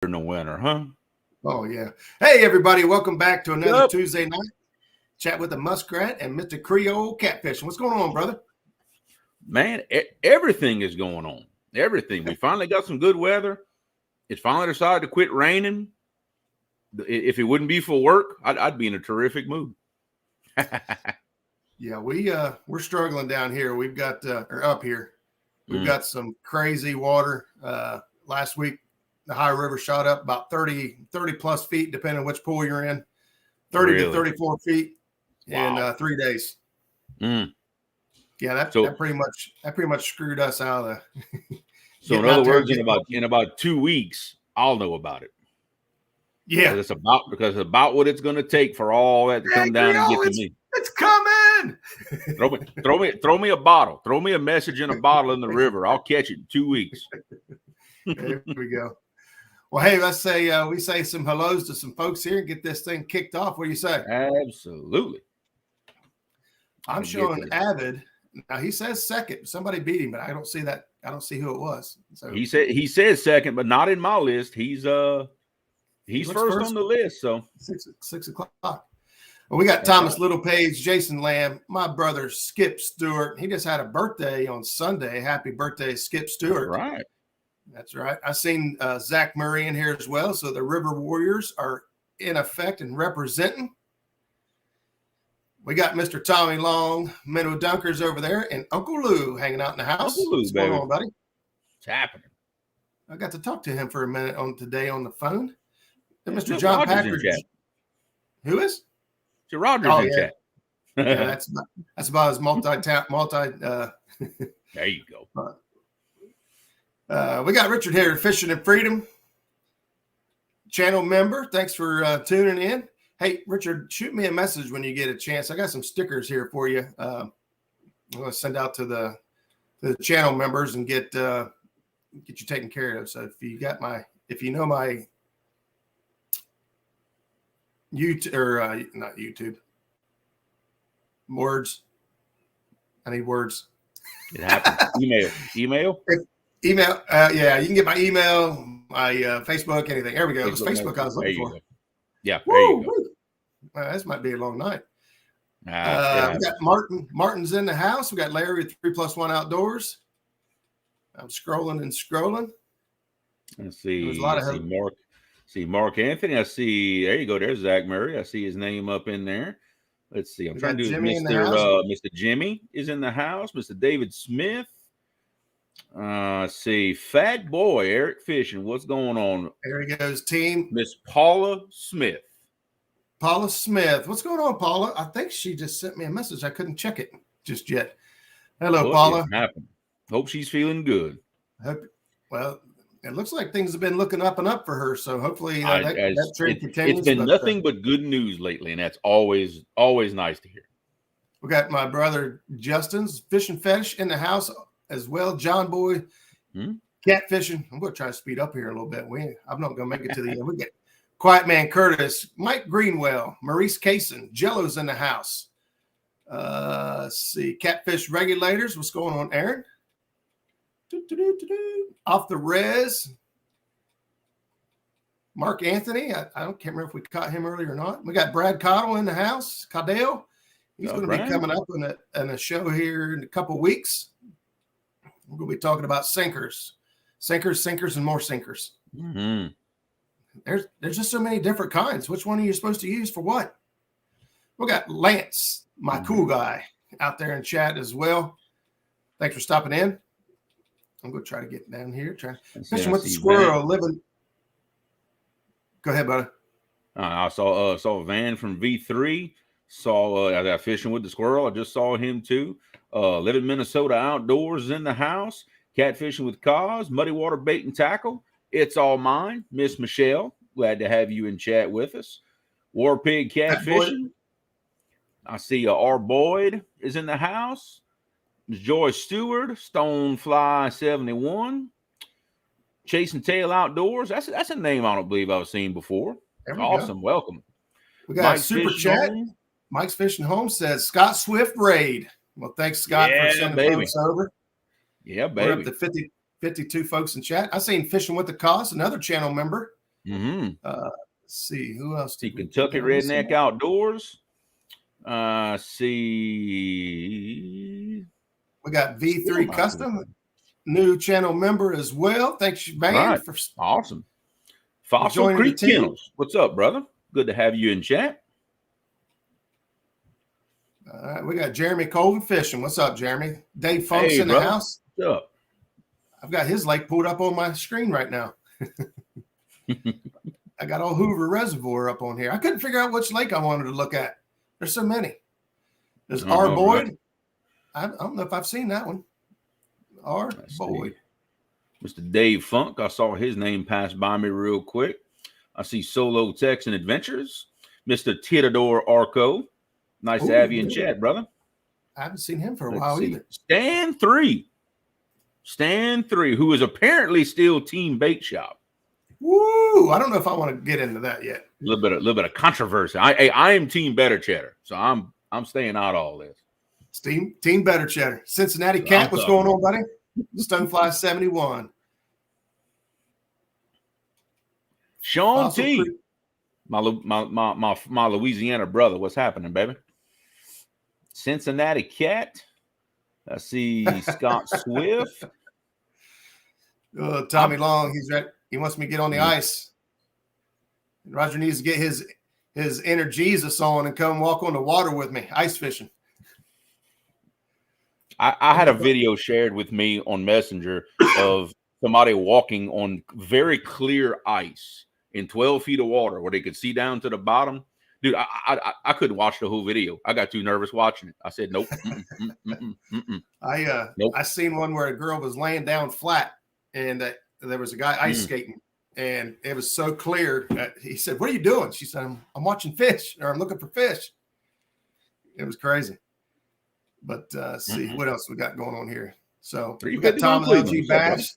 in the winter, huh? Oh, yeah. Hey, everybody. Welcome back to another Tuesday night chat with the Muskrat and Mr. Creole Catfishing. What's going on, brother? Man, everything is going on. Everything. We finally got some good weather. It's finally decided to quit raining. If it wouldn't be for work, I'd be in a terrific mood. Yeah, we're struggling down here. We've got or up here. We've got some crazy water. Last week, the high river shot up about 30 plus feet, depending on which pool you're in. 30 to 34 feet in 3 days. Yeah, that pretty much screwed us out of the. So in other words, in about 2 weeks, I'll know about it. Yeah, because it's about what it's going to take for all that to come down and get to me. It's coming. throw me a bottle. Throw me a message in a bottle in the river. I'll catch it in 2 weeks. There we go. Well, hey, let's say we say some hellos to some folks here and get this thing kicked off. What do you say? Absolutely. I'm showing Avid. Now he says second. Somebody beat him, but I don't see that. I don't see who it was. So he says second, but not in my list. He's first on the list. So 6 o'clock. Well, we got Thomas Littlepage, Jason Lamb, my brother Skip Stewart. He just had a birthday on Sunday. Happy birthday, Skip Stewart. That's right. I seen Zach Murray in here as well. So the River Warriors are in effect and representing. We got Mr. Tommy Long, Minnow Dunkers over there, and Uncle Lou hanging out in the house. Uncle Lou, what's going on, buddy? What's happening? I got to talk to him for a minute today on the phone. And Mr. Look, John Roger's Packard. In Who is? Mr. Rogers in chat. Yeah, that's about as multi. There you go. We got Richard here, Fishing and Freedom channel member. Thanks for tuning in. Hey, Richard, shoot me a message when you get a chance. I got some stickers here for you. I'm going to send out to the channel members and get you taken care of. So if you know my YouTube or not YouTube words, I need words. It happens. Email. Yeah, you can get my email, my Facebook, anything. There we go. It was Facebook I was looking for. Yeah, there you go. This might be a long night. We got Martin. Martin's in the house. We got Larry at 3+1 Outdoors. I'm scrolling. Let's see. There's a lot of Mark Anthony. I see. There you go. There's Zach Murray. I see his name up in there. Let's see. I'm trying to do Mr. Jimmy is in the house. Mr. David Smith. See, Fat Boy Eric Fishing. What's going on? There he goes, team. Miss Paula Smith. What's going on, Paula? I think she just sent me a message. I couldn't check it just yet. Hello, Paula. Hope she's feeling good. Well, it looks like things have been looking up and up for her. So hopefully that trend continues. It's been nothing but good news lately, and that's always nice to hear. We got my brother Justin's Fishing Fetish in the house as well. John Boy, Catfishing. I'm going to try to speed up here a little bit. I'm not going to make it to the end. We get Quiet Man Curtis, Mike Greenwell, Maurice Kaysen, Jello's in the house. Let's see, Catfish Regulators. What's going on, Aaron? Off the Res. Mark Anthony. I can't remember if we caught him earlier or not. We got Brad Cottle in the house. Caudell. He's going to be coming up in a show here in a couple of weeks. We're going to be talking about sinkers, and more sinkers. Mm-hmm. There's just so many different kinds. Which one are you supposed to use for what? We got Lance, my cool guy, out there in chat as well. Thanks for stopping in. I'm going to try to get down here. Fishing with the squirrel, living. Go ahead, buddy. I saw Van from V3. I got Fishing with the Squirrel. I just saw him too. Living Minnesota Outdoors in the house. Catfishing with Cause. Muddy Water Bait and Tackle. It's All Mine. Miss Michelle. Glad to have you in chat with us. War Pig Catfishing. I see R. Boyd is in the house. Ms. Joy Stewart. Stonefly 71. Chasing Tail Outdoors. That's a name I don't believe I've seen before. Awesome. Welcome. We got a super chat. Mike's Fishing Home says Scott Swift Raid. Well, thanks, Scott, for sending folks over. Yeah, baby. We're up to 52 folks in chat. I seen Fishing with the Cause, another channel member. Let's see who else. See Kentucky Redneck Outdoors. See, we got V3 Custom, new channel member as well. Thanks, man, for awesome. Fossil Creek Kennels. What's up, brother? Good to have you in chat. All right, we got Jeremy Colvin Fishing. What's up, Jeremy? Dave Funk's in the house. What's up? I've got his lake pulled up on my screen right now. I got old Hoover Reservoir up on here. I couldn't figure out which lake I wanted to look at. There's so many. There's R. Boyd. Right. I don't know if I've seen that one. R. Boyd. Mr. Dave Funk. I saw his name pass by me real quick. I see Solo Texan Adventures. Mr. Titador Arco. Nice to have you in chat, brother. I haven't seen him for a while either. Stan 3, who is apparently still Team Bait Shop. Woo! I don't know if I want to get into that yet. A little bit of controversy. I am Team Better Cheddar, so I'm staying out of all this. Team Better Cheddar. Cincinnati Cat, what's going on, buddy? Stonefly 71. Sean T. My Louisiana brother. What's happening, baby? Cincinnati Cat. I see Scott Swift. Tommy Long, he's right. He wants me to get on the ice. Roger needs to get his inner Jesus on and come walk on the water with me, ice fishing. I had a video shared with me on Messenger of somebody walking on very clear ice in 12 feet of water where they could see down to the bottom. Dude, I couldn't watch the whole video. I got too nervous watching it. I said, nope. Nope. I seen one where a girl was laying down flat and there was a guy ice skating and it was so clear that he said, "What are you doing?" She said, I'm watching fish, or I'm looking for fish. It was crazy. But see what else we got going on here. So we got Tom LG Bash.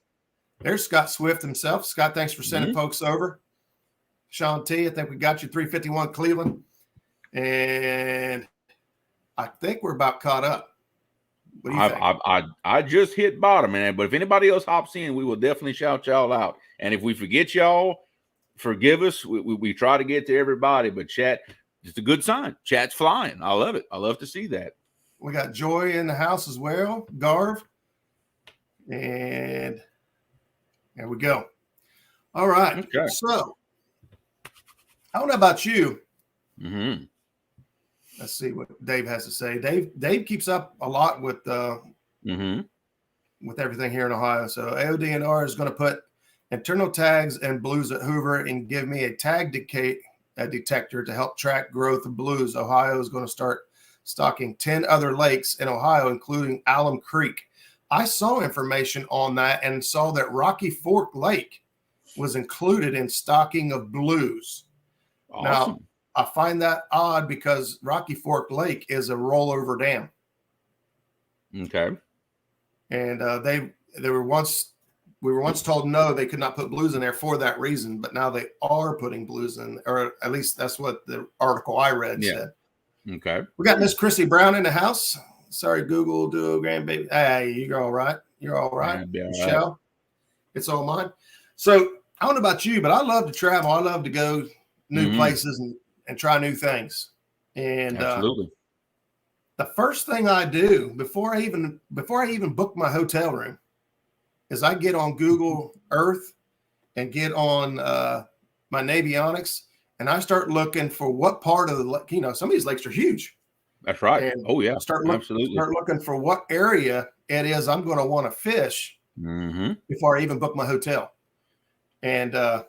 There's Scott Swift himself. Scott, thanks for sending folks over. Sean T, I think we got you 351 Cleveland. And I think we're about caught up. What do you think? I just hit bottom, man. But if anybody else hops in, we will definitely shout y'all out. And if we forget y'all, forgive us. We try to get to everybody, but chat, it's a good sign. Chat's flying. I love it. I love to see that. We got Joy in the house as well. Garv. And there we go. All right. Okay. So I don't know about you. Let's see what Dave has to say. Dave keeps up a lot with everything here in Ohio. So AODNR is going to put internal tags and blues at Hoover and give me a tag detector to help track growth of blues. Ohio is going to start stocking 10 other lakes in Ohio, including Alum Creek. I saw information on that and saw that Rocky Fork Lake was included in stocking of blues. Awesome. Now, I find that odd because Rocky Fork Lake is a rollover dam. Okay. And we were once told no, they could not put blues in there for that reason, but now they are putting blues in, or at least that's what the article I read said. Okay. We got Miss Chrissy Brown in the house. Sorry, Google Duo grandbaby. Hey, you're all right. You're all right. Michelle. Right. It's all mine. So I don't know about you, but I love to travel. I love to go new places and try new things. And absolutely. The first thing I do before I even book my hotel room is I get on Google Earth and get on my Navionics, and I start looking for what part of the lake. Some of these lakes are huge. That's right. And start looking for what area it is I'm going to want to fish before I even book my hotel. And it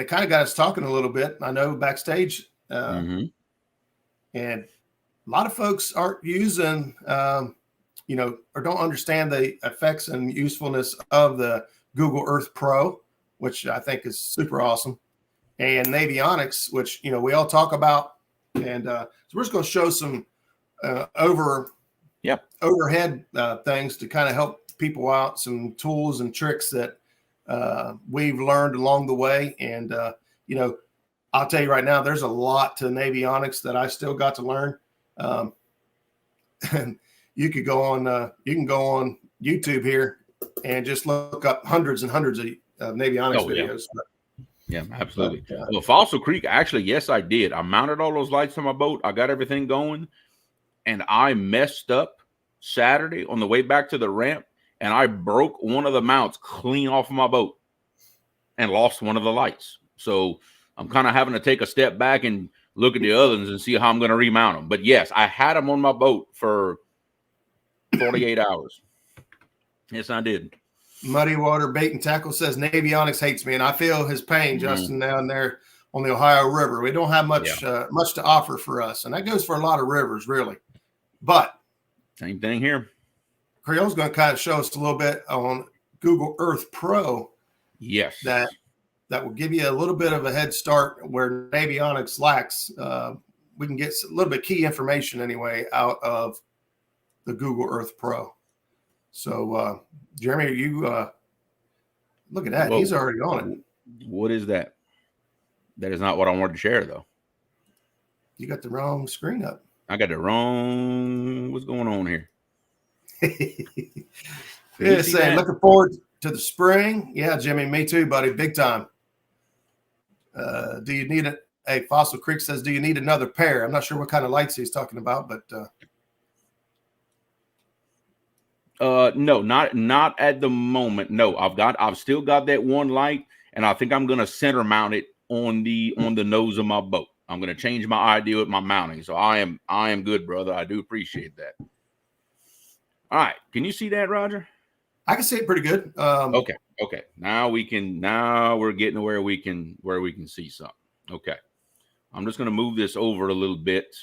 kind of got us talking a little bit. I know backstage, and a lot of folks aren't using, or don't understand the effects and usefulness of the Google Earth Pro, which I think is super awesome, and Navionics, which we all talk about. And so we're just going to show some overhead things to kind of help people out, some tools and tricks that we've learned along the way. And I'll tell you right now, there's a lot to Navionics that I still got to learn. And you can go on YouTube here and just look up hundreds and hundreds of Navionics videos. Yeah, absolutely. Well, Fossil Creek, actually, yes, I did. I mounted all those lights on my boat. I got everything going, and I messed up Saturday on the way back to the ramp, and I broke one of the mounts clean off of my boat and lost one of the lights. So I'm kind of having to take a step back and look at the others and see how I'm going to remount them. But yes, I had them on my boat for 48 hours. Yes, I did. Muddy Water Bait and Tackle says Navionics hates me, and I feel his pain, Justin, down there on the Ohio River. We don't have much much to offer for us, and that goes for a lot of rivers, really. But same thing here. Creole's going to kind of show us a little bit on Google Earth Pro. Yes. That will give you a little bit of a head start where Navionics lacks. We can get a little bit of key information anyway out of the Google Earth Pro. So, Jeremy, you look at that. Whoa. He's already on it. What is that? That is not what I wanted to share, though. You got the wrong screen up. I got the wrong. What's going on here? Yeah, saying looking forward to the spring. Yeah, Jimmy, me too, buddy. Big time. Do you need it? Hey, Fossil Creek says, do you need another pair? I'm not sure what kind of lights he's talking about, but no, not at the moment. No, I've still got that one light, and I think I'm gonna center mount it on the nose of my boat. I'm gonna change my idea with my mounting. So I am good, brother. I do appreciate that. All right, can you see that, Roger? I can see it pretty good. Okay. Now we're getting to where we can see something. Okay. I'm just gonna move this over a little bit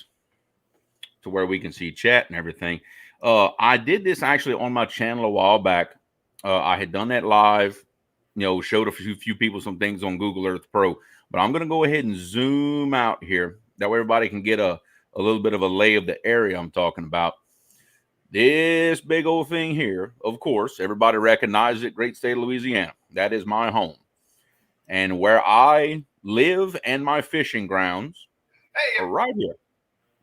to where we can see chat and everything. I did this actually on my channel a while back. I had done that live, showed a few people some things on Google Earth Pro, but I'm going to go ahead and zoom out here. That way everybody can get a little bit of a lay of the area I'm talking about. This big old thing here, of course, everybody recognizes it, great state of Louisiana. That is my home. And where I live and my fishing grounds are right here.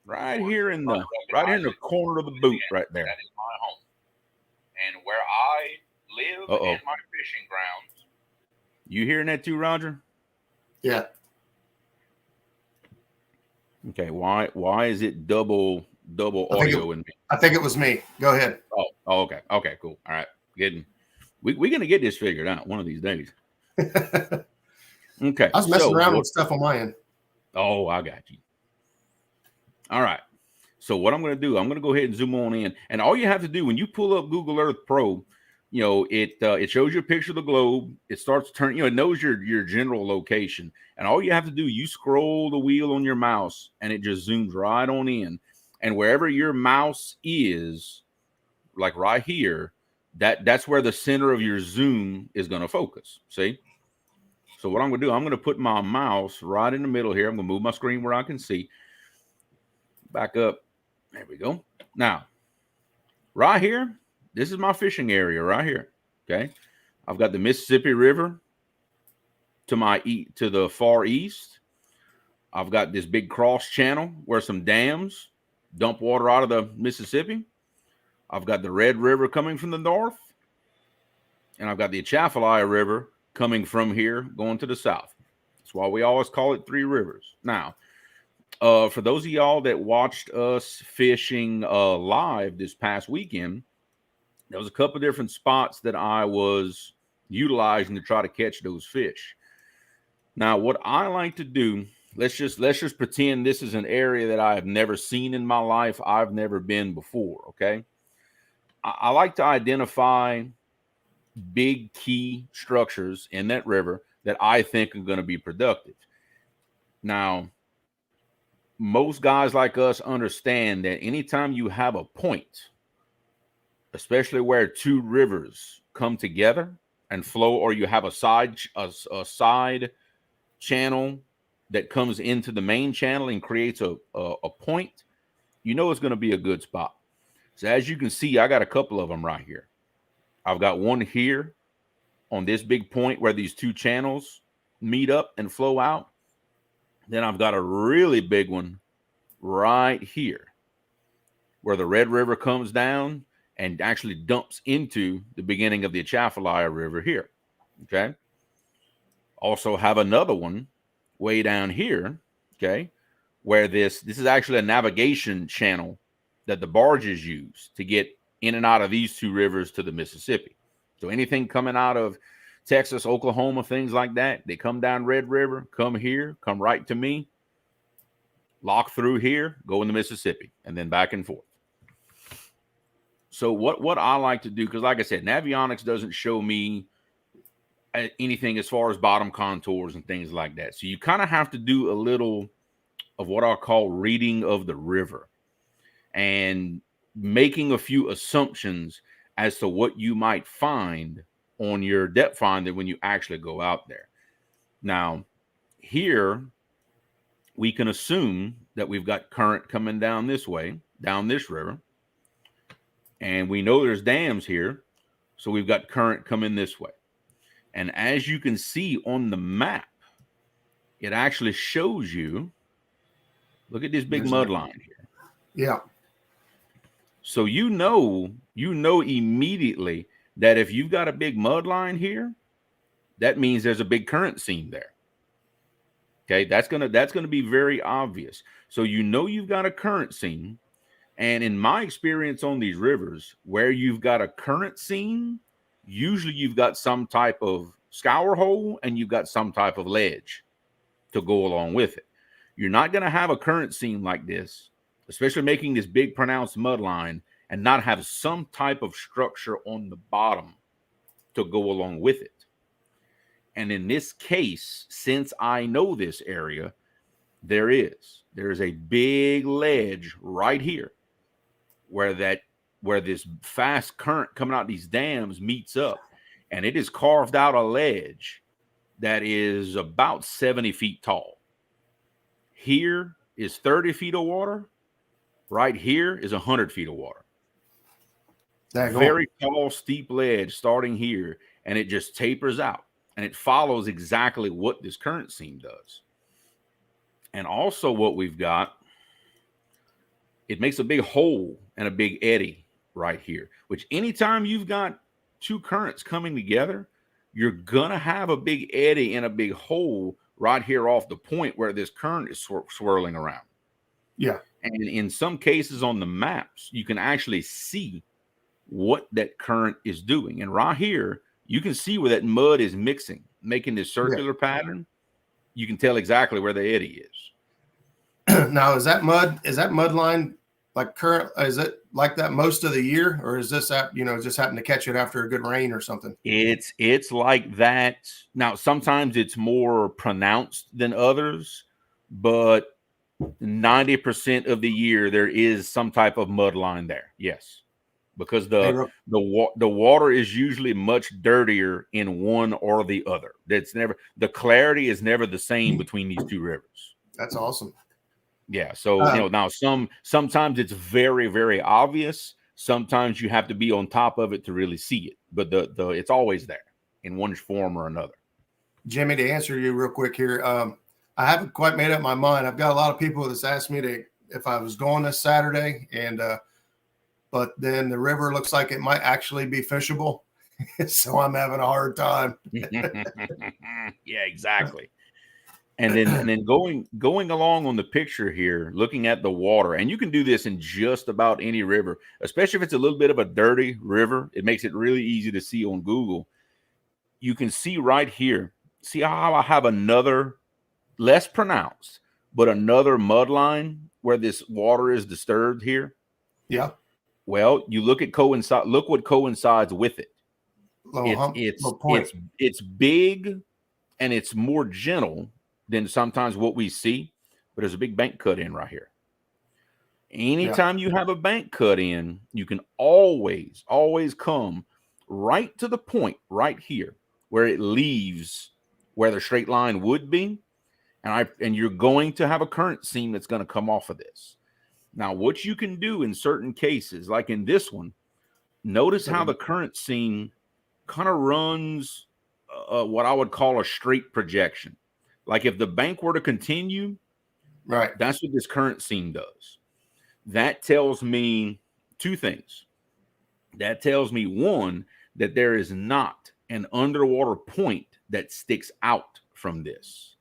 Right here in the corner of the boot, right there. That is my home, and where I live and my fishing grounds. You hearing that too, Roger? Yeah. Okay. Why is it double audio in me? I think it was me. Go ahead. Oh, okay. Okay, cool. All right. We're gonna get this figured out one of these days. Okay. I was messing around with stuff on my end. Oh, I got you. All right. So what I'm going to do, I'm going to go ahead and zoom on in. And all you have to do when you pull up Google Earth Pro, it shows you a picture of the globe. It starts turning, it knows your general location. And all you have to do, you scroll the wheel on your mouse and it just zooms right on in. And wherever your mouse is, like right here, that's where the center of your zoom is going to focus. See? So what I'm going to do, I'm going to put my mouse right in the middle here. I'm going to move my screen where I can see. Back up. There we go. Now, right here, this is my fishing area right here. Okay. I've got the Mississippi River to the far east. I've got this big cross channel where some dams dump water out of the Mississippi. I've got the Red River coming from the north. And I've got the Atchafalaya River coming from here going to the south. That's why we always call it Three Rivers. Now, for those of y'all that watched us fishing live this past weekend, there was a couple of different spots that I was utilizing to try to catch those fish. Now, what I like to do, let's just pretend this is an area that I have never seen in my life. I've never been before, okay? I like to identify big key structures in that river that I think are going to be productive. Now, most guys like us understand that anytime you have a point, especially where two rivers come together and flow, or you have a side channel that comes into the main channel and creates a point, it's going to be a good spot. So as you can see, I got a couple of them right here. I've got one here on this big point where these two channels meet up and flow out. Then I've got a really big one right here where the Red River comes down and actually dumps into the beginning of the Atchafalaya River here. Okay. Also have another one way down here. Okay. Where this is actually a navigation channel that the barges use to get in and out of these two rivers to the Mississippi. So anything coming out of Texas, Oklahoma, things like that, they come down Red River, come here, come right to me, lock through here, go in the Mississippi, and then back and forth. So what I like to do, because like I said, Navionics doesn't show me anything as far as bottom contours and things like that. So you kind of have to do a little of what I'll call reading of the river and making a few assumptions as to what you might find on your depth finder when you actually go out there. Now, here we can assume that we've got current coming down this way, down this river. And we know there's dams here. So we've got current coming this way. And as you can see on the map, it actually shows you, look at this big mud line here. Yeah. So you know immediately that if you've got a big mud line here, that means there's a big current seam there. Okay, that's gonna be very obvious. So you know you've got a current seam. And in my experience on these rivers, where you've got a current seam, usually you've got some type of scour hole and you've got some type of ledge to go along with it. You're not going to have a current seam like this, especially making this big pronounced mud line, and not have some type of structure on the bottom to go along with it. And in this case, since I know this area, there is a big ledge right here where this fast current coming out of these dams meets up, and it is carved out a ledge that is about 70 feet tall. Here is 30 feet of water. Right here is 100 feet of water. Very tall, steep ledge starting here, and it just tapers out, and it follows exactly what this current seam does. And also what we've got, it makes a big hole and a big eddy right here, which anytime you've got two currents coming together, you're going to have a big eddy and a big hole right here off the point where this current is swirling around. Yeah. And in some cases on the maps, you can actually see what that current is doing. And right here, you can see where that mud is mixing, making this circular pattern. You can tell exactly where the eddy is. Now, is that mud line like current? Is it like that most of the year, or is this just happen to catch it after a good rain or something? It's like that. Now, sometimes it's more pronounced than others, but 90% of the year there is some type of mud line there. Yes, because the water is usually much dirtier in one or the other. The clarity is never the same between these two rivers. That's awesome. Yeah. So now sometimes it's very, very obvious. Sometimes you have to be on top of it to really see it, but it's always there in one form or another. Jimmy, to answer you real quick here, I haven't quite made up my mind. I've got a lot of people that's asked me if I was going this Saturday, and but then the river looks like it might actually be fishable, so I'm having a hard time. Yeah, exactly. And then going along on the picture here, looking at the water, and you can do this in just about any river, especially if it's a little bit of a dirty river. It makes it really easy to see on Google. You can see right here. See how I have another, less pronounced, but another mud line where this water is disturbed here? Yeah. Well, you look what coincides with it. It's big and it's more gentle than sometimes what we see, but there's a big bank cut in right here. Anytime you have a bank cut in, you can always come right to the point right here where it leaves where the straight line would be. And you're going to have a current seam that's going to come off of this. Now, what you can do in certain cases, like in this one, notice how the current seam kind of runs what I would call a straight projection. Like if the bank were to continue, right, that's what this current seam does. That tells me two things. That tells me, one, that there is not an underwater point that sticks out from this.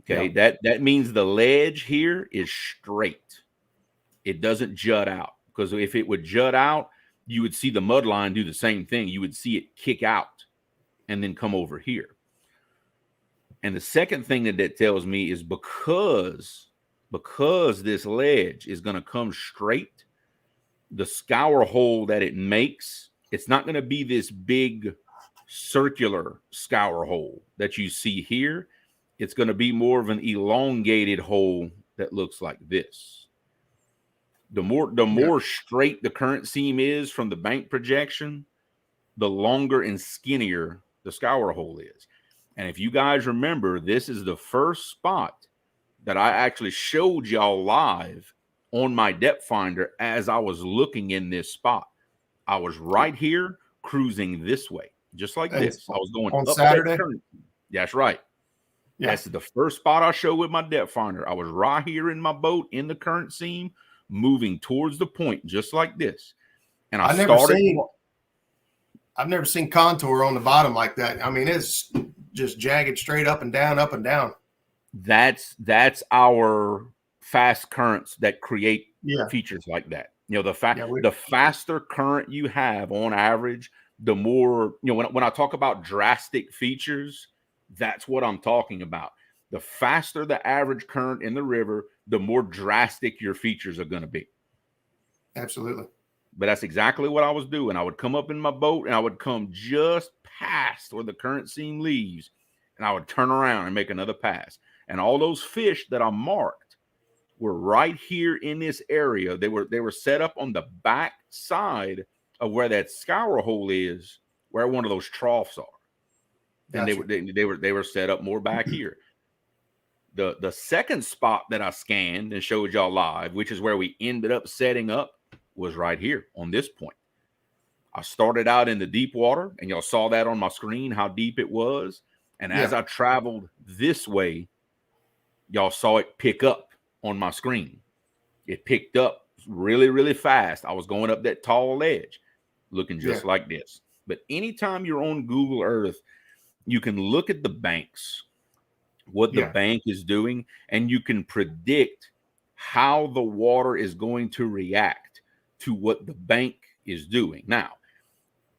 Okay, that means the ledge here is straight. It doesn't jut out, because if it would jut out, you would see the mud line do the same thing. You would see it kick out and then come over here. And the second thing that tells me is because this ledge is going to come straight, the scour hole that it makes, it's not going to be this big circular scour hole that you see here. It's going to be more of an elongated hole that looks like this. The more straight the current seam is from the bank projection, the longer and skinnier the scour hole is. And if you guys remember, this is the first spot that I actually showed y'all live on my depth finder as I was looking in this spot. I was right here cruising this way, just like this. I was going on up Saturday. That's right. Yeah. That's the first spot I showed with my depth finder. I was right here in my boat in the current seam, moving towards the point, just like this. And I've never seen contour on the bottom like that. I mean, it's just jagged straight up and down, up and down. That's our fast currents that create features like that. You know, the faster current you have on average, the more, you know, when I talk about drastic features, that's what I'm talking about. The faster the average current in the river, the more drastic your features are going to be. Absolutely. But that's exactly what I was doing. I would come up in my boat and I would come just past where the current seam leaves, and I would turn around and make another pass. And all those fish that I marked were right here in this area. They were set up on the back side of where that scour hole is, where one of those troughs are. And they were set up more back here. The second spot that I scanned and showed y'all live, which is where we ended up setting up, was right here on this point. I started out in the deep water, and y'all saw that on my screen, how deep it was. And as I traveled this way, y'all saw it pick up on my screen. It picked up really, really fast. I was going up that tall ledge, looking just like this. But anytime you're on Google Earth, you can look at the banks, what the bank is doing, and you can predict how the water is going to react to what the bank is doing. Now,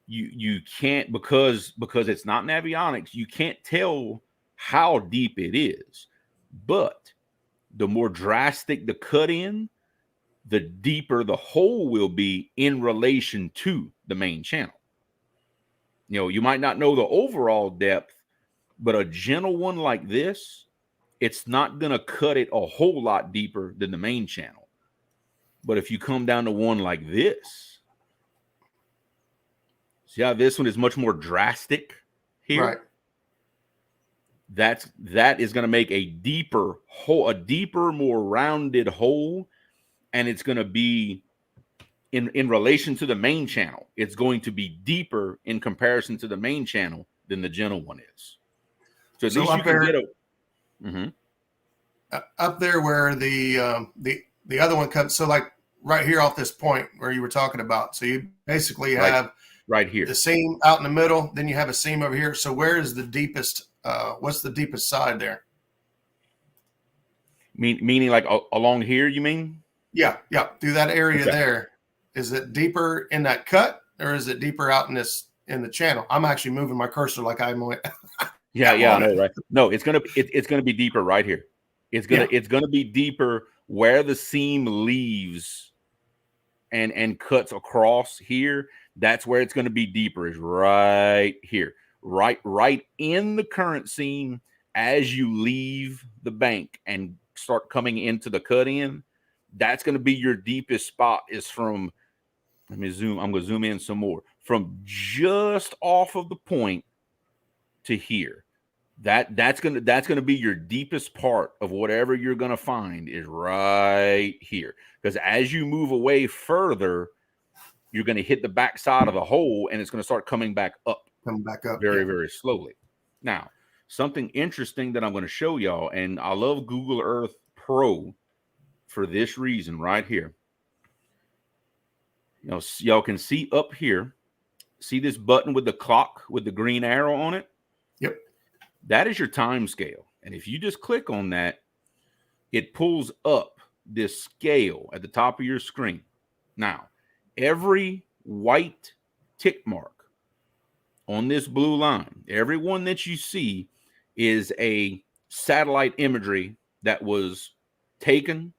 you can't, because it's not Navionics, you can't tell how deep it is. But the more drastic the cut in, the deeper the hole will be in relation to the main channel. You know, you might not know the overall depth, but a gentle one like this, it's not going to cut it a whole lot deeper than the main channel. But if you come down to one like this, see how this one is much more drastic here? Right. That is going to make a deeper hole, a deeper, more rounded hole, and it's going to be in relation to the main channel. It's going to be deeper in comparison to the main channel than the gentle one is. So at least you can get a up there where the other one comes. So like right here off this point where you were talking about. So you basically have right here the seam out in the middle. Then you have a seam over here. So where is the deepest? What's the deepest side there? Meaning like along here, you mean? Yeah. Through that area there. Is it deeper in that cut, or is it deeper out in the channel? I'm actually moving my cursor like I'm on. I know, right? No, it's gonna be deeper right here. It's gonna be deeper where the seam leaves and cuts across here. That's where it's gonna be deeper, is right here. Right in the current seam as you leave the bank and start coming into the cut in. That's going to be your deepest spot, is from, let me zoom. I'm going to zoom in some more, from just off of the point to here. That's going to be your deepest part of whatever you're going to find, is right here. Because as you move away further, you're going to hit the back side of the hole, and it's going to start coming back up. Very, very slowly. Now, something interesting that I'm going to show y'all, and I love Google Earth Pro for this reason right here. y'all can see up here, see this button with the clock with the green arrow on it? Yep. That is your time scale. And if you just click on that, it pulls up this scale at the top of your screen. Now, every white tick mark on this blue line, every one that you see is a satellite imagery that was taken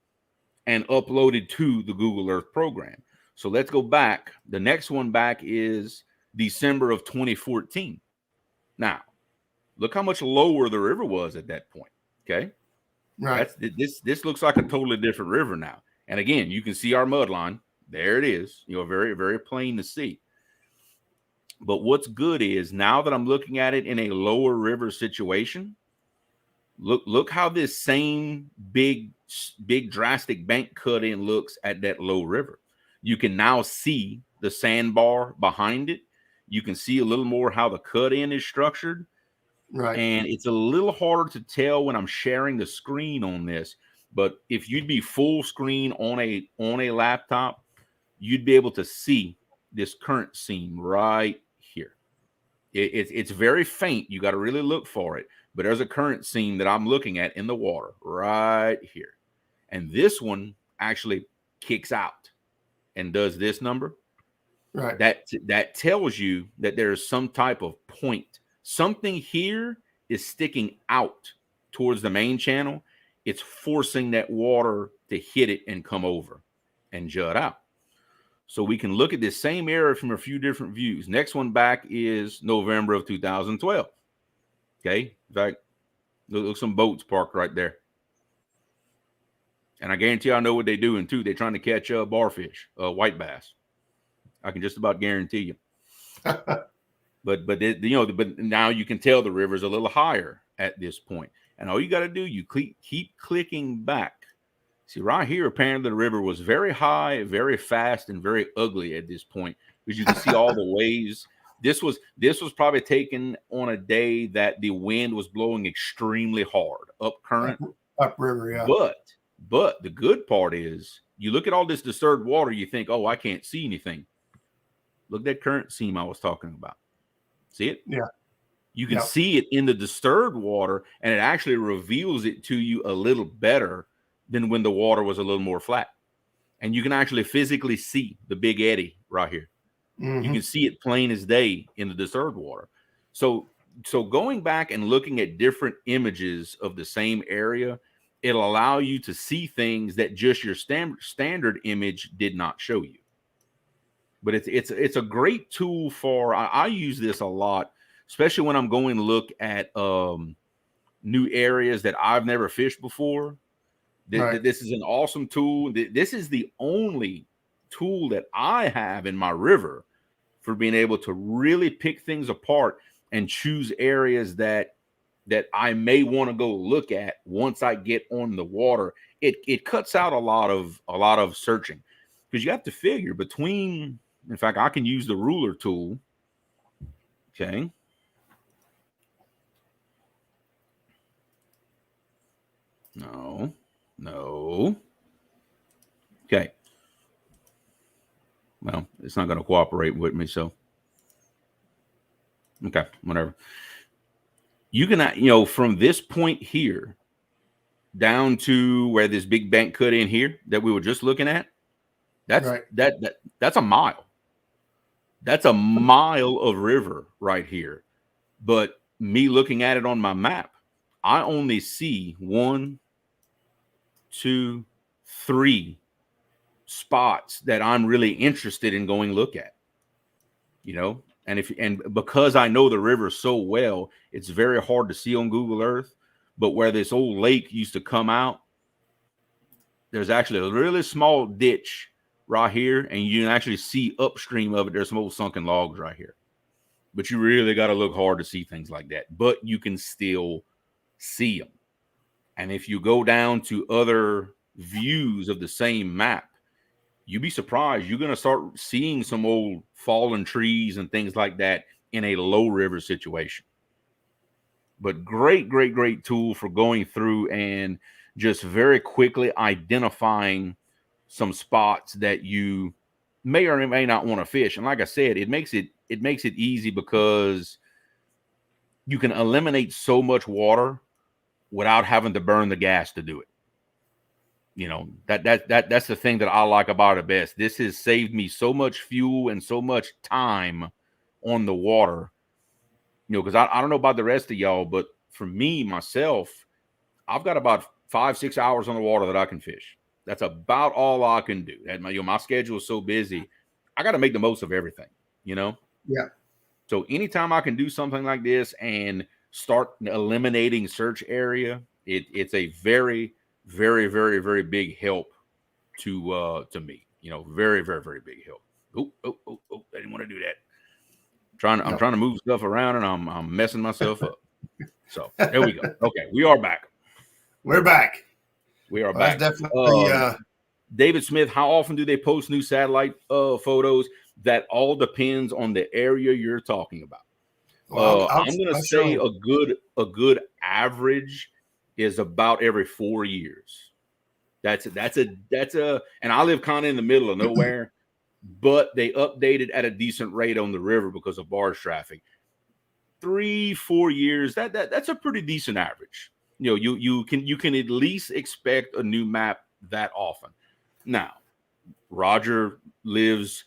and uploaded to the Google Earth program. So let's go back. The next one back is December of 2014. Now, look how much lower the river was at that point. Okay. Right. This looks like a totally different river now. And again, you can see our mud line. There it is. Very, very plain to see. But what's good is now that I'm looking at it in a lower river situation, look how this same big drastic bank cut in looks at that low river. You can now see the sandbar behind it. You can see a little more how the cut in is structured. Right. And it's a little harder to tell when I'm sharing the screen on this, but if you'd be full screen on a laptop, you'd be able to see this current seam right here. It's very faint. You got to really look for it, but there's a current seam that I'm looking at in the water right here. And this one actually kicks out and does this number. Right. That tells you that there's some type of point. Something here is sticking out towards the main channel. It's forcing that water to hit it and come over and jut out. So we can look at this same area from a few different views. Next one back is November of 2012. Okay. In fact, look, some boats parked right there. And I guarantee I know what they're doing too. They're trying to catch barfish, white bass. I can just about guarantee you. But now you can tell the river's a little higher at this point. And all you got to do, you keep clicking back. See, right here, apparently the river was very high, very fast, and very ugly at this point, because you can see all the waves. This was probably taken on a day that the wind was blowing extremely hard, up current. Upriver, yeah. But the good part is, you look at all this disturbed water, you think, oh, I can't see anything. Look at that current seam I was talking about. See it? Yeah. You can see it in the disturbed water, and it actually reveals it to you a little better than when the water was a little more flat. And you can actually physically see the big eddy right here. Mm-hmm. You can see it plain as day in the disturbed water. So going back and looking at different images of the same area, it'll allow you to see things that just your standard image did not show you. But it's a great tool for, I use this a lot, especially when I'm going to look at new areas that I've never fished before. This is an awesome tool. This is the only tool that I have in my river for being able to really pick things apart and choose areas that I may want to go look at once I get on the water. It cuts out a lot of searching, because you have to figure between. In fact, I can use the ruler tool. Okay. No. Okay. Well, it's not going to cooperate with me, so. Okay, whatever. You can, from this point here down to where this big bank cut in here that we were just looking at, that's a mile. That's a mile of river right here. But me looking at it on my map, I only see 1, 2, 3 spots that I'm really interested in going look at. And because I know the river so well, it's very hard to see on Google Earth. But where this old lake used to come out, there's actually a really small ditch right here, and you can actually see upstream of it. There's some old sunken logs right here. But you really got to look hard to see things like that. But you can still see them. And if you go down to other views of the same map, you'd be surprised. You're going to start seeing some old fallen trees and things like that in a low river situation. But great tool for going through and just very quickly identifying some spots that you may or may not want to fish. And like I said, it makes it easy because you can eliminate so much water without having to burn the gas to do it. You know, that's the thing that I like about it best. This has saved me so much fuel and so much time on the water. You know, because I don't know about the rest of y'all, but for me, myself, I've got about 5-6 hours on the water that I can fish. That's about all I can do. And my schedule is so busy. I got to make the most of everything, you know? Yeah. So anytime I can do something like this and start eliminating search area, it's a very, very, very, very big help to me. You know, very, very, very big help. Oh, I didn't want to do that. I'm trying to move stuff around and I'm messing myself up. So there we go. Okay, we are back. We're back. We are back. That's definitely David Smith, how often do they post new satellite photos? That all depends on the area you're talking about. Well, I'm going to say a good average is about every 4 years. That's a, and I live kind of in the middle of nowhere, but they updated at a decent rate on the river because of barge traffic. 3-4 years, that's a pretty decent average. You know, you can at least expect a new map that often. Now, Roger lives,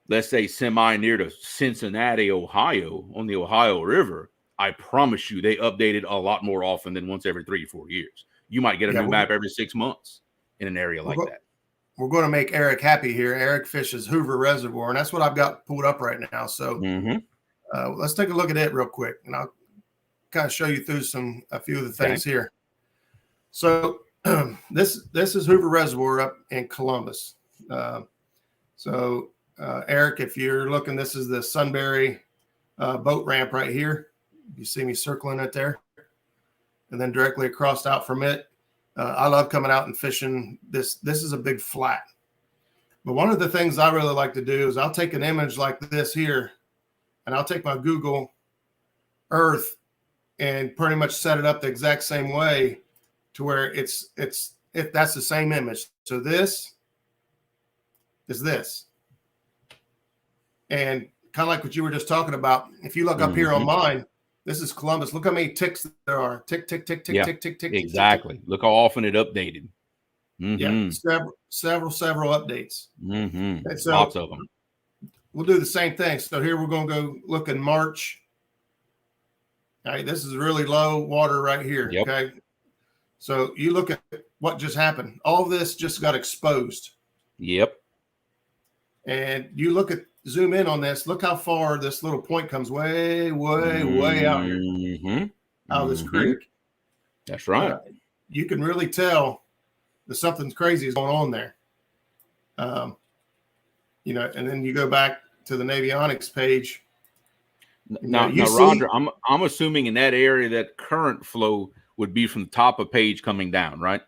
let's say, semi near to Cincinnati, Ohio, on the Ohio River. I promise you, they update it a lot more often than once every 3-4 years. You might get a new map every 6 months in an area like that. We're going to make Eric happy here. Eric fishes Hoover Reservoir, and that's what I've got pulled up right now. So let's take a look at it real quick, and I'll kind of show you through a few of the things here. So this is Hoover Reservoir up in Columbus. Eric, if you're looking, this is the Sunbury boat ramp right here. You see me circling it there, and then directly across out from it. I love coming out and fishing this. This is a big flat. But one of the things I really like to do is I'll take an image like this here, and I'll take my Google Earth and pretty much set it up the exact same way to where if that's the same image. So this is this. And kind of like what you were just talking about, if you look up here on mine, this is Columbus. Look how many ticks there are. Tick, tick, tick, tick, tick, tick, tick. Exactly. Look how often it updated. Yeah, several updates. And so lots of them. We'll do the same thing. So here we're going to go look in March. All right, this is really low water right here. Yep. Okay. So you look at what just happened. All of this just got exposed. Yep. And you zoom in on this. Look how far this little point comes way out here. Out of this creek. That's right. You can really tell that something crazy is going on there. You know, and then you go back to the Navionics page. Now, Roger, I'm assuming in that area that current flow would be from the top of page coming down, right?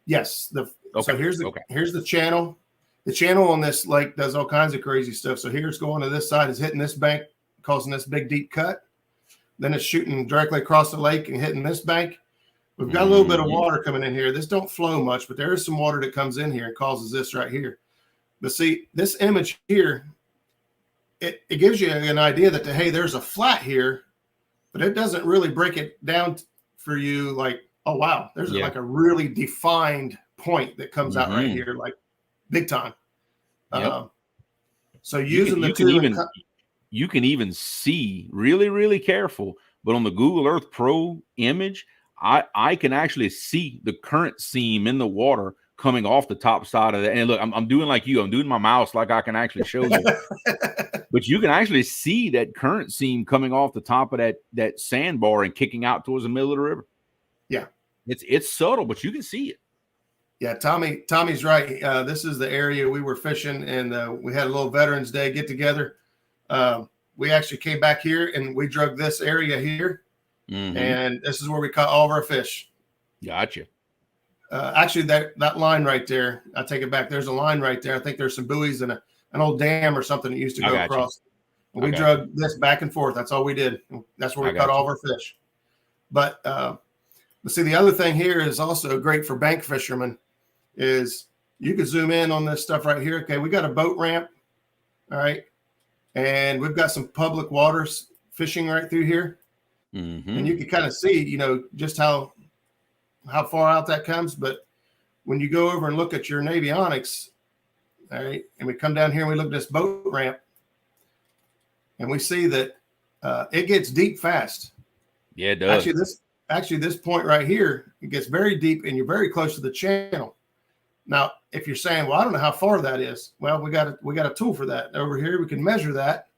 Yes. So here's the channel. The channel on this lake does all kinds of crazy stuff. So here's going to this side, is hitting this bank, causing this big deep cut. Then it's shooting directly across the lake and hitting this bank. We've got a little bit of water coming in here. This don't flow much, but there is some water that comes in here and causes this right here. But see, this image here, it gives you an idea that, hey, there's a flat here, but it doesn't really break it down for you like, oh, wow, there's like a really defined point that comes out right here, like big time. So using you can even see really, really careful, but on the Google Earth Pro image, I can actually see the current seam in the water coming off the top side of that. And look, I'm doing like you. I'm doing my mouse like I can actually show you. But you can actually see that current seam coming off the top of that sandbar and kicking out towards the middle of the river. Yeah. It's subtle, but you can see it. Yeah, Tommy's right. This is the area we were fishing, and we had a little Veterans Day get together. We actually came back here and we drug this area here, and this is where we caught all of our fish. Gotcha. Actually, that line right there, I take it back. There's a line right there. I think there's some buoys and an old dam or something that used to go across. And we drug this back and forth. That's all we did. That's where we caught all of our fish. But see, the other thing here is also great for bank fishermen is you could zoom in on this stuff right here. Okay, we got a boat ramp All right. And we've got some public waters fishing right through here. And you can kind of see, you know, just how far out that comes. But when you go over and look at your Navionics, all right, and we come down here and we look at this boat ramp, and we see that it gets deep fast. Yeah, it does. Actually, this point right here, it gets very deep, and you're very close to the channel. Now, if you're saying, well, I don't know how far that is. Well, we got a tool for that. Over here, we can measure that.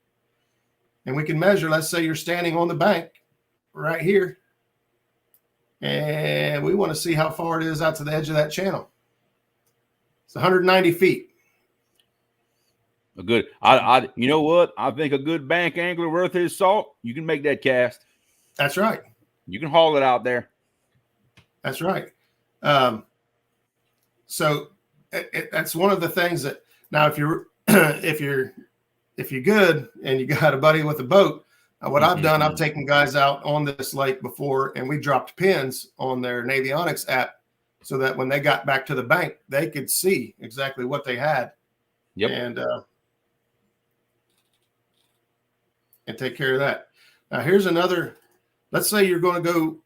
And we can measure, let's say you're standing on the bank right here. And we want to see how far it is out to the edge of that channel. It's 190 feet. Good. You know what? I think a good bank angler worth his salt, you can make that cast. That's right. You can haul it out there. That's right. So that's one of the things that now, if you're good and you got a buddy with a boat, what I've done, I've taken guys out on this lake before, and we dropped pins on their Navionics app so that when they got back to the bank, they could see exactly what they had. Yep. And take care of that. Now, here's another. Let's say you're going to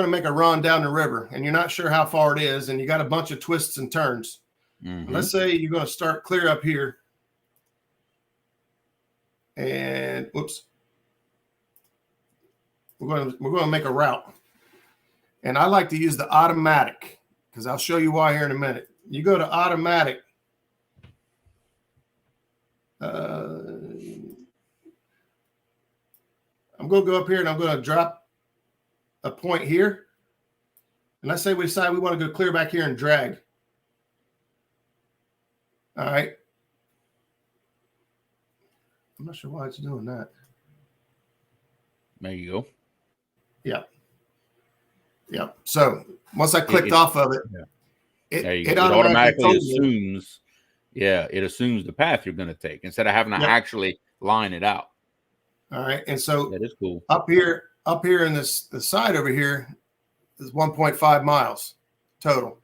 make a run down the river, and you're not sure how far it is, and you got a bunch of twists and turns. Let's say you're going to start clear up here, and whoops, we're going to make a route, and I like to use the automatic because I'll show you why here in a minute. You go to automatic. I'm going to go up here and I'm going to drop a point here. And let's say we decide we want to go clear back here and drag. All right. I'm not sure why it's doing that. There you go. Yeah. Yeah. So once I clicked off of it, it automatically assumes, it assumes the path you're going to take instead of having to actually line it out. All right. And so that is cool. Up here in the side over here is 1.5 miles total.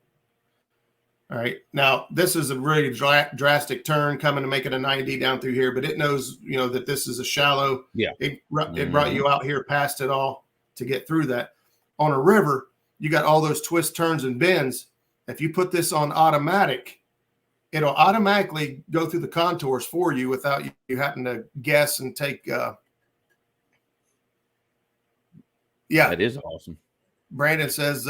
All right. Now, this is a really drastic turn coming to make it a 90 down through here, but it knows, you know, that this is a shallow. Yeah. It brought you out here past it all to get through that. On a river, you got all those twists, turns, and bends. If you put this on automatic, it'll automatically go through the contours for you without you having to guess and take that is awesome. Brandon says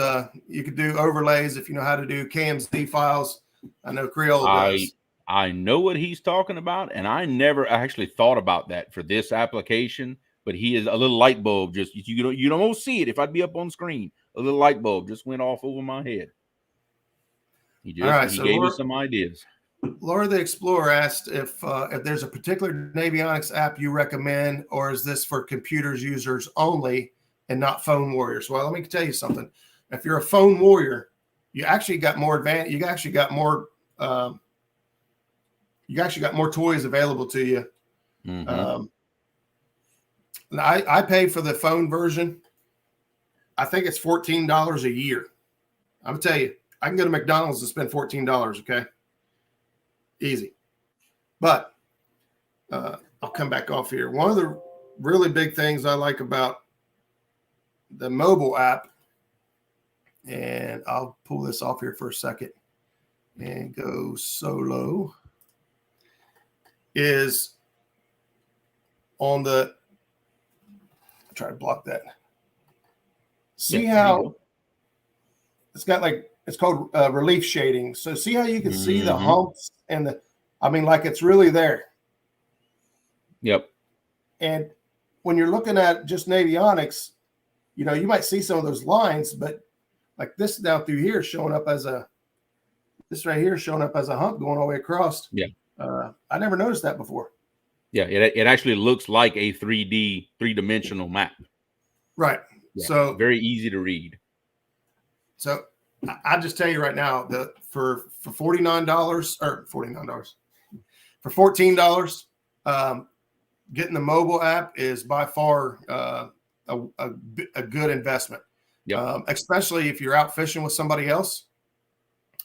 you could do overlays if you know how to do KMZ files. I know Creole does. I know what he's talking about, and I never actually thought about that for this application. But he is a little light bulb. Just you don't see it if I'd be up on screen. A little light bulb just went off over my head. He gave us some ideas. Laura the Explorer asked if there's a particular Navionics app you recommend, or is this for computers users only and not phone warriors? Well, let me tell you something. If you're a phone warrior, you actually got more advanced. You actually got more toys available to you. I pay for the phone version. I think it's $14 a year. I'm gonna tell you, I can go to McDonald's and spend $14. Okay, easy. But I'll come back off here. One of the really big things I like about the mobile app, and I'll pull this off here for a second and go solo, is on the, I'll try to block that. See how it's got it's called relief shading. So see how you can see the humps and like it's really there. Yep. And when you're looking at just Navionics, you know, you might see some of those lines, but like this down through here showing up as this right here showing up as a hump going all the way across. Yeah. I never noticed that before. Yeah. It actually looks like a 3-dimensional map. Right. Yeah, so very easy to read. So I'll just tell you right now that for $49 or $49 for $14, getting the mobile app is by far a good investment. Yep. Especially if you're out fishing with somebody else.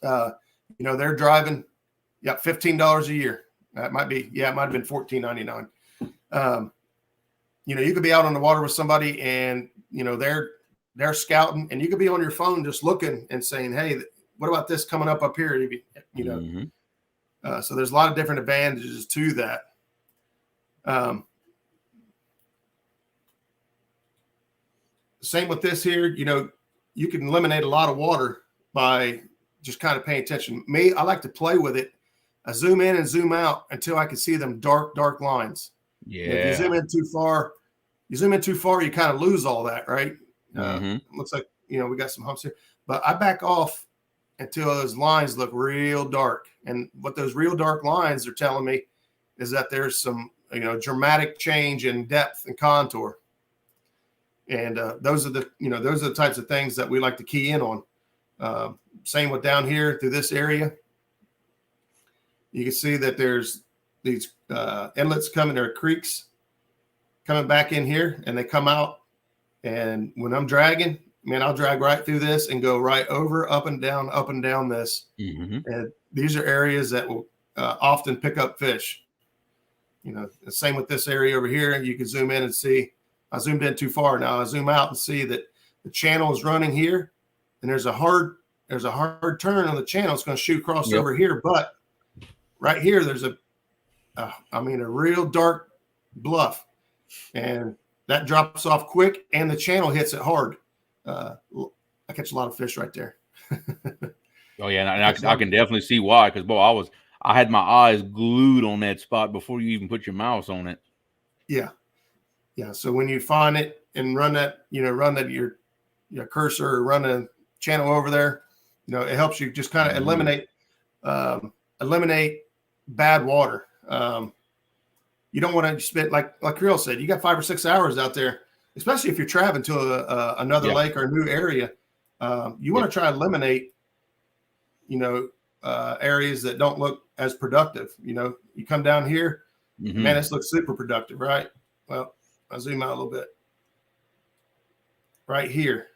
You know, they're driving $15 a year. That might be, yeah, it might have been $14.99. You could be out on the water with somebody and, they're scouting, and you could be on your phone just looking and saying, hey, what about this coming up here? So there's a lot of different advantages to that. Same with this here, you can eliminate a lot of water by just kind of paying attention. Me, I like to play with it. I zoom in and zoom out until I can see them dark lines. Yeah. If you zoom in too far, you kind of lose all that, right? Looks like, we got some humps here, but I back off until those lines look real dark. And what those real dark lines are telling me is that there's some, dramatic change in depth and contour. And those are the types of things that we like to key in on. Same with down here through this area. You can see that there's these inlets coming, there are creeks coming back in here, and they come out. And when I'm dragging, man, I'll drag right through this and go right over, up and down this. And these are areas that will often pick up fish. The same with this area over here. You can zoom in and see. I zoomed in too far. Now I zoom out and see that the channel is running here, and there's a hard turn on the channel. It's going to shoot across over here, but right here there's a real dark bluff, and that drops off quick, and the channel hits it hard. I catch a lot of fish right there. Oh yeah, and I can definitely see why, because I had my eyes glued on that spot before you even put your mouse on it. Yeah. So when you find it and run that your cursor or run a channel over there, it helps you just kind of eliminate bad water. You don't want to spend, like Creole said, you got 5 or 6 hours out there, especially if you're traveling to another lake or a new area. You want to try to eliminate, areas that don't look as productive. You come down here, man, this looks super productive, right? Well, I'll zoom out a little bit. Right here,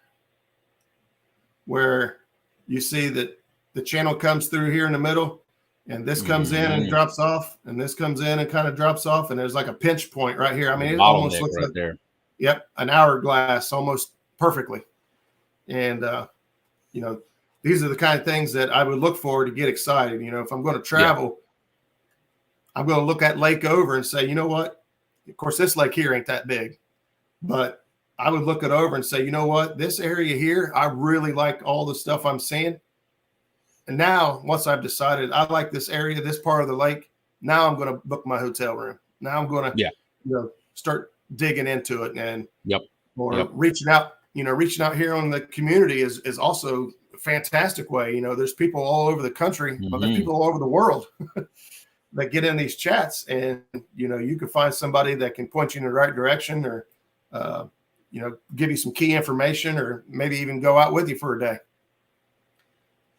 where you see that the channel comes through here in the middle, and this comes in and drops off, and this comes in and kind of drops off, and there's like a pinch point right here. I mean, it almost looks like there. Yep, an hourglass almost perfectly. And these are the kind of things that I would look for to get excited. If I'm going to travel, I'm going to look at lake over and say, you know what? Of course, this lake here ain't that big, but I would look it over and say, you know what? This area here, I really like all the stuff I'm seeing. And now, once I've decided I like this area, this part of the lake, now I'm going to book my hotel room. Now I'm going to, start digging into it and reaching out. Reaching out here on the community is also a fantastic way. There's people all over the country, but there's people all over the world that get in these chats, and you can find somebody that can point you in the right direction, or give you some key information, or maybe even go out with you for a day.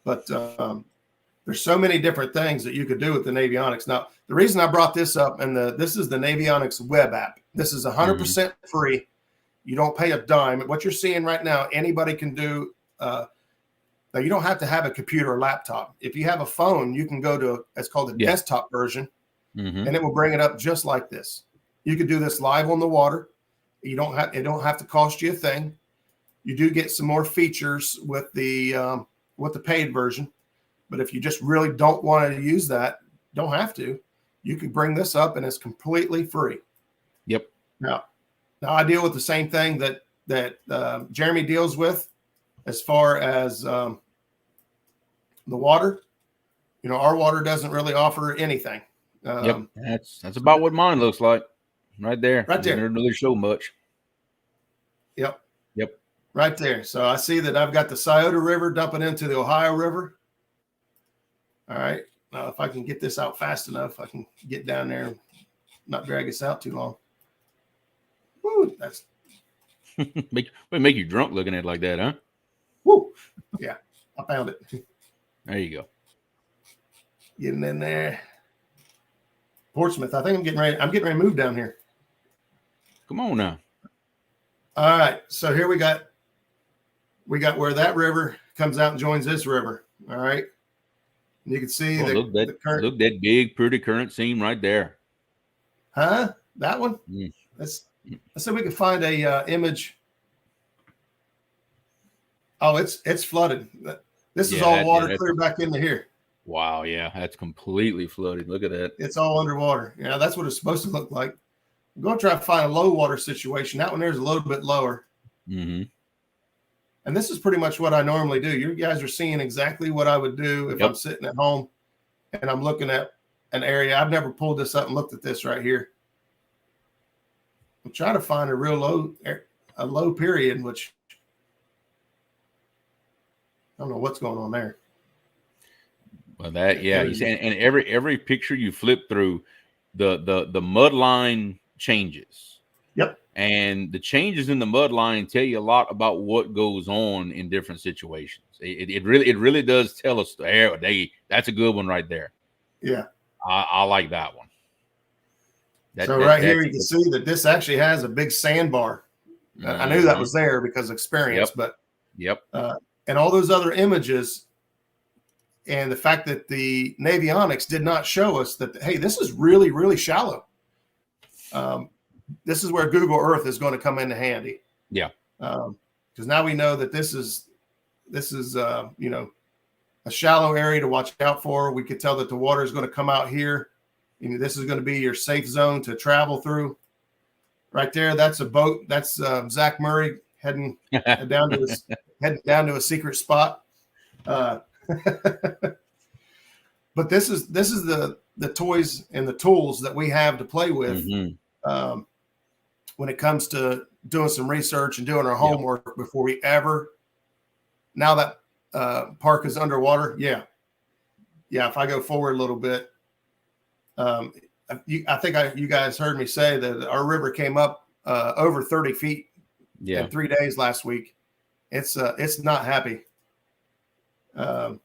But there's so many different things that you could do with the Navionics. Now, the reason I brought this up, and this is the Navionics web app. This is 100% free. You don't pay a dime. What you're seeing right now, anybody can do. Now, you don't have to have a computer or laptop. If you have a phone, you can go to, it's called the desktop version, and it will bring it up just like this. You could do this live on the water. It don't have to cost you a thing. You do get some more features with the paid version, but if you just really don't want to use that, don't have to. You can bring this up, and it's completely free. Yep. Now I deal with the same thing that Jeremy deals with. As far as the water, our water doesn't really offer anything. That's about what mine looks like, right there. Right there. Doesn't really show much. Yep. Right there. So I see that I've got the Scioto River dumping into the Ohio River. All right. Now, if I can get this out fast enough, I can get down there and not drag us out too long. Woo, that's make you drunk looking at it like that, huh? Woo! Yeah, I found it. There you go. Getting in there. Portsmouth. I think I'm getting ready to move down here. Come on now. All right. So here we got where that river comes out and joins this river. All right. You can see look the current. Look that big, pretty current seam right there. Huh? That one? Mm. Let's see if we can find a image. Oh, it's flooded. This is all water clear back into here. Wow, yeah, that's completely flooded. Look at that. It's all underwater. Yeah, that's what it's supposed to look like. I'm going to try to find a low water situation. That one there's a little bit lower. Mm-hmm. And this is pretty much what I normally do. You guys are seeing exactly what I would do if I'm sitting at home and I'm looking at an area. I've never pulled this up and looked at this right here. I'm trying to find a real low period, which I don't know what's going on there. Well, that, yeah, and every picture you flip through, the mud line changes. Yep. And the changes in the mud line tell you a lot about what goes on in different situations. It really does tell us. That's a good one right there. Yeah, I like that one. Here you can see that this actually has a big sandbar. I knew that was there because of experience, but and all those other images, and the fact that the Navionics did not show us that, hey, this is really, really shallow. This is where Google Earth is going to come into handy. Yeah. Because now we know that this is a shallow area to watch out for. We could tell that the water is going to come out here. This is going to be your safe zone to travel through. Right there, that's a boat. That's Zach Murray heading down to a secret spot. But this is the toys and the tools that we have to play with when it comes to doing some research and doing our homework before we ever. Now that park is underwater, yeah. If I go forward a little bit, I think you guys heard me say that our river came up over 30 feet in 3 days last week. It's not happy. Those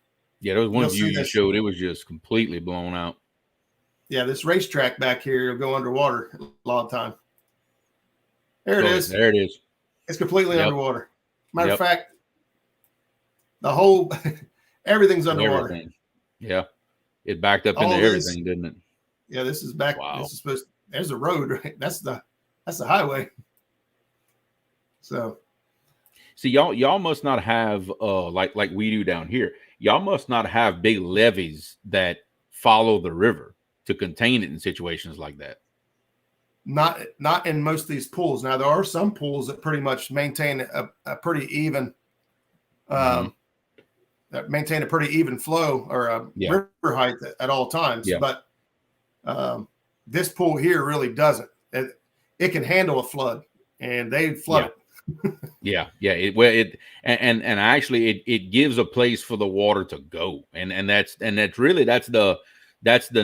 one view you showed, it was just completely blown out. Yeah, this racetrack back here will go underwater a lot of time. There it is. There it is. It's completely underwater. Matter of fact, the whole everything's underwater. Everything. Yeah, it backed up into everything, didn't it? Yeah, this is back. Wow. This is there's a road, right? That's the highway. So, see, y'all must not have like we do down here. Y'all must not have big levees that follow the river to contain it in situations like that. Not in most of these pools. Now there are some pools that pretty much maintain a pretty even that maintain a pretty even flow or a river height at all times. Yeah. But this pool here really doesn't. It can handle a flood, and they flood it. And actually it gives a place for the water to go, and that's the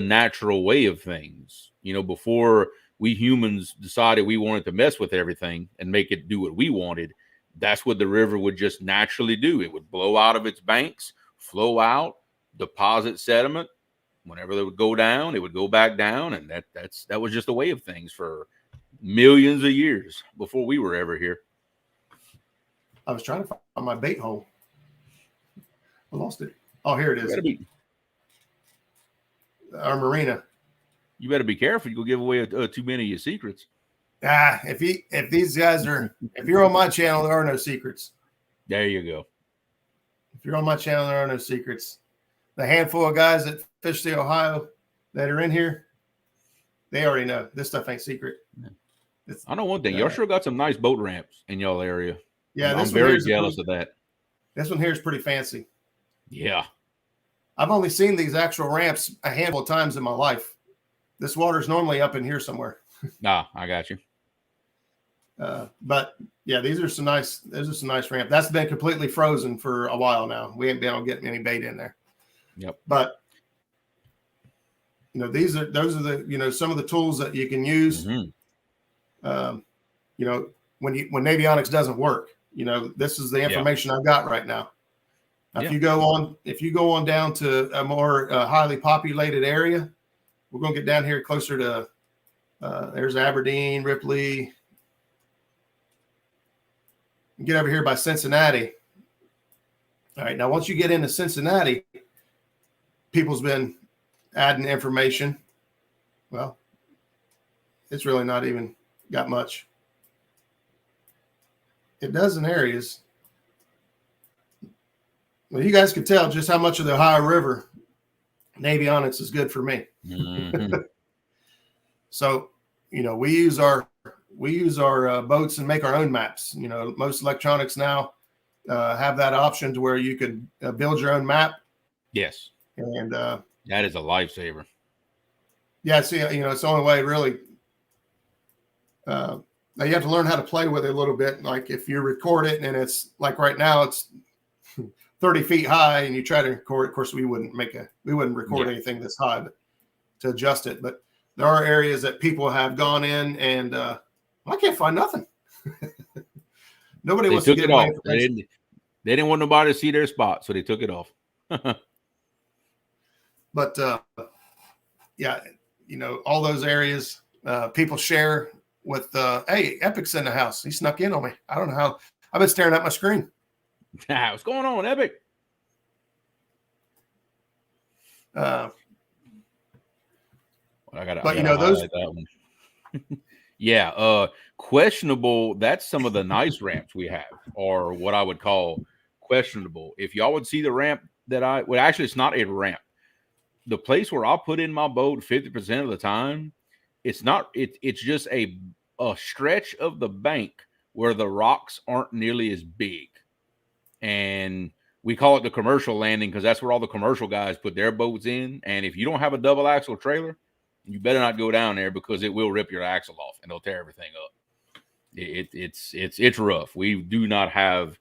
natural way of things. Before we humans decided we wanted to mess with everything and make it do what we wanted, that's what the river would just naturally do. It would blow out of its banks, flow out, deposit sediment. Whenever they would go down, it would go back down, and that was just the way of things for millions of years before we were ever here. I was trying to find my bait hole. I lost it. Oh, here it is. Our marina. You better be careful. You'll give away too many of your secrets. If these guys are, if you're on my channel, there are no secrets. There you go. If you're on my channel, there are no secrets. The handful of guys that fish the Ohio that are in here, they already know this stuff ain't secret. I know one thing. Y'all sure got some nice boat ramps in y'all area. Yeah, I'm very jealous of that. This one here is pretty fancy. Yeah. I've only seen these actual ramps a handful of times in my life. This water's normally up in here somewhere. I got you. But yeah, these are some nice ramps. That's been completely frozen for a while now. We ain't been able to get any bait in there. Yep. But those are the some of the tools that you can use. Mm-hmm. When Navionics doesn't work, this is the information I've got right now. If you go on down to a more highly populated area, we're going to get down here closer to there's Aberdeen, Ripley. Get over here by Cincinnati. All right, now once you get into Cincinnati, people's been adding information. Well, it's really not even got much. It does in areas. Well, you guys can tell just how much of the Ohio River Navionics is good for me. Mm-hmm. So, we use our boats and make our own maps. Most electronics now have that option to where you could build your own map. Yes. And that is a lifesaver. Yeah. See, it's the only way really. Now you have to learn how to play with it a little bit. Like if you record it and it's like right now it's 30 feet high and you try to record, of course we wouldn't record anything this high, but to adjust it. But there are areas that people have gone in and I can't find nothing. Nobody wants to get it off. They didn't want nobody to see their spot, so they took it off. But yeah, all those areas people share with hey, Epic's in the house. He snuck in on me. I don't know how. I've been staring at my screen. What's going on, Epic? I gotta those. That one. Yeah, questionable. That's some of the nice ramps we have, or what I would call questionable. If y'all would see the ramp that actually it's not a ramp. The place where I'll put in my boat 50% of the time, it's not. It's just a stretch of the bank where the rocks aren't nearly as big, and we call it the commercial landing because that's where all the commercial guys put their boats in. And if you don't have a double axle trailer, you better not go down there because it will rip your axle off and it'll tear everything up. It's rough. We do not have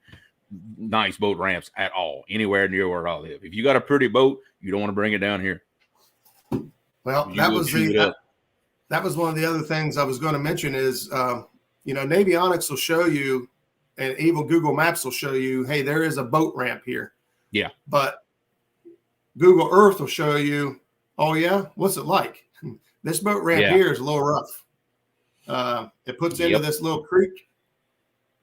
nice boat ramps at all anywhere near where I live. If you got a pretty boat, you don't want to bring it down here. Well, that was one of the other things I was going to mention is, Navionics will show you, and even Google Maps will show you, hey, there is a boat ramp here. Yeah. But Google Earth will show you, oh yeah, what's it like? This boat ramp here is a little rough. It puts into this little creek,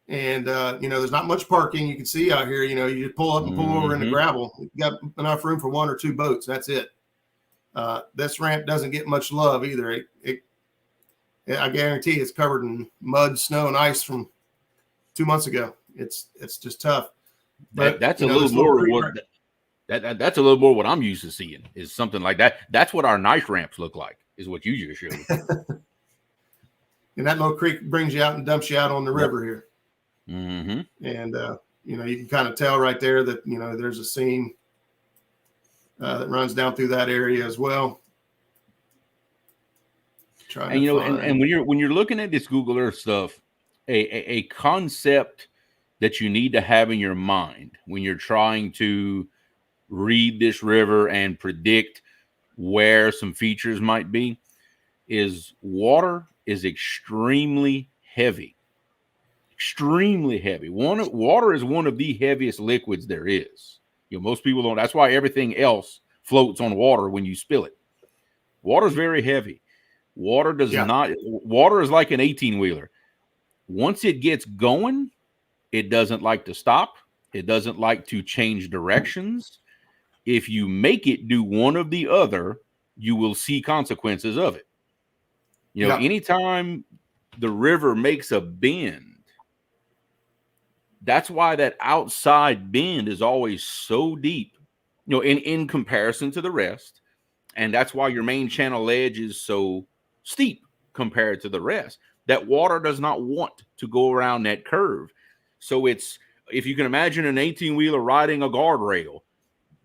and there's not much parking. You can see out here. You pull up and pull over in the gravel. You got enough room for one or two boats. That's it. This ramp doesn't get much love either. I guarantee it's covered in mud, snow, and ice from 2 months ago. It's just tough. But that's a little more. That's a little more what I'm used to seeing is something like that. That's what our nice ramps look like. Is what you just showed. And that little creek brings you out and dumps you out on the river here. Mm-hmm. And, you can kind of tell right there that, there's a seam that runs down through that area as well. And when you're looking at this Google Earth stuff, a concept that you need to have in your mind when you're trying to read this river and predict where some features might be is water is extremely heavy. Extremely heavy. Water is one of the heaviest liquids there is. Most people don't. That's why everything else floats on water when you spill it. Water is very heavy. Water does not. Water is like an 18-wheeler. Once it gets going, it doesn't like to stop. It doesn't like to change directions. If you make it do one of the other, you will see consequences of it. Anytime the river makes a bend, that's why that outside bend is always so deep, in comparison to the rest. And that's why your main channel edge is so steep compared to the rest. That water does not want to go around that curve. So if you can imagine an 18-wheeler riding a guardrail,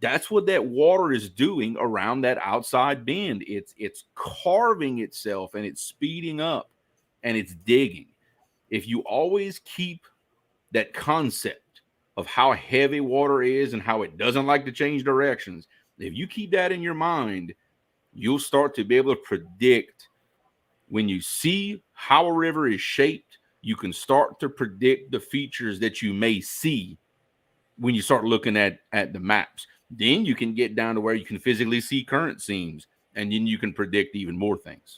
that's what that water is doing around that outside bend. It's carving itself and it's speeding up and it's digging. If you always keep that concept of how heavy water is and how it doesn't like to change directions, if you keep that in your mind, you'll start to be able to predict when you see how a river is shaped. You can start to predict the features that you may see when you start looking at the maps. Then you can get down to where you can physically see current seams, and then you can predict even more things.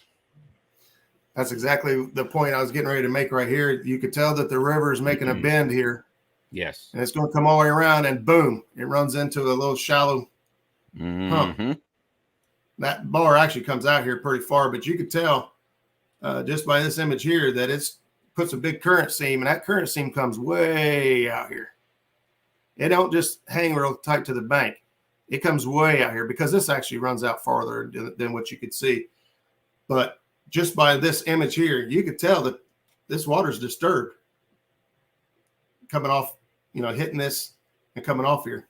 That's exactly the point I was getting ready to make right here. You could tell that the river is making a bend here. Yes. And it's going to come all the way around, and boom, it runs into a little shallow Mm-hmm. That bar actually comes out here pretty far, but you could tell just by this image here that it's puts a big current seam, and that current seam comes way out here. It don't just hang real tight to the bank. It comes way out here because this actually runs out farther than what you could see. But just by this image here, you could tell that this water's disturbed. Coming off, hitting this and coming off here.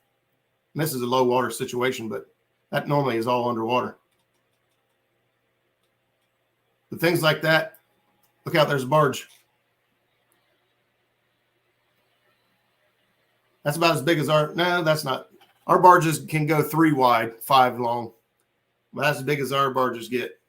And this is a low water situation, but that normally is all underwater. But things like that, look out, there's a barge. That's about as big as no, that's not. Our barges can go 3 wide, 5 long. But that's as big as our barges get.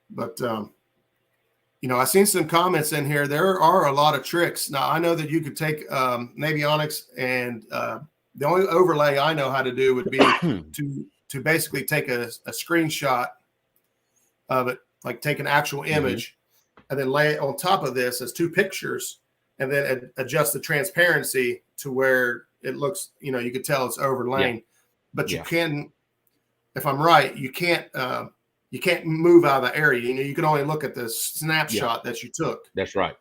But, I've seen some comments in here. There are a lot of tricks. Now, I know that you could take Navionics, and the only overlay I know how to do would be to basically take a screenshot of it, like take an actual image, and then lay it on top of this as 2 pictures, and then adjust the transparency to where it looks, you could tell it's overlain. But you can, if I'm right, you can't move out of the area. You can only look at the snapshot that you took. That's right.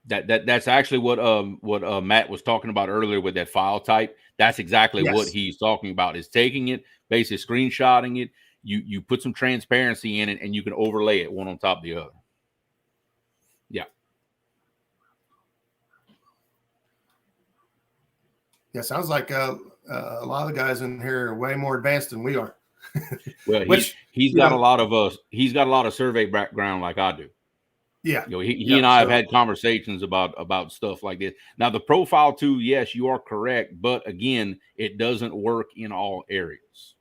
That's actually what Matt was talking about earlier with that file type. That's exactly what he's talking about, is taking it, basically screenshotting it. You put some transparency in it, and you can overlay it one on top of the other. Yeah. Yeah, sounds like a lot of the guys in here are way more advanced than we are. Well, he's got a lot of survey background like I do. Yeah. He and I have had conversations about stuff like this. Now, the profile too, yes, you are correct, but again, it doesn't work in all areas.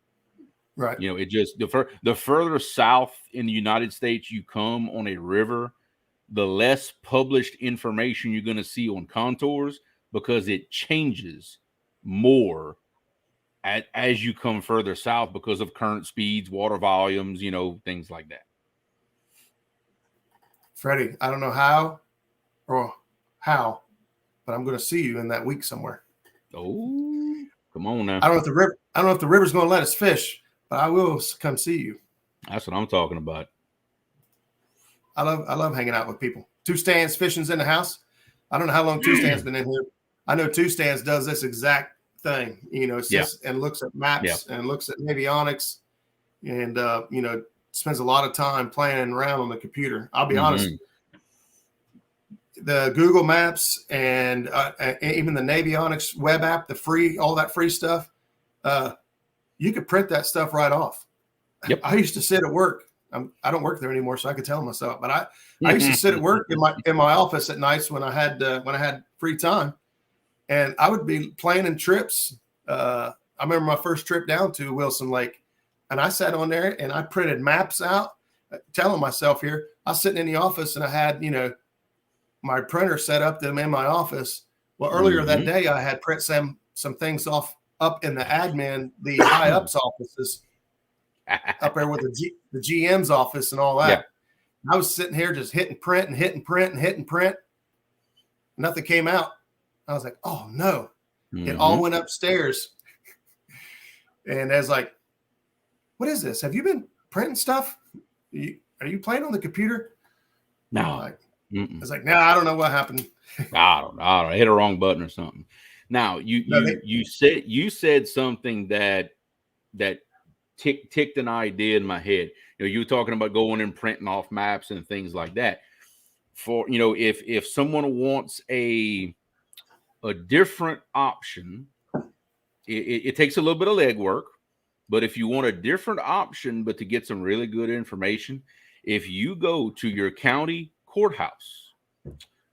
Right. It just the further south in the United States you come on a river, the less published information you're going to see on contours, because it changes more as you come further south because of current speeds, water volumes, things like that. Freddie, I don't know how, but I'm going to see you in that week somewhere. Oh, come on now. I don't know if the river's going to let us fish, but I will come see you. That's what I'm talking about. I love hanging out with people. 2 Stands Fishing's in the house. I don't know how long 2 Stands been in here. I know 2 Stands does this exact thing, sits and looks at maps and looks at Navionics, and spends a lot of time playing around on the computer. I'll be honest, the Google Maps and even the Navionics web app, all that free stuff, you could print that stuff right off. Yep. I used to sit at work. I don't work there anymore, so I could tell myself. But I used to sit at work in my office at nights when I had free time. And I would be planning trips. I remember my first trip down to Wilson Lake, and I sat on there and I printed maps out, telling myself here, I was sitting in the office and I had, my printer set up them in my office. Well, earlier that day, I had print some things up in the high ups offices up there with the GM's office and all that. Yeah. I was sitting here just hitting print and hitting print and hitting print. Nothing came out. I was like, oh no, it all went upstairs. And I was like, what is this? Have you been printing stuff? Are you playing on the computer? No. I was like, no, I don't know what happened. I don't know. I hit a wrong button or something. Now you said something that ticked an idea in my head. You were talking about going and printing off maps and things like that. For if someone wants a different option, it takes a little bit of legwork, but if you want a different option, but to get some really good information, if you go to your county courthouse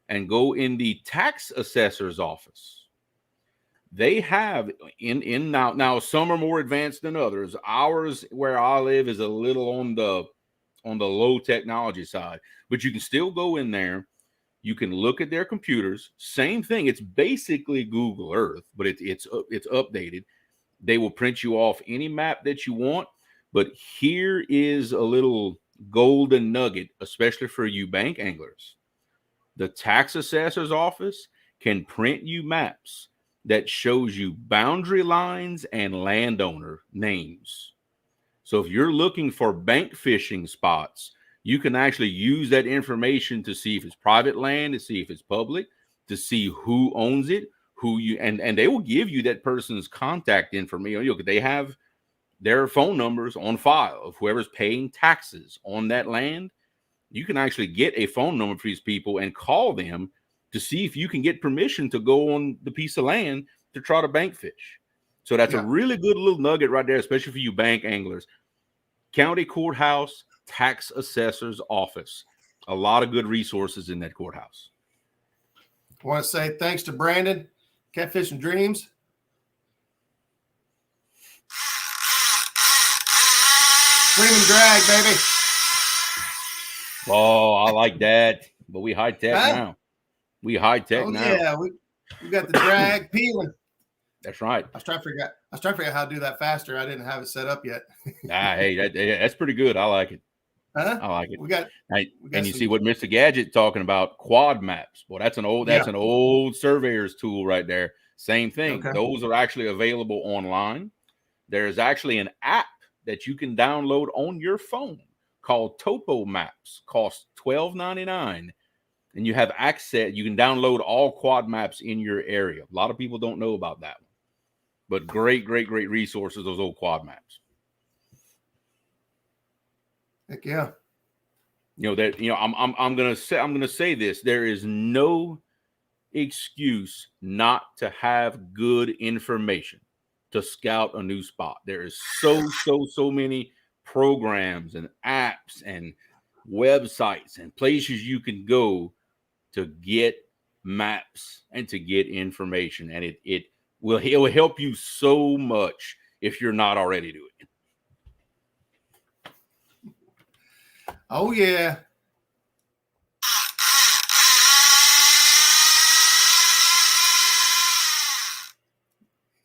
and go in the tax assessor's office, they have in now some are more advanced than others. Ours, where I live, is a little on the low technology side, but you can still go in there. You can look at their computers. Same thing. It's basically Google Earth, but it's updated. They will print you off any map that you want. But here is a little golden nugget, especially for you bank anglers. The tax assessor's office can print you maps that shows you boundary lines and landowner names. So if you're looking for bank fishing spots, you can actually use that information to see if it's private land, to see if it's public, to see who owns it, and they will give you that person's contact information. They have their phone numbers on file of whoever's paying taxes on that land. You can actually get a phone number for these people and call them to see if you can get permission to go on the piece of land to try to bank fish. So that's a really good little nugget right there, especially for you bank anglers. County courthouse, tax assessor's office. A lot of good resources in that courthouse. I want to say thanks to Brandon, Catfishing Dreams. Scream and drag, baby. Oh, I like that. But we high tech now. We high tech now. Yeah, we got the drag peeling. That's right. I was trying to figure out how to do that faster. I didn't have it set up yet. Hey, that's pretty good. I like it. I like it. And you see what Mr. Gadget talking about, quad maps. Well, that's an old surveyor's tool right there. Same thing. Okay. Those are actually available online. There's actually an app that you can download on your phone called Topo Maps. Costs $12.99. And you have access. You can download all quad maps in your area. A lot of people don't know about that one. But great resources, those old quad maps. Heck yeah. I'm gonna say this. There is no excuse not to have good information to scout a new spot. There is so many programs and apps and websites and places you can go to get maps and to get information, and it will help you so much if you're not already doing it. Oh yeah.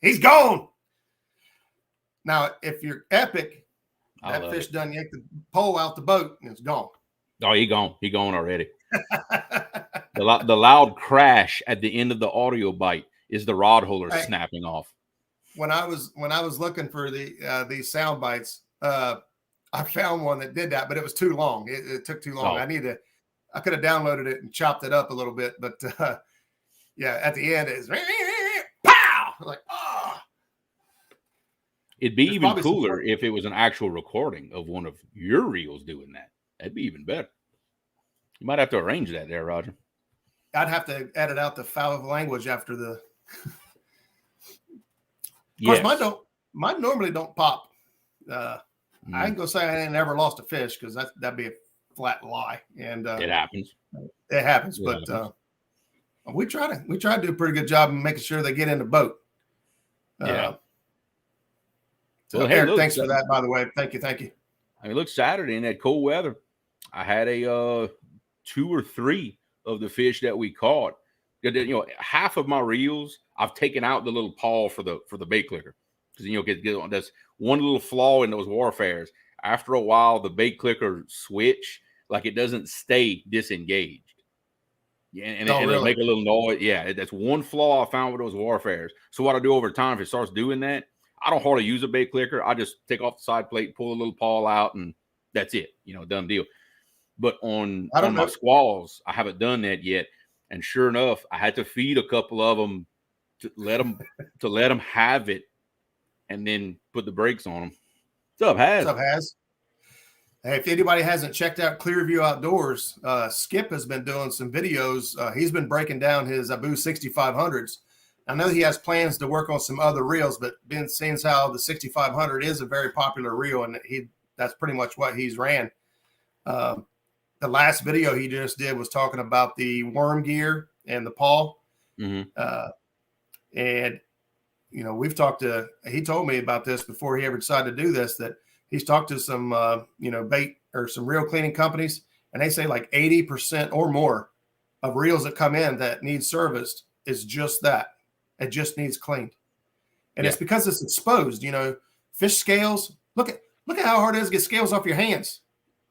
He's gone. Now, if you're epic, that fish done yanked the pole out the boat and it's gone. Oh, he gone. He gone already. The loud crash at the end of the audio bite is the rod holder snapping off. When I was looking for these sound bites, I found one that did that, but it was too long. It took too long. Oh. I could have downloaded it and chopped it up a little bit, but yeah, at the end it's pow. I'm like, oh. It'd be even cooler if it was an actual recording of one of your reels doing that. That'd be even better. You might have to arrange that there, Roger. I'd have to edit out the foul of language after the. Of course, mine normally don't pop. I ain't gonna say I ain't never lost a fish because that'd be a flat lie. And it happens. It happens, but we try to do a pretty good job of making sure they get in the boat. Yeah. So Eric, thanks for that, by the way. Thank you. I mean, look, Saturday in that cold weather, I had a 2 or 3 of the fish that we caught. Half of my reels, I've taken out the little paw for the bait clicker because that's one little flaw in those warfares. After a while, the bait clicker switch, like it doesn't stay disengaged. Yeah, and it'll make a little noise. Yeah, that's one flaw I found with those warfares. So what I do over time, if it starts doing that, I don't hardly use a bait clicker. I just take off the side plate, pull a little paw out, and that's it. Done deal. But on my squalls, I haven't done that yet. And sure enough, I had to feed a couple of them to let them have it, and then put the brakes on them. What's up, Haz? What's up, Haz? Hey, if anybody hasn't checked out Clearview Outdoors, Skip has been doing some videos. He's been breaking down his Abu 6500s. I know he has plans to work on some other reels, but seeing how the 6500 is a very popular reel, and that's pretty much what he's ran. The last video he just did was talking about the worm gear and the paw. Mm-hmm. And, he told me about this before he ever decided to do this, that he's talked to some, bait or some reel cleaning companies, and they say like 80% or more of reels that come in that need serviced is just that. It just needs cleaned. And it's because it's exposed, fish scales. Look at how hard it is to get scales off your hands.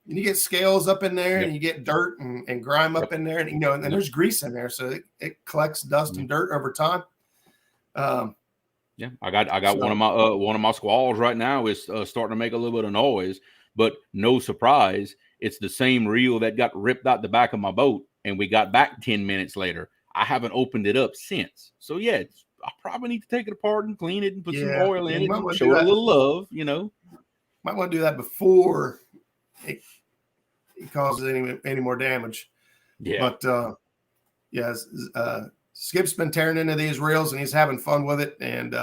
And you get scales up in there and you get dirt and grime up in there, and there's grease in there. So it collects dust and dirt over time. Yeah, I got one of my squalls right now is starting to make a little bit of noise, but no surprise, it's the same reel that got ripped out the back of my boat, and we got back 10 minutes later. I haven't opened it up since, so yeah, I probably need to take it apart and clean it and put some oil in it and show it a little love, Might want to do that before it causes any more damage. Yeah, but Skip's been tearing into these reels and he's having fun with it. And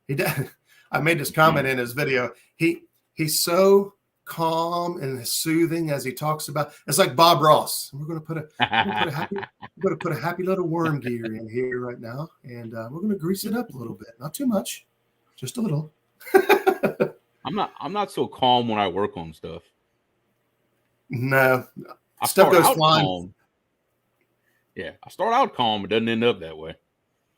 he did. I made this comment in his video. He's so calm and soothing as he talks about. It's like Bob Ross. We're going to put a happy little worm gear in here right now, and we're going to grease it up a little bit. Not too much, just a little. I'm not so calm when I work on stuff. No, stuff goes flying. Calm. Yeah, I start out calm, but doesn't end up that way.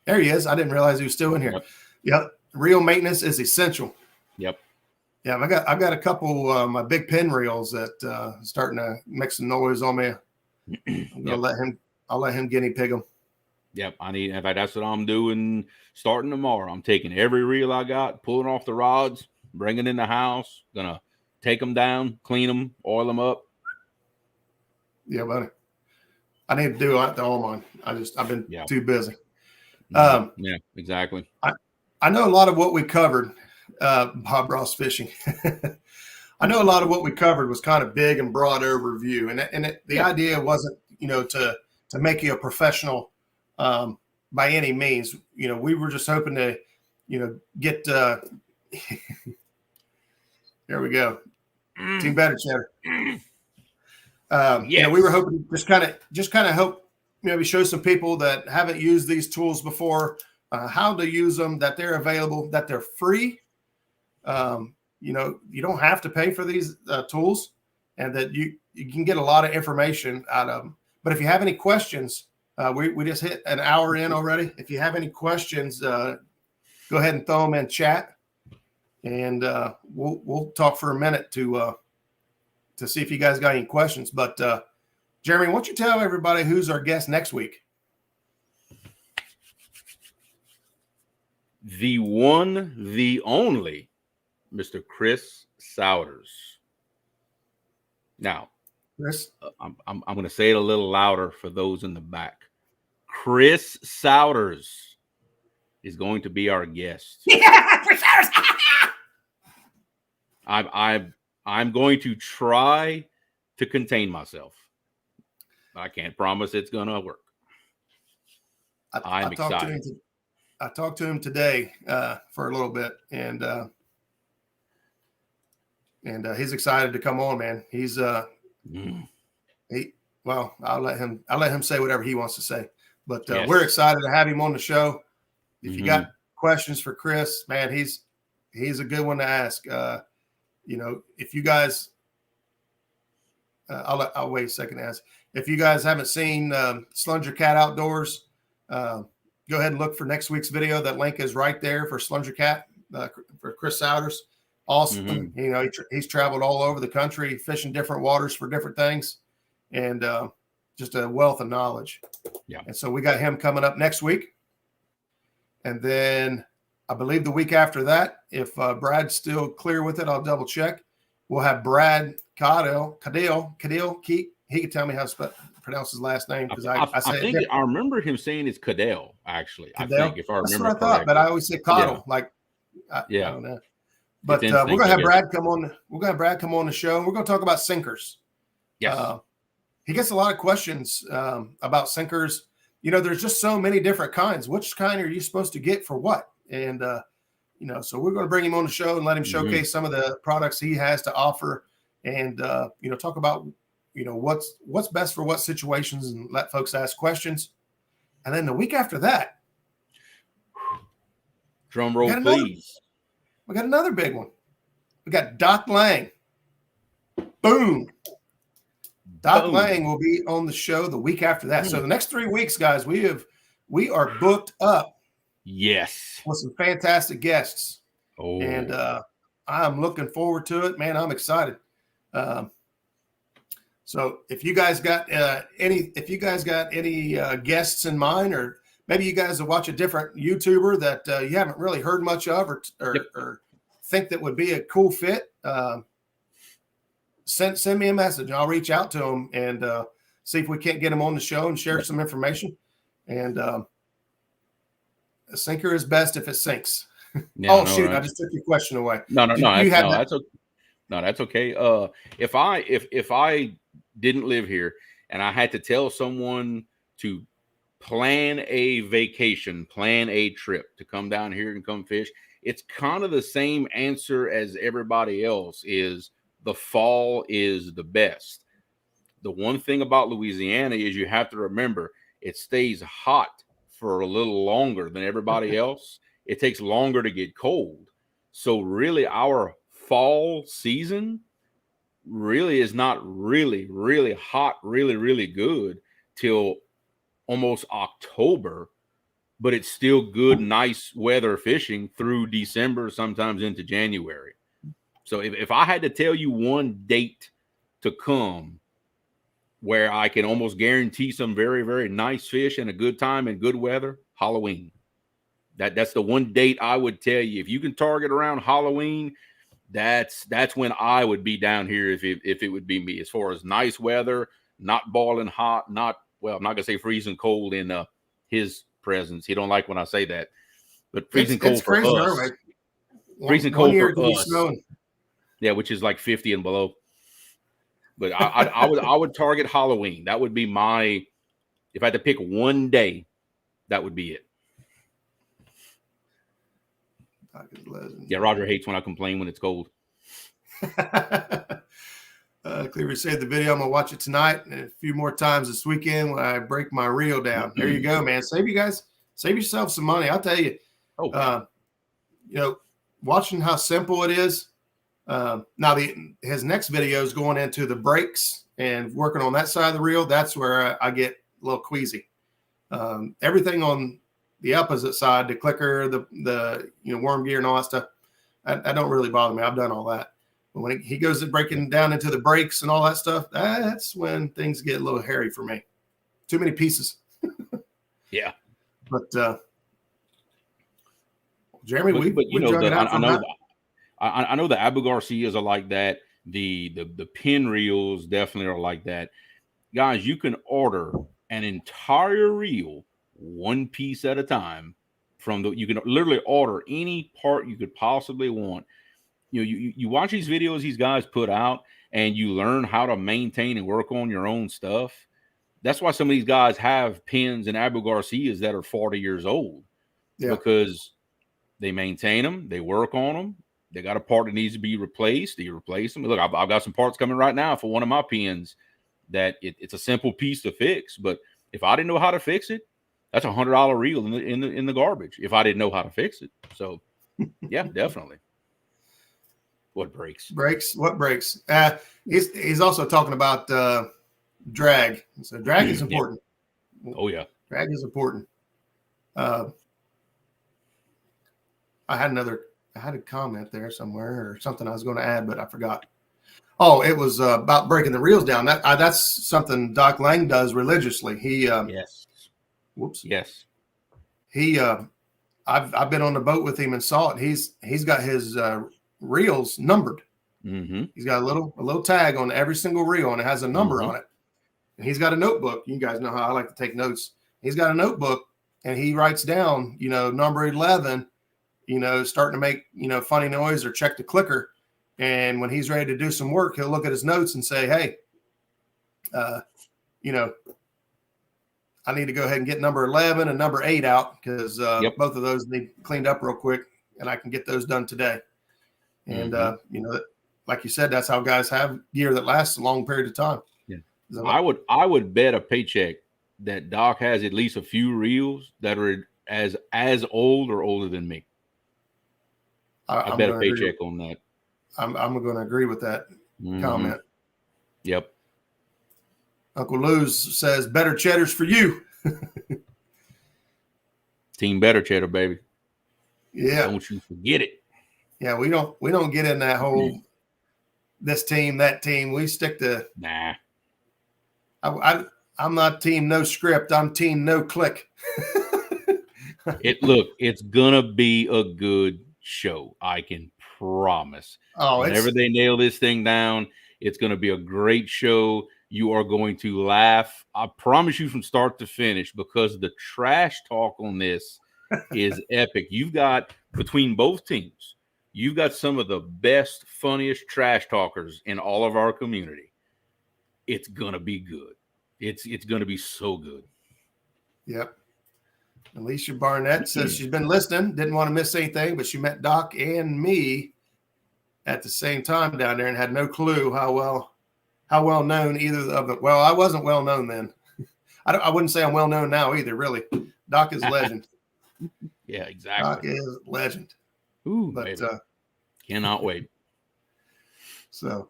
There he is. I didn't realize he was still in here. Yep. Reel maintenance is essential. Yep. Yeah, I've got a couple my big pin reels that starting to make some noise on me. I'll let him guinea pig them. Yep. In fact, that's what I'm doing starting tomorrow. I'm taking every reel I got, pulling off the rods, bringing in the house, gonna take them down, clean them, oil them up. Yeah, buddy. I need to do that to all mine. I've been too busy. Yeah, exactly. I know a lot of what we covered, Bob Ross Fishing. I know a lot of what we covered was kind of big and broad overview, and the idea wasn't, to make you a professional by any means. We were just hoping to, get. There we go. Team Better Cheddar. We were hoping to just kind of help maybe show some people that haven't used these tools before how to use them, that they're available, that they're free. You don't have to pay for these tools, and that you can get a lot of information out of them. But if you have any questions, we just hit an hour in already. If you have any questions, go ahead and throw them in chat, and we'll talk for a minute to see if you guys got any questions. But Jeremy, why don't you tell everybody who's our guest next week? The one, the only, Mr. Chris Souders. Now, Chris, I'm going to say it a little louder for those in the back. Chris Souders is going to be our guest. Yeah, Chris Souders. I'm going to try to contain myself. I can't promise it's going to work. I'm excited. I talked to him today for a little bit, and he's excited to come on, man. He's I'll let him say whatever he wants to say, but we're excited to have him on the show. If you got questions for Chris, man, he's a good one to ask. If you guys, I'll wait a second to ask. If you guys haven't seen Slunger Cat Outdoors, go ahead and look for next week's video. That link is right there for Slunger Cat, for Chris Souders. Awesome. He's traveled all over the country, fishing different waters for different things, and just a wealth of knowledge. Yeah. And so we got him coming up next week. And then I believe the week after that, if Brad's still clear with it, I'll double check. We'll have Brad Cadell. He can tell me how to pronounce his last name, because I remember him saying it's Cadell. Actually, Cadell? I think, if I remember. That's what I thought, but I always say Caudle. I don't know. But we're gonna have Brad come on. We're gonna have Brad come on the show, and we're gonna talk about sinkers. Yes. He gets a lot of questions about sinkers. There's just so many different kinds. Which kind are you supposed to get for what? And so we're going to bring him on the show and let him showcase some of the products he has to offer, and talk about what's best for what situations, and let folks ask questions. And then the week after that, drum roll, please. We got another big one. We got Doc Lang. Boom. Doc Lang will be on the show the week after that. So the next 3 weeks, guys, we are booked up. Yes. With some fantastic guests. Oh. And I'm looking forward to it, man. I'm excited. So if you guys got any guests in mind, or maybe you guys will watch a different YouTuber that you haven't really heard much of or think that would be a cool fit. Send me a message and I'll reach out to them and see if we can't get them on the show and share some information. And a sinker is best if it sinks. Yeah, shoot! Right? I just took your question away. No, that's okay. No, that's okay. If I didn't live here and I had to tell someone to plan a vacation, plan a trip to come down here and come fish, it's kind of the same answer as everybody else is. The fall is the best. The one thing about Louisiana is you have to remember it stays hot for a little longer than everybody else. It takes longer to get cold. So really our fall season really is not really, really hot, really, really good till almost October, but it's still good, nice weather fishing through December, sometimes into January. So if I had to tell you one date to come where I can almost guarantee some very, very nice fish and a good time and good weather, Halloween. That's the one date I would tell you. If you can target around Halloween, that's when I would be down here if it would be me. As far as nice weather, not boiling hot, I'm not gonna say freezing cold in his presence. He don't like when I say that, but freezing cold for us. Freezing cold for us. Yeah, which is like 50 and below. But I would target Halloween. That would be my, if I had to pick one day, that would be it. Yeah, Roger hates when I complain when it's cold. Cleaver saved the video. I'm gonna watch it tonight and a few more times this weekend when I break my reel down. There you go, man. Save yourself some money. I'll tell you. Watching how simple it is. Now his next video is going into the brakes and working on that side of the reel. That's where I get a little queasy. Everything on the opposite side, the clicker, the worm gear and all that stuff, I don't really bother me. I've done all that. But when he goes to breaking down into the brakes and all that stuff, that's when things get a little hairy for me. Too many pieces. Yeah. But Jeremy, I know the Abu Garcias are like that. The pin reels definitely are like that. Guys, you can order an entire reel one piece at a time you can literally order any part you could possibly want. You watch these videos these guys put out and you learn how to maintain and work on your own stuff. That's why some of these guys have pins and Abu Garcias that are 40 years old because they maintain them, they work on them. They got a part that needs to be replaced. You replace them. Look, I've got some parts coming right now for one of my pins that it's a simple piece to fix. But if I didn't know how to fix it, that's $100 reel in the garbage if I didn't know how to fix it. So, yeah, definitely. What breaks? What breaks? He's also talking about drag. So drag is important. Yeah. Oh, yeah. Drag is important. I had a comment there somewhere or something I was going to add, but I forgot. Oh, it was about breaking the reels down. That's something Doc Lang does religiously. Yes. Whoops. Yes. I've been on the boat with him and saw it. He's got his reels numbered. Mm-hmm. He's got a little tag on every single reel, and it has a number on it. And he's got a notebook. You guys know how I like to take notes. He's got a notebook, and he writes down, number 11. Starting to make, funny noise or check the clicker. And when he's ready to do some work, he'll look at his notes and say, hey, I need to go ahead and get number 11 and number 8 out because both of those need cleaned up real quick and I can get those done today. And, like you said, that's how guys have gear that lasts a long period of time. Yeah. I would bet a paycheck that Doc has at least a few reels that are as old or older than me. I bet a paycheck on that. I'm going to agree with that comment. Yep. Uncle Lou's says better cheddars for you. Team better cheddar, baby. Yeah. Don't you forget it. Yeah, we don't get in that whole this team, that team. We stick to I'm not team no script. I'm team no click. It's gonna be a good show. I can promise. Oh, Whenever they nail this thing down, it's gonna be a great show. You are going to laugh. I promise you from start to finish, because the trash talk on this is epic. You've got, between both teams, you've got some of the best, funniest trash talkers in all of our community. It's gonna be good. It's gonna be so good. Yep. Alicia Barnett says she's been listening, didn't want to miss anything, but she met Doc and me at the same time down there and had no clue how well known either of them. Well, I wasn't well known then. I wouldn't say I'm well known now either, really. Doc is legend. Yeah, exactly. Doc is legend. Ooh, but cannot wait. So,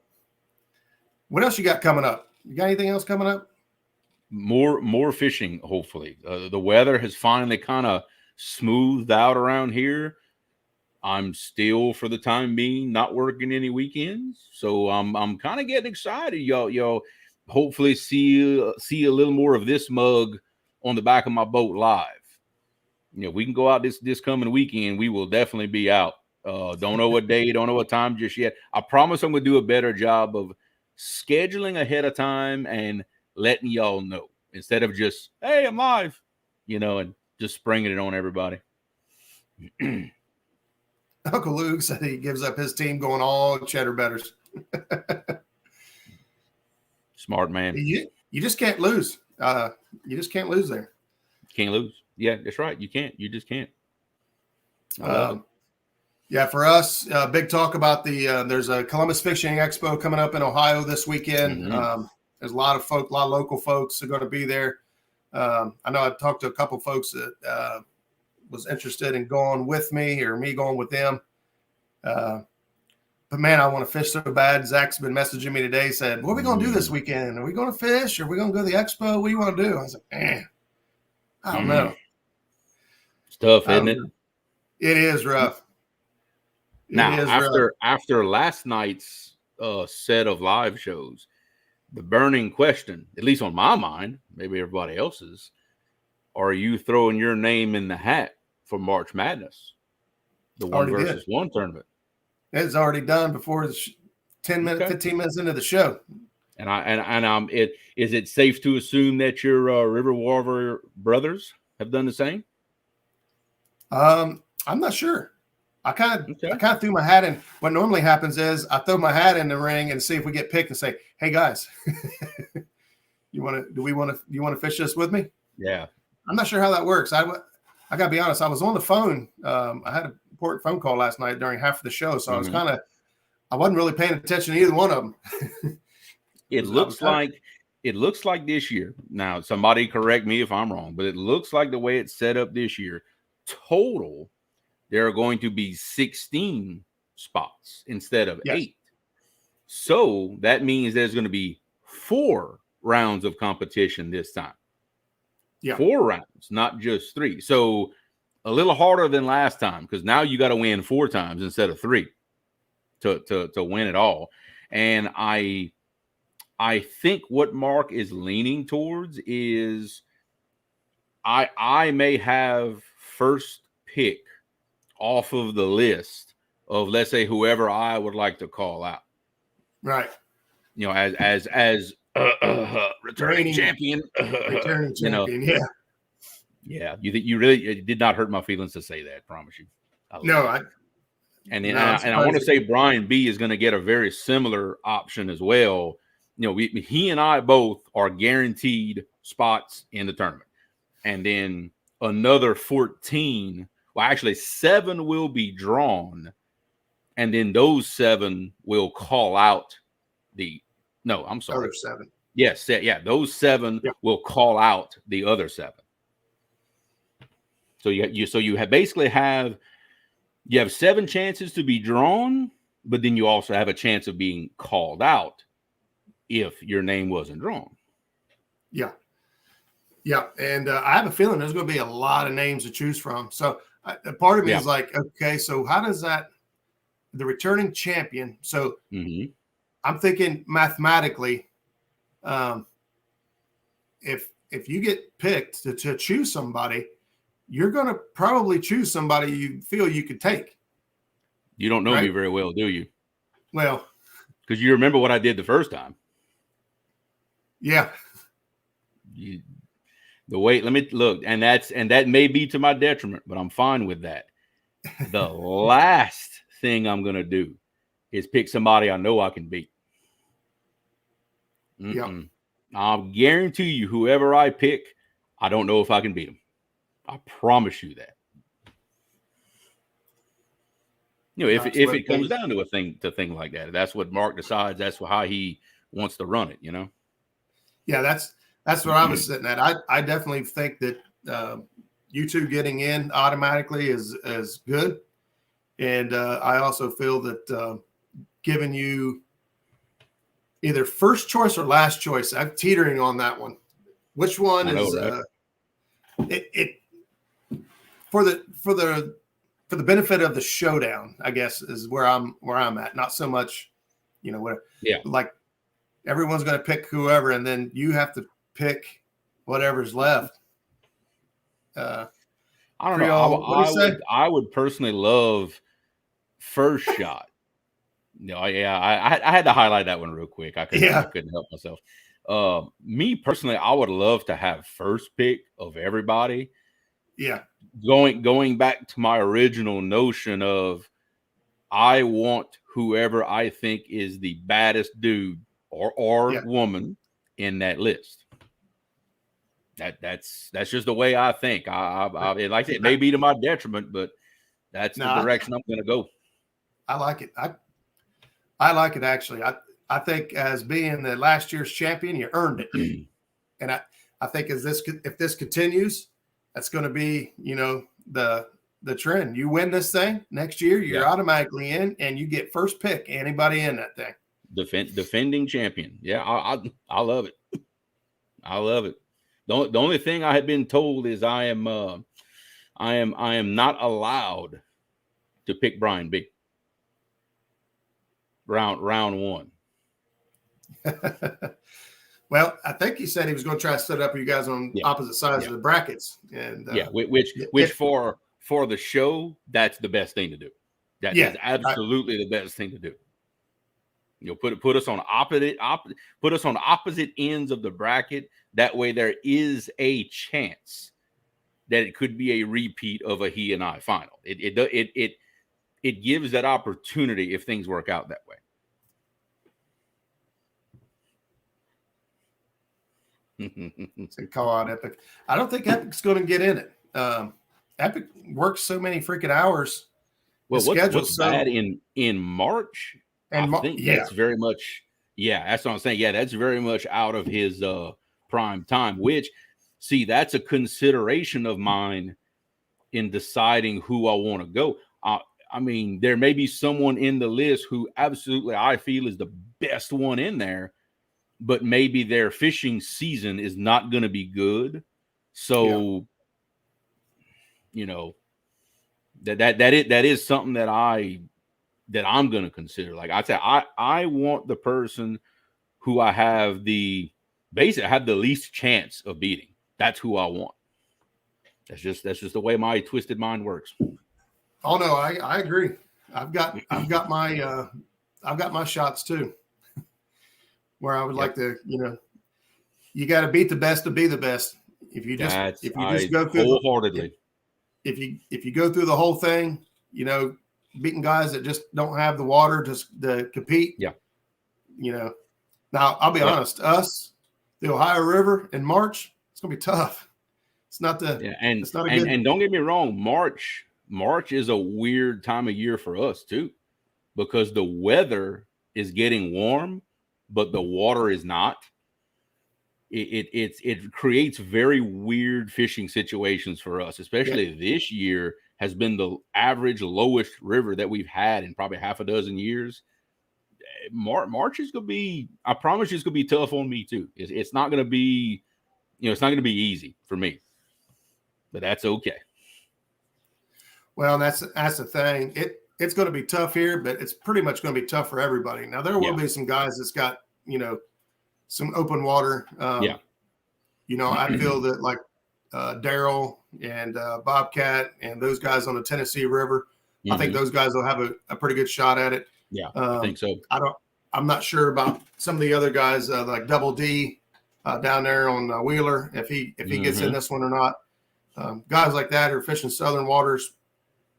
what else you got coming up? You got anything else coming up? More fishing, hopefully. The weather has finally kind of smoothed out around here. I'm still, for the time being, not working any weekends, so I'm kind of getting excited. Y'all hopefully see a little more of this mug on the back of my boat live. We can go out this coming weekend. We will definitely be out. Don't know what day, don't know what time just yet. I promise I'm gonna do a better job of scheduling ahead of time and letting y'all know, instead of just, hey, I'm live, and just springing it on everybody. Uncle Luke said he gives up his team going all cheddar betters. Smart man. You just can't lose. You just can't lose there. Can't lose. Yeah, that's right. You can't. You just can't. Yeah, for us, big talk about there's a Columbus Fishing Expo coming up in Ohio this weekend. Mm-hmm. There's a lot of local folks are going to be there. I know I talked to a couple folks that was interested in going with me, or me going with them. But man, I want to fish so bad. Zach's been messaging me today, said, what are we going to do this weekend? Are we going to fish? Are we going to go to the expo? What do you want to do? I was like, I don't know. It's tough, isn't it? It is rough. After last night's set of live shows, the burning question, at least on my mind, maybe everybody else's, are you throwing your name in the hat for March Madness, the 1-versus-1 tournament? It's already done before the 15 minutes into the show. And is it safe to assume that your River Warrior brothers have done the same? I'm not sure. I kind of threw my hat in. What normally happens is I throw my hat in the ring and see if we get picked and say, "Hey guys, do you want to fish this with me?" Yeah. I'm not sure how that works. I got to be honest. I was on the phone. I had an important phone call last night during half of the show, so I wasn't really paying attention to either one of them. It looks like this year. Now, somebody correct me if I'm wrong, but it looks like the way it's set up this year, total, there are going to be 16 spots instead of 8. So that means there's going to be 4 rounds of competition this time. Yeah. 4 rounds, not just 3. So a little harder than last time, because now you got to win 4 times instead of 3 to win it all. And I think what Mark is leaning towards is I may have first pick off of the list of, let's say, whoever I would like to call out. Right. As returning champion. Returning champion, yeah. Yeah. You really, it did not hurt my feelings to say that, I promise you. I want to say Brian B is going to get a very similar option as well. He and I both are guaranteed spots in the tournament. And then another 14, well, actually 7 will be drawn. And then those 7 will call out other 7. Yes. Yeah. Those 7 will call out the other 7. So you have 7 chances to be drawn, but then you also have a chance of being called out if your name wasn't drawn. Yeah. Yeah. And I have a feeling there's going to be a lot of names to choose from. So part of me is like, okay, so how does that, the returning champion? So I'm thinking mathematically, if you get picked to choose somebody, you're going to probably choose somebody you feel you could take. You don't know me very well, do you? Well, because you remember what I did the first time. Yeah. The way, let me look, and that may be to my detriment, but I'm fine with that. The last thing I'm going to do is pick somebody I know I can beat. Yep. I'll guarantee you, whoever I pick, I don't know if I can beat them. I promise you that. You know, if it comes down to a thing like that, that's what Mark decides. That's how he wants to run it. You know. Yeah, that's what I was sitting at. I definitely think that you two getting in automatically is good, and I also feel that giving you either first choice or last choice. I'm teetering on that one. Which one is right? It for the benefit of the showdown, I guess, is where I'm at. Not so much, you know, what like everyone's going to pick whoever, and then you have to pick whatever's left. I don't know. I would personally love first shot. No, I had to highlight that one real quick. I couldn't help myself. Me personally, I would love to have first pick of everybody. Yeah. Going back to my original notion of I want whoever I think is the baddest dude or woman in that list. That's just the way I think. Like it may be to my detriment, but that's the direction I'm going to go. I like it. I like it actually. I think as being the last year's champion, you earned it. And I think if this continues, that's going to be, you know, the trend. You win this thing next year, you're automatically in, and you get first pick. Anybody in that thing? Defending champion. Yeah, I love it. I love it. The only thing I had been told is I am not allowed to pick Brian B. Round one. Well, I think he said he was going to try to set up you guys on opposite sides of the brackets, and which for the show, that's the best thing to do. That's absolutely the best thing to do. You know, put us on opposite ends of the bracket. That way, there is a chance that it could be a repeat of a he and I final. It gives that opportunity if things work out that way. Call out Epic. I don't think Epic's going to get in it. Epic works so many freaking hours. Well, what's bad in March? And I think that's very much, that's what I'm saying. Yeah, that's very much out of his prime time, which, see, that's a consideration of mine in deciding who I want to go. I mean, there may be someone in the list who absolutely I feel is the best one in there, but maybe their fishing season is not going to be good. So, you know, that is something that I'm going to consider. Like I said, I want the person who I have the least chance of beating. That's who I want. That's just the way my twisted mind works. Oh no, I agree. I've got my shots too. Where I would like to, you know, you got to beat the best to be the best. If you just go through wholeheartedly, if you go through the whole thing, you know, beating guys that just don't have the water to compete. Yeah. You know, now I'll be honest, the Ohio River in March, it's gonna be tough. It's not it's not a good. And don't get me wrong, March is a weird time of year for us too, because the weather is getting warm, but the water is not. It creates very weird fishing situations for us, especially this year has been the average lowest river that we've had in probably half a dozen years. March is going to be, I promise you, it's going to be tough on me too. It's not going to be, you know, it's not going to be easy for me, but that's okay. Well, that's the thing. It's going to be tough here, but it's pretty much going to be tough for everybody. Now there will be some guys that's got, you know, some open water. You know, I feel that like Daryl and Bobcat and those guys on the Tennessee River. I think those guys will have a pretty good shot at it. Yeah, I think so. I'm not sure about some of the other guys like Double D down there on Wheeler, if he gets in this one or not. Guys like that are fishing southern waters.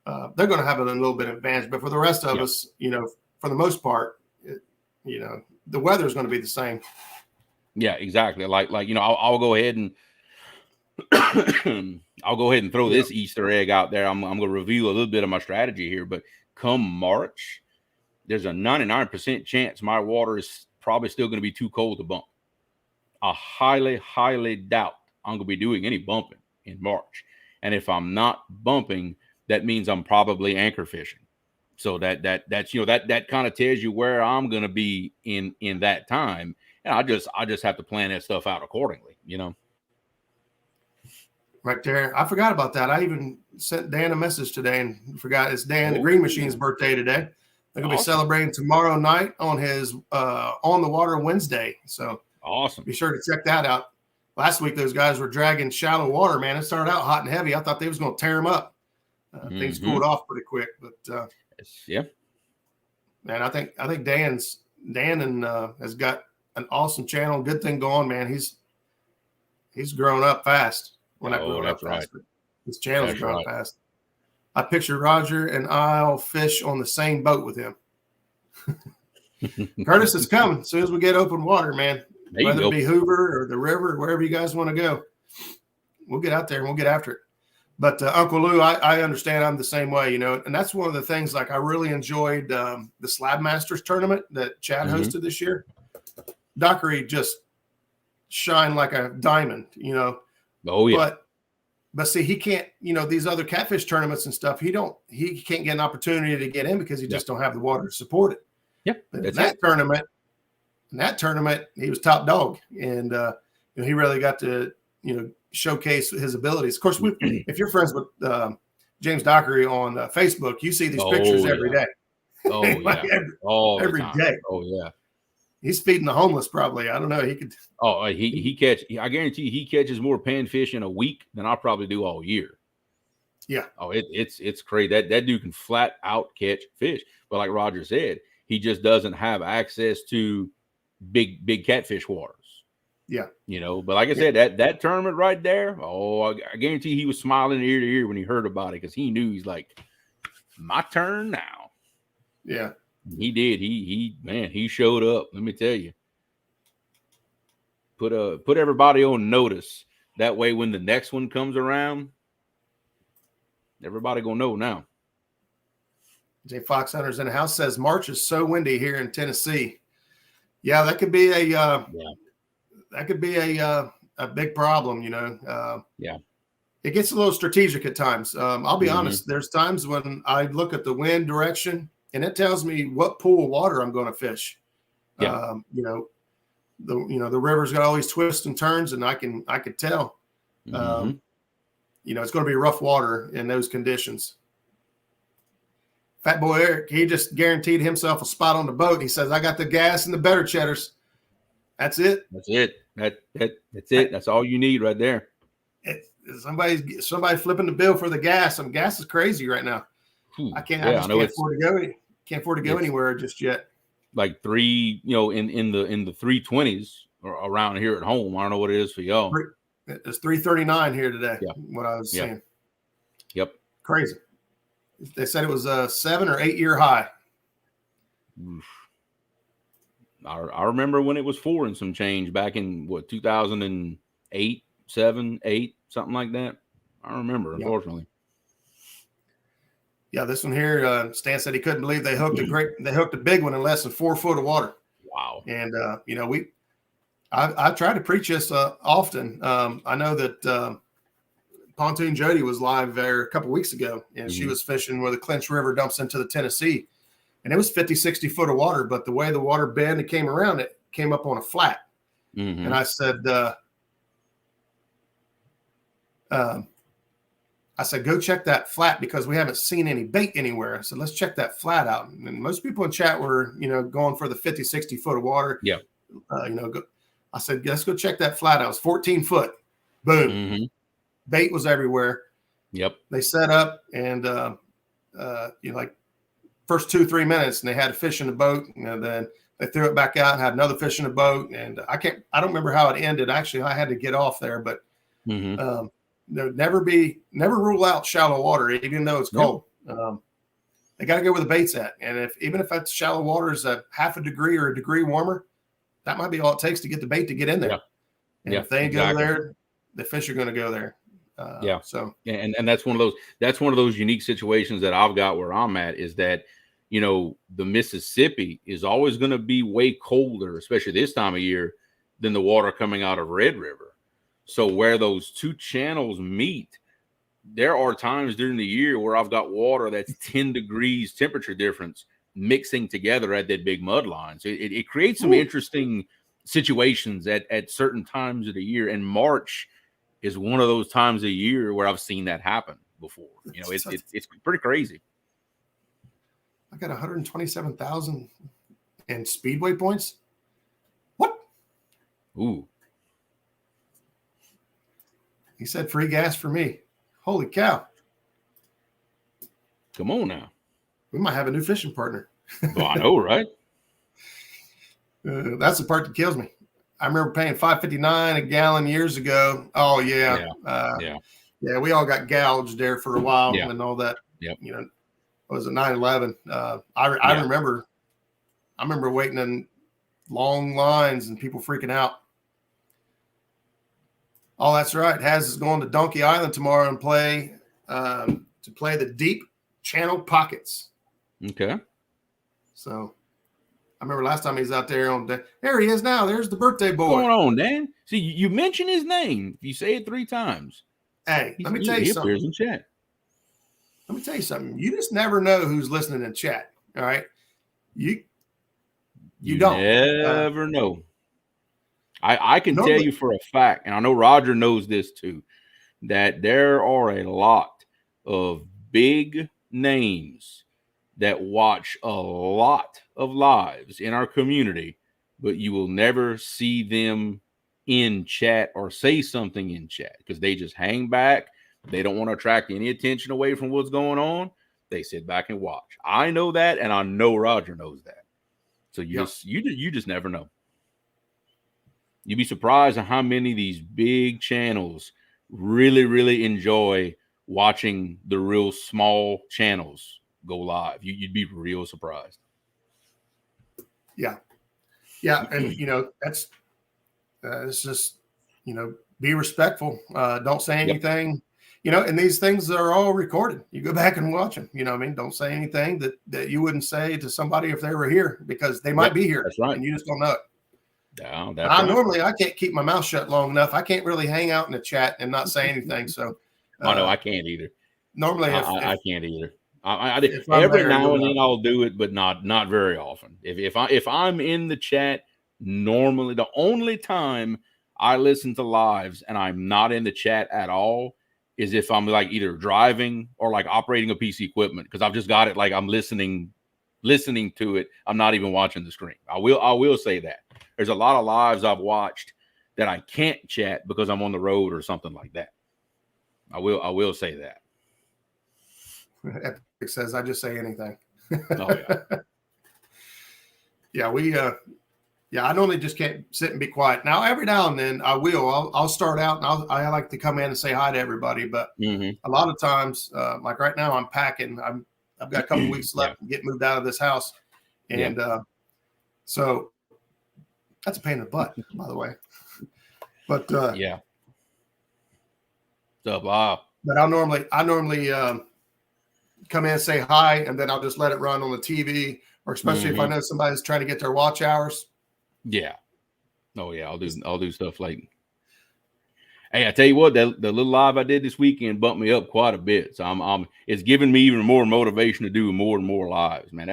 They're going to have a little bit of advantage, but for the rest of us, for the most part, the weather is going to be the same. Yeah, exactly. Like I'll go ahead and throw this Easter egg out there. I'm going to reveal a little bit of my strategy here, but come March, there's a 99% chance my water is probably still going to be too cold to bump. I highly, highly doubt I'm going to be doing any bumping in March. And if I'm not bumping, that means I'm probably anchor fishing. So that's that kind of tells you where I'm going to be in that time. And I just have to plan that stuff out accordingly, Right there. I forgot about that. I even sent Dan a message today and forgot it's Dan, the Green Machine's birthday today. They're going to be celebrating tomorrow night on his On the Water Wednesday. So awesome. Be sure to check that out. Last week, those guys were dragging shallow water, man. It started out hot and heavy. I thought they was going to tear them up. Things cooled off pretty quick, but yeah. Man, I think Dan has got an awesome channel, good thing going, man. He's grown up fast. Well, not grown up fast, but his channel's grown fast. I picture Roger and I'll fish on the same boat with him. Curtis is coming as soon as we get open water, man. Whether it be Hoover or the river, or wherever you guys want to go, we'll get out there and we'll get after it. But Uncle Lou, I understand I'm the same way, and that's one of the things. Like I really enjoyed the Slab Masters tournament that Chad hosted this year. Dockery just shined like a diamond, Oh yeah. But see, he can't, these other catfish tournaments and stuff. He can't get an opportunity to get in because he just don't have the water to support it. Yep. In that tournament, he was top dog, and he really got to showcase his abilities. Of course, if you're friends with James Dockery on Facebook, you see these pictures every day. Oh yeah, every day. Oh yeah. He's feeding the homeless, probably. I don't know. He could. Oh, I guarantee he catches more panfish in a week than I probably do all year. Yeah. Oh, it's crazy. That dude can flat out catch fish. But like Roger said, he just doesn't have access to big catfish waters. Yeah. But like I said, that tournament right there, I guarantee he was smiling ear to ear when he heard about it because he knew he's like, my turn now. Yeah. He did. He showed up. Let me tell you. Put everybody on notice. That way, when the next one comes around, everybody gonna know now. J Fox Hunters in the house says March is so windy here in Tennessee. Yeah, that could be a big problem. Yeah. It gets a little strategic at times. I'll be honest. There's times when I look at the wind direction and it tells me what pool of water I'm going to fish. Yeah. The river's got all these twists and turns, and I could tell. It's going to be rough water in those conditions. Fat Boy Eric, he just guaranteed himself a spot on the boat. He says, "I got the gas and the better cheddars." That's it. That's it. That's it. That's all you need right there. Somebody flipping the bill for the gas. Gas is crazy right now. I can't afford to go anywhere just yet. Like in the 320s around here at home. I don't know what it is for y'all. It's 339 here today. Yeah. What I was saying. Yep. Crazy. They said it was a 7 or 8 year high. I remember when it was 4 and some change back in 2008, 7, 8, something like that. I remember, unfortunately. Yeah, this one here, Stan said he couldn't believe they hooked a big one in less than 4 foot of water. Wow. And I try to preach this often. I know that Pontoon Jody was live there a couple weeks ago, and she was fishing where the Clinch River dumps into the Tennessee, and it was 50, 60 foot of water. But the way the water bent and came around, it came up on a flat. And I said, go check that flat because we haven't seen any bait anywhere. So let's check that flat out. And most people in chat were, going for the 50, 60 foot of water. Yeah. I said, let's go check that flat out. It was 14 foot. Boom. Bait was everywhere. Yep. They set up and, like first 2-3 minutes and they had a fish in the boat, and then they threw it back out and had another fish in the boat. And I don't remember how it ended. Actually, I had to get off there, but never rule out shallow water, even though it's cold. They got to go where the bait's at. And even if that shallow water is a half a degree or a degree warmer, that might be all it takes to get the bait to get in there. And if they go there, the fish are going to go there. So and that's one of those unique situations that I've got where I'm at, is that, the Mississippi is always going to be way colder, especially this time of year, than the water coming out of Red River. So where those two channels meet, there are times during the year where I've got water that's 10 degrees temperature difference mixing together at that big mud line. So it creates some interesting situations at certain times of the year. And March is one of those times a year where I've seen that happen before. It's pretty crazy. I got 127,000 in Speedway points. What? Ooh. He said free gas for me. Holy cow. Come on now. We might have a new fishing partner. Well, I know, right? That's the part that kills me. I remember paying $5.59 a gallon years ago. Oh, yeah. Yeah, we all got gouged there for a while and all that. Yep. It was a 9/11. I remember waiting in long lines and people freaking out. Oh, that's right. Haz is going to Donkey Island tomorrow and play the deep channel pockets. Okay. So I remember last time he was out there there he is now. There's the birthday boy. What's going on, Dan? See, you mention his name. You say it 3 times. Hey, let me tell you something. He appears in chat. Let me tell you something. You just never know who's listening in chat. All right. You don't never know. I can tell you for a fact, and I know Roger knows this too, that there are a lot of big names that watch a lot of lives in our community, but you will never see them in chat or say something in chat because they just hang back. They don't want to attract any attention away from what's going on. They sit back and watch. I know that, and I know Roger knows that. So you just never know. You'd be surprised at how many of these big channels really, really enjoy watching the real small channels go live. You'd be real surprised. Yeah. Yeah. And, that's it's just, be respectful. Don't say anything, and these things are all recorded. You go back and watch them. Don't say anything that you wouldn't say to somebody if they were here, because they might be here. That's right. And you just don't know it. No, Normally I can't keep my mouth shut long enough. I can't really hang out in the chat and not say anything. So I know I can't either. Normally I can't either. Every now and then I'll do it, but not very often. If I'm in the chat, normally the only time I listen to lives and I'm not in the chat at all is if I'm like either driving or like operating a piece of equipment, because I've just got it like I'm listening to it. I'm not even watching the screen. I will say that. There's a lot of lives I've watched that I can't chat because I'm on the road or something like that. I will say that. Epic says I just say anything. Oh yeah. I normally just can't sit and be quiet. Now every now and then I'll start out and I like to come in and say hi to everybody, but a lot of times, like right now I'm packing. I've got a couple weeks left to get moved out of this house, and so that's a pain in the butt, by the way. But But I normally come in and say hi, and then I'll just let it run on the TV, or especially if I know somebody's trying to get their watch hours. Yeah. Oh yeah, I'll do stuff like. Hey, I tell you what, the little live I did this weekend bumped me up quite a bit. So it's giving me even more motivation to do more and more lives, man.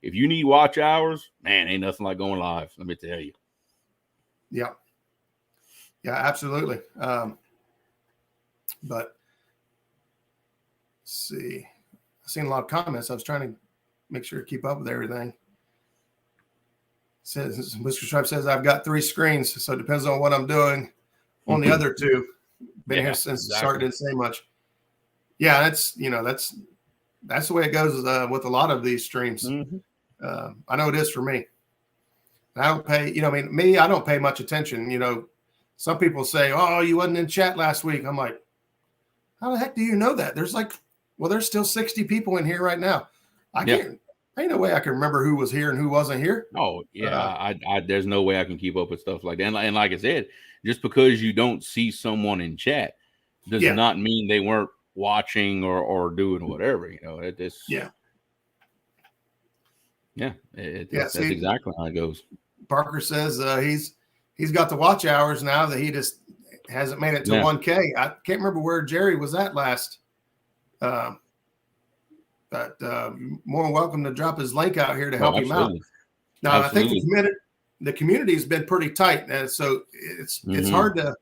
If you need watch hours, man, ain't nothing like going live. Let me tell you. Yeah. Yeah, absolutely. But let's see. I've seen a lot of comments. I was trying to make sure to keep up with everything. Says Mr. Stripe says I've got 3 screens, so it depends on what I'm doing on the other 2. Been here since the start, didn't say much. Yeah, that's the way it goes with a lot of these streams. I know it is for me. I don't pay, I don't pay much attention. Some people say, "Oh, you wasn't in chat last week." I'm like, how the heck do you know that? There's still 60 people in here right now. Ain't no way I can remember who was here and who wasn't here. Oh yeah, there's no way I can keep up with stuff like that. And like I said, just because you don't see someone in chat does not mean they weren't watching or doing whatever. That's exactly how it goes. Parker says he's got the watch hours now that he just hasn't made it to 1K. I can't remember where Jerry was at last. But more than welcome to drop his link out here to help him out. Now, absolutely. I think the community has been pretty tight, and so it's hard to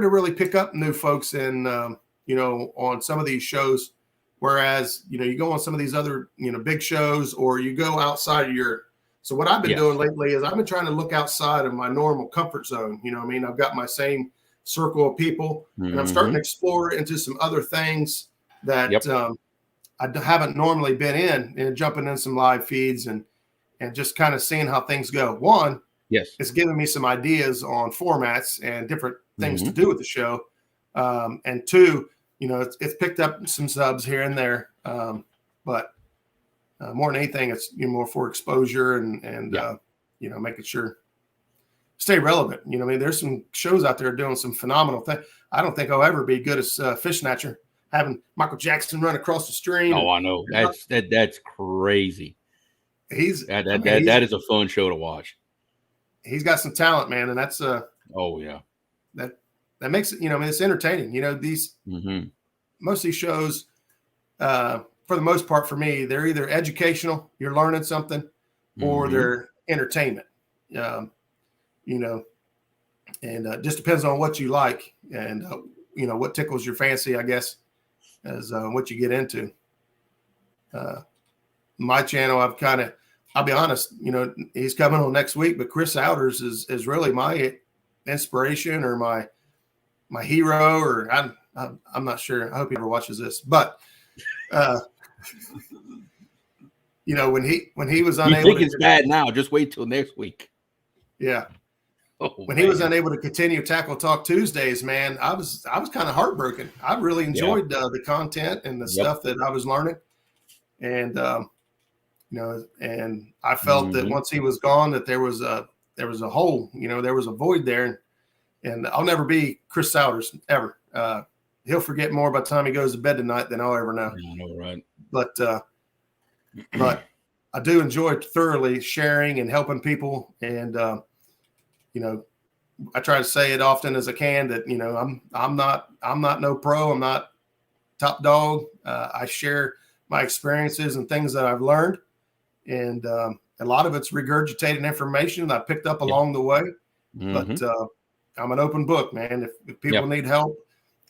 really pick up new folks in on some of these shows. Whereas you go on some of these other big shows, or you go outside of your. So what I've been doing lately is I've been trying to look outside of my normal comfort zone. I've got my same circle of people, and I'm starting to explore into some other things that I haven't normally been in, and jumping in some live feeds and just kind of seeing how things go. One, it's giving me some ideas on formats and different things to do with the show. And two, it's picked up some subs here and there. But more than anything, it's more for exposure and making sure stay relevant. There's some shows out there doing some phenomenal things. I don't think I'll ever be good as Fish Snatcher, having Michael Jackson run across the stream. Oh, I know. That's crazy. That is a fun show to watch. He's got some talent, man, and that's that makes it. It's entertaining. These most of these shows, for the most part, for me, they're either educational, you're learning something, or they're entertainment. And it just depends on what you like and what tickles your fancy, I guess, as what you get into. My channel, I'll be honest, he's coming on next week, but Chris Outers is really my inspiration or my hero, or I'm not sure. I hope he ever watches this, but when he was unable, you think it's bad now, just wait till next week. Yeah. When he was unable to continue Tackle Talk Tuesdays, man, I was kind of heartbroken. I really enjoyed the content and the stuff that I was learning, and and I felt that once he was gone, that there was a hole, there was a void there, and I'll never be Chris Souders ever. He'll forget more by the time he goes to bed tonight than I'll ever know. I know, right? But I do enjoy thoroughly sharing and helping people, and I try to say it often as I can that I'm not no pro, I'm not top dog. I share my experiences and things that I've learned, and a lot of it's regurgitated information that I picked up along the way. But I'm an open book, man. If people need help,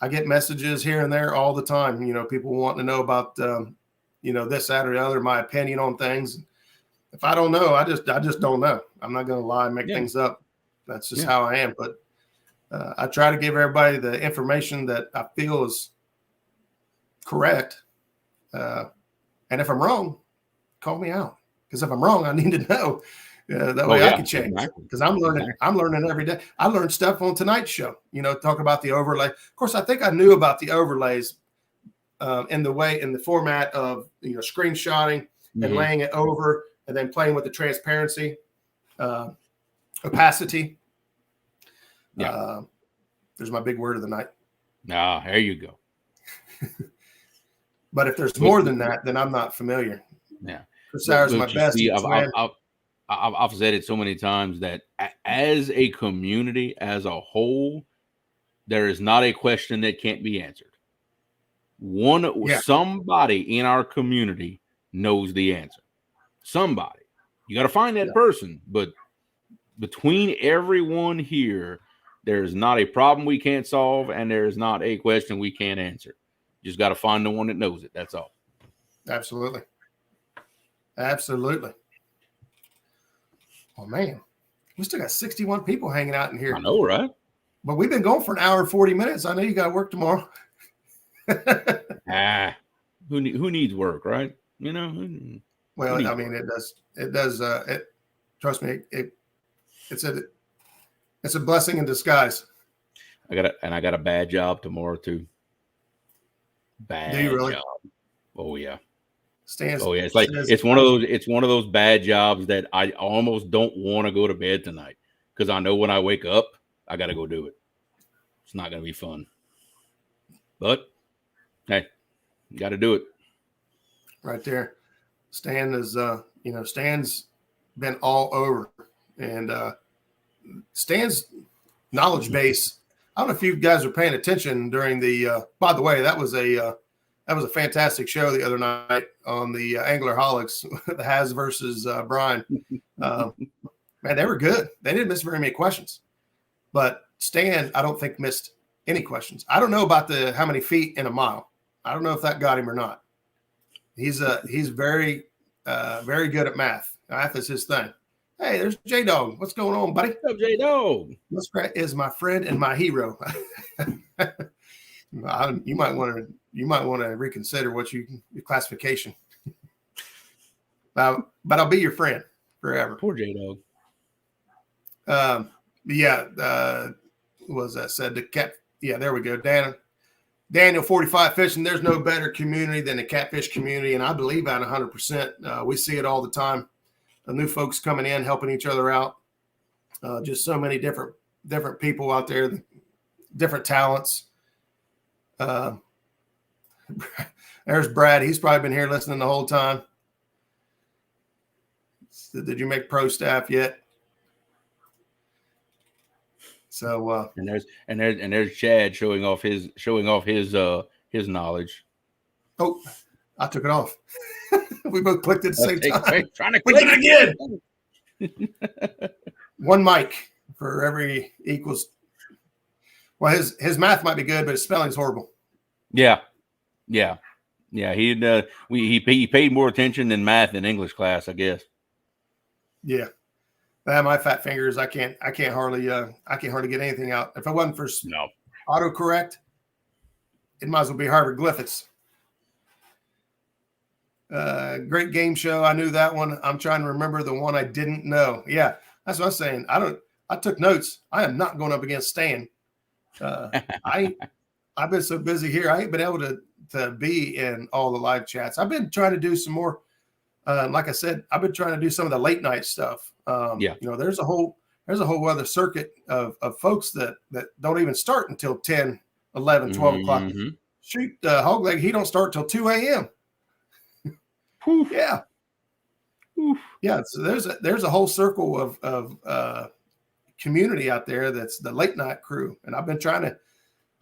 I get messages here and there all the time. People wanting to know about this, that, or the other, my opinion on things. If I don't know, I just don't know. I'm not going to lie and make things up. That's just how I am. But I try to give everybody the information that I feel is correct. And if I'm wrong, call me out. Because if I'm wrong, I need to know. That way I can change. Because I'm learning. I'm learning every day. I learned stuff on tonight's show. Talk about the overlay. Of course, I think I knew about the overlays in the format of screenshotting and laying it over, and then playing with the transparency, opacity. There's my big word of the night. There you go. But if there's more than that, then I'm not familiar. Yeah. Chris Sauer's my best. I've said it so many times that as a community, as a whole, there is not a question that can't be answered. Somebody in our community knows the answer. Somebody. You got to find that person. But between everyone here, there's not a problem we can't solve, and there's not a question we can't answer. You just got to find the one that knows it. That's all. Absolutely. Oh, man. We still got 61 people hanging out in here. I know, right? But we've been going for an hour and 40 minutes. I know you got to work tomorrow. Who needs work, right? You know. Well, I mean, it does. Trust me, it's a blessing in disguise. I got a bad job tomorrow too. Bad Do you really? job. Oh yeah. Stan's, oh yeah. It's one of those bad jobs that I almost don't want to go to bed tonight because I know when I wake up, I got to go do it. It's not going to be fun. But hey, you got to do it. Right there. Stan is, Stan's been all over, and Stan's knowledge base. I don't know if you guys are paying attention during the. By the way, that was a fantastic show the other night on the Anglerholics, the Has versus Brian. Man, they were good. They didn't miss very many questions, but Stan, I don't think missed any questions. I don't know about how many feet in a mile. I don't know if that got him or not. He's very very good at math. Math is his thing. Hey, there's J-Dog. What's going on, buddy? What's up, J-Dog? Muskrat is my friend and my hero. You might want to reconsider your classification. But I'll be your friend forever. Poor J-Dog. What was that said? The cat. Yeah, there we go. Daniel 45 Fishing. There's no better community than the catfish community, and I believe that 100%. We see it all the time. The new folks coming in, helping each other out. Just so many different people out there, different talents. There's Brad. He's probably been here listening the whole time. Did you make pro staff yet? So and there's Chad showing off his knowledge. Oh, I took it off. We both clicked at the same time. Trying to we did it again. One mic for every equals. Well, his math might be good, but his spelling's horrible. Yeah. He paid more attention in math in English class, I guess. Yeah. My fat fingers, I can't hardly get anything out. If it wasn't for autocorrect, it might as well be hieroglyphics. Great game show. I knew that one. I'm trying to remember the one I didn't know. Yeah, that's what I'm saying. I took notes. I am not going up against Stan. I've been so busy here. I ain't been able to be in all the live chats. I've been trying to do some more. Like I said, I've been trying to do some of the late night stuff. There's a whole other circuit of folks that don't even start until 10, 11, 12 o'clock. Shoot, Hog Leg, he don't start till 2 a.m. Yeah. Oof. Yeah. So there's a whole circle of community out there that's the late night crew. And I've been trying to,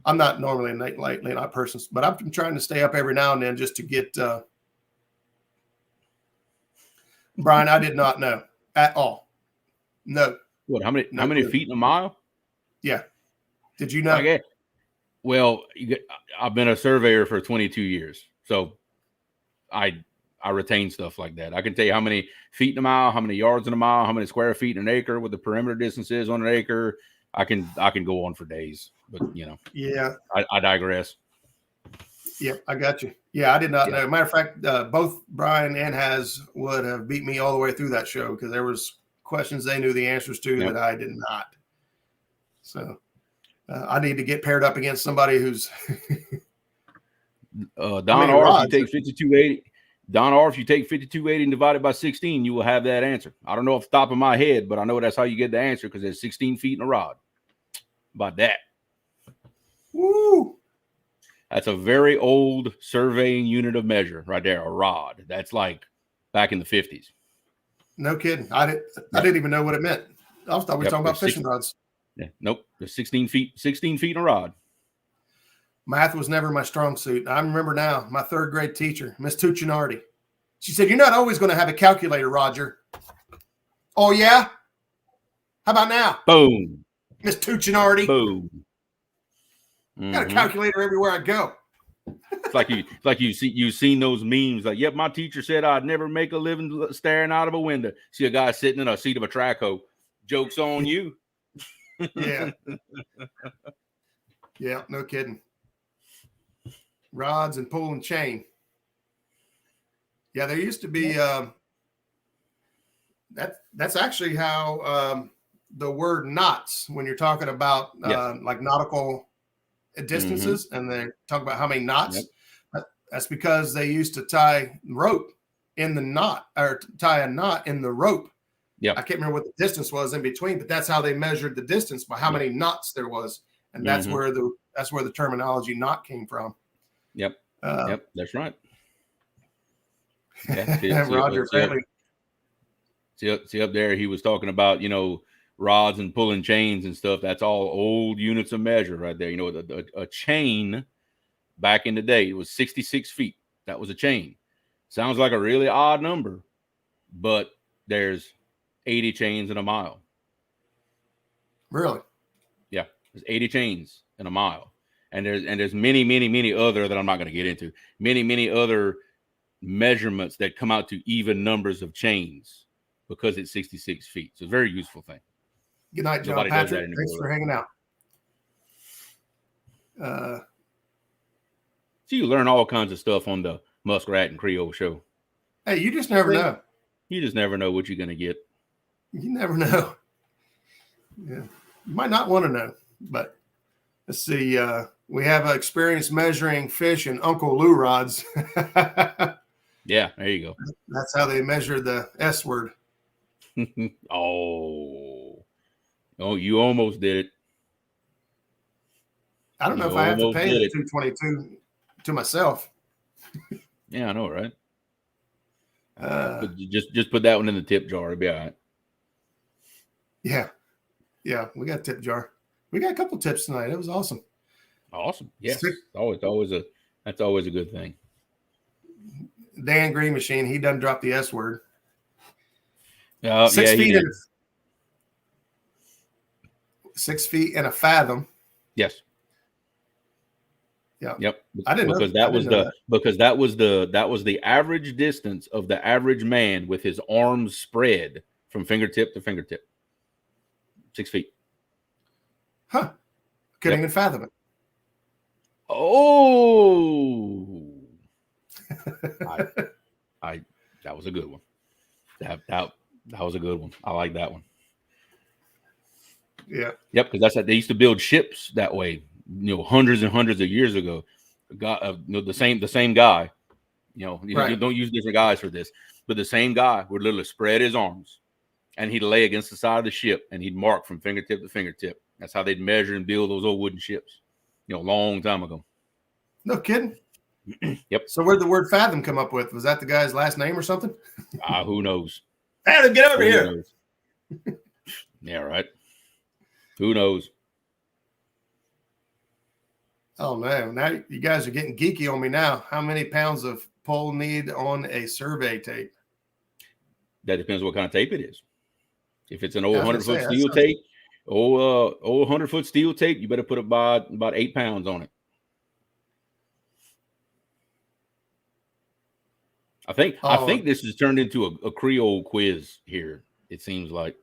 I'm not normally a late night person, but I've been trying to stay up every now and then just to get, Brian, I did not know at all. No. What? How many feet in a mile? Yeah. Did you know? Well, I've been a surveyor for 22 years, so I retain stuff like that. I can tell you how many feet in a mile, how many yards in a mile, how many square feet in an acre, what the perimeter distance is on an acre. I can go on for days, but yeah, I digress. Yeah, I got you. Yeah, I did not know. Matter of fact, both Brian and Has would have beat me all the way through that show because there was questions they knew the answers to that I did not. So I need to get paired up against somebody who's Don R. If you take 5280, Don R. If you take 5280 and divide it by 16, you will have that answer. I don't know off the top of my head, but I know that's how you get the answer because there's 16 feet in a rod. About that. Woo! That's a very old surveying unit of measure right there, a rod. That's like back in the 50s. No kidding. I didn't even know what it meant. I thought we were talking about fishing rods. Yeah, nope. There's 16 feet in a rod. Math was never my strong suit. I remember now, my third grade teacher, Miss Tuccinardi. She said, "You're not always going to have a calculator, Roger." Oh, yeah? How about now? Boom. Miss Tuccinardi. Boom. Got a calculator everywhere I go. It's like you've seen those memes. Like, yep, my teacher said I'd never make a living staring out of a window. See a guy sitting in a seat of a track hoe. Joke's on you. Yeah. Yeah, no kidding. rods and pull and chain. Yeah, there used to be that's actually how the word knots, when you're talking about like nautical distances, and they talk about how many knots. That's because they used to tie rope in the knot, or tie a knot in the rope. Yeah, I can't remember what the distance was in between, but that's how they measured the distance, by how many knots there was, and that's where the terminology knot came from. Yep, that's right. Yeah, Roger apparently. See up there, he was talking about, rods and pulling chains and stuff. That's all old units of measure right there. A chain back in the day, it was 66 feet. That was a chain. Sounds like a really odd number, but there's 80 chains in a mile. Really? Yeah, there's 80 chains in a mile. And there's many other that I'm not going to get into. Many other measurements that come out to even numbers of chains, because it's 66 feet. It's a very useful thing. Good night, John Patrick. Thanks for hanging out. So you learn all kinds of stuff on the Muskrat and Creole show. Hey, you just never know. You just never know what you're going to get. You never know. Yeah, you might not want to know, but let's see. We have experience measuring fish in Uncle Lou rods. Yeah, there you go. That's how they measure the S word. Oh, you almost did it. I don't know if I have to pay the $2.22 to myself. Yeah, I know, right? But just put that one in the tip jar. It'll be all right. Yeah, we got a tip jar. We got a couple tips tonight. It was awesome. Awesome. Yes. That's always a good thing. Dan Green Machine, he doesn't drop the S word. 6 feet. 6 feet and a fathom. Yes. Yeah. Yep. I didn't because know that was the average distance of the average man with his arms spread from fingertip to fingertip. 6 feet. Huh. Couldn't even fathom it. Oh. That was a good one. That was a good one. I like that one. Yeah. Yep, because they used to build ships that way, hundreds and hundreds of years ago. The same guy. You don't use different guys for this, but the same guy would literally spread his arms, and he'd lay against the side of the ship, and he'd mark from fingertip to fingertip. That's how they'd measure and build those old wooden ships, a long time ago. No kidding. Yep. So where'd the word fathom come up with? Was that the guy's last name or something? Who knows? Fathom, get over here. Yeah, right. Who knows? Oh man, now you guys are getting geeky on me now. How many pounds of pole need on a survey tape? That depends what kind of tape it is. If it's an old 100-foot steel tape, old 100-foot steel tape, you better put about 8 pounds on it. I think this has turned into a Creole quiz here. It seems like.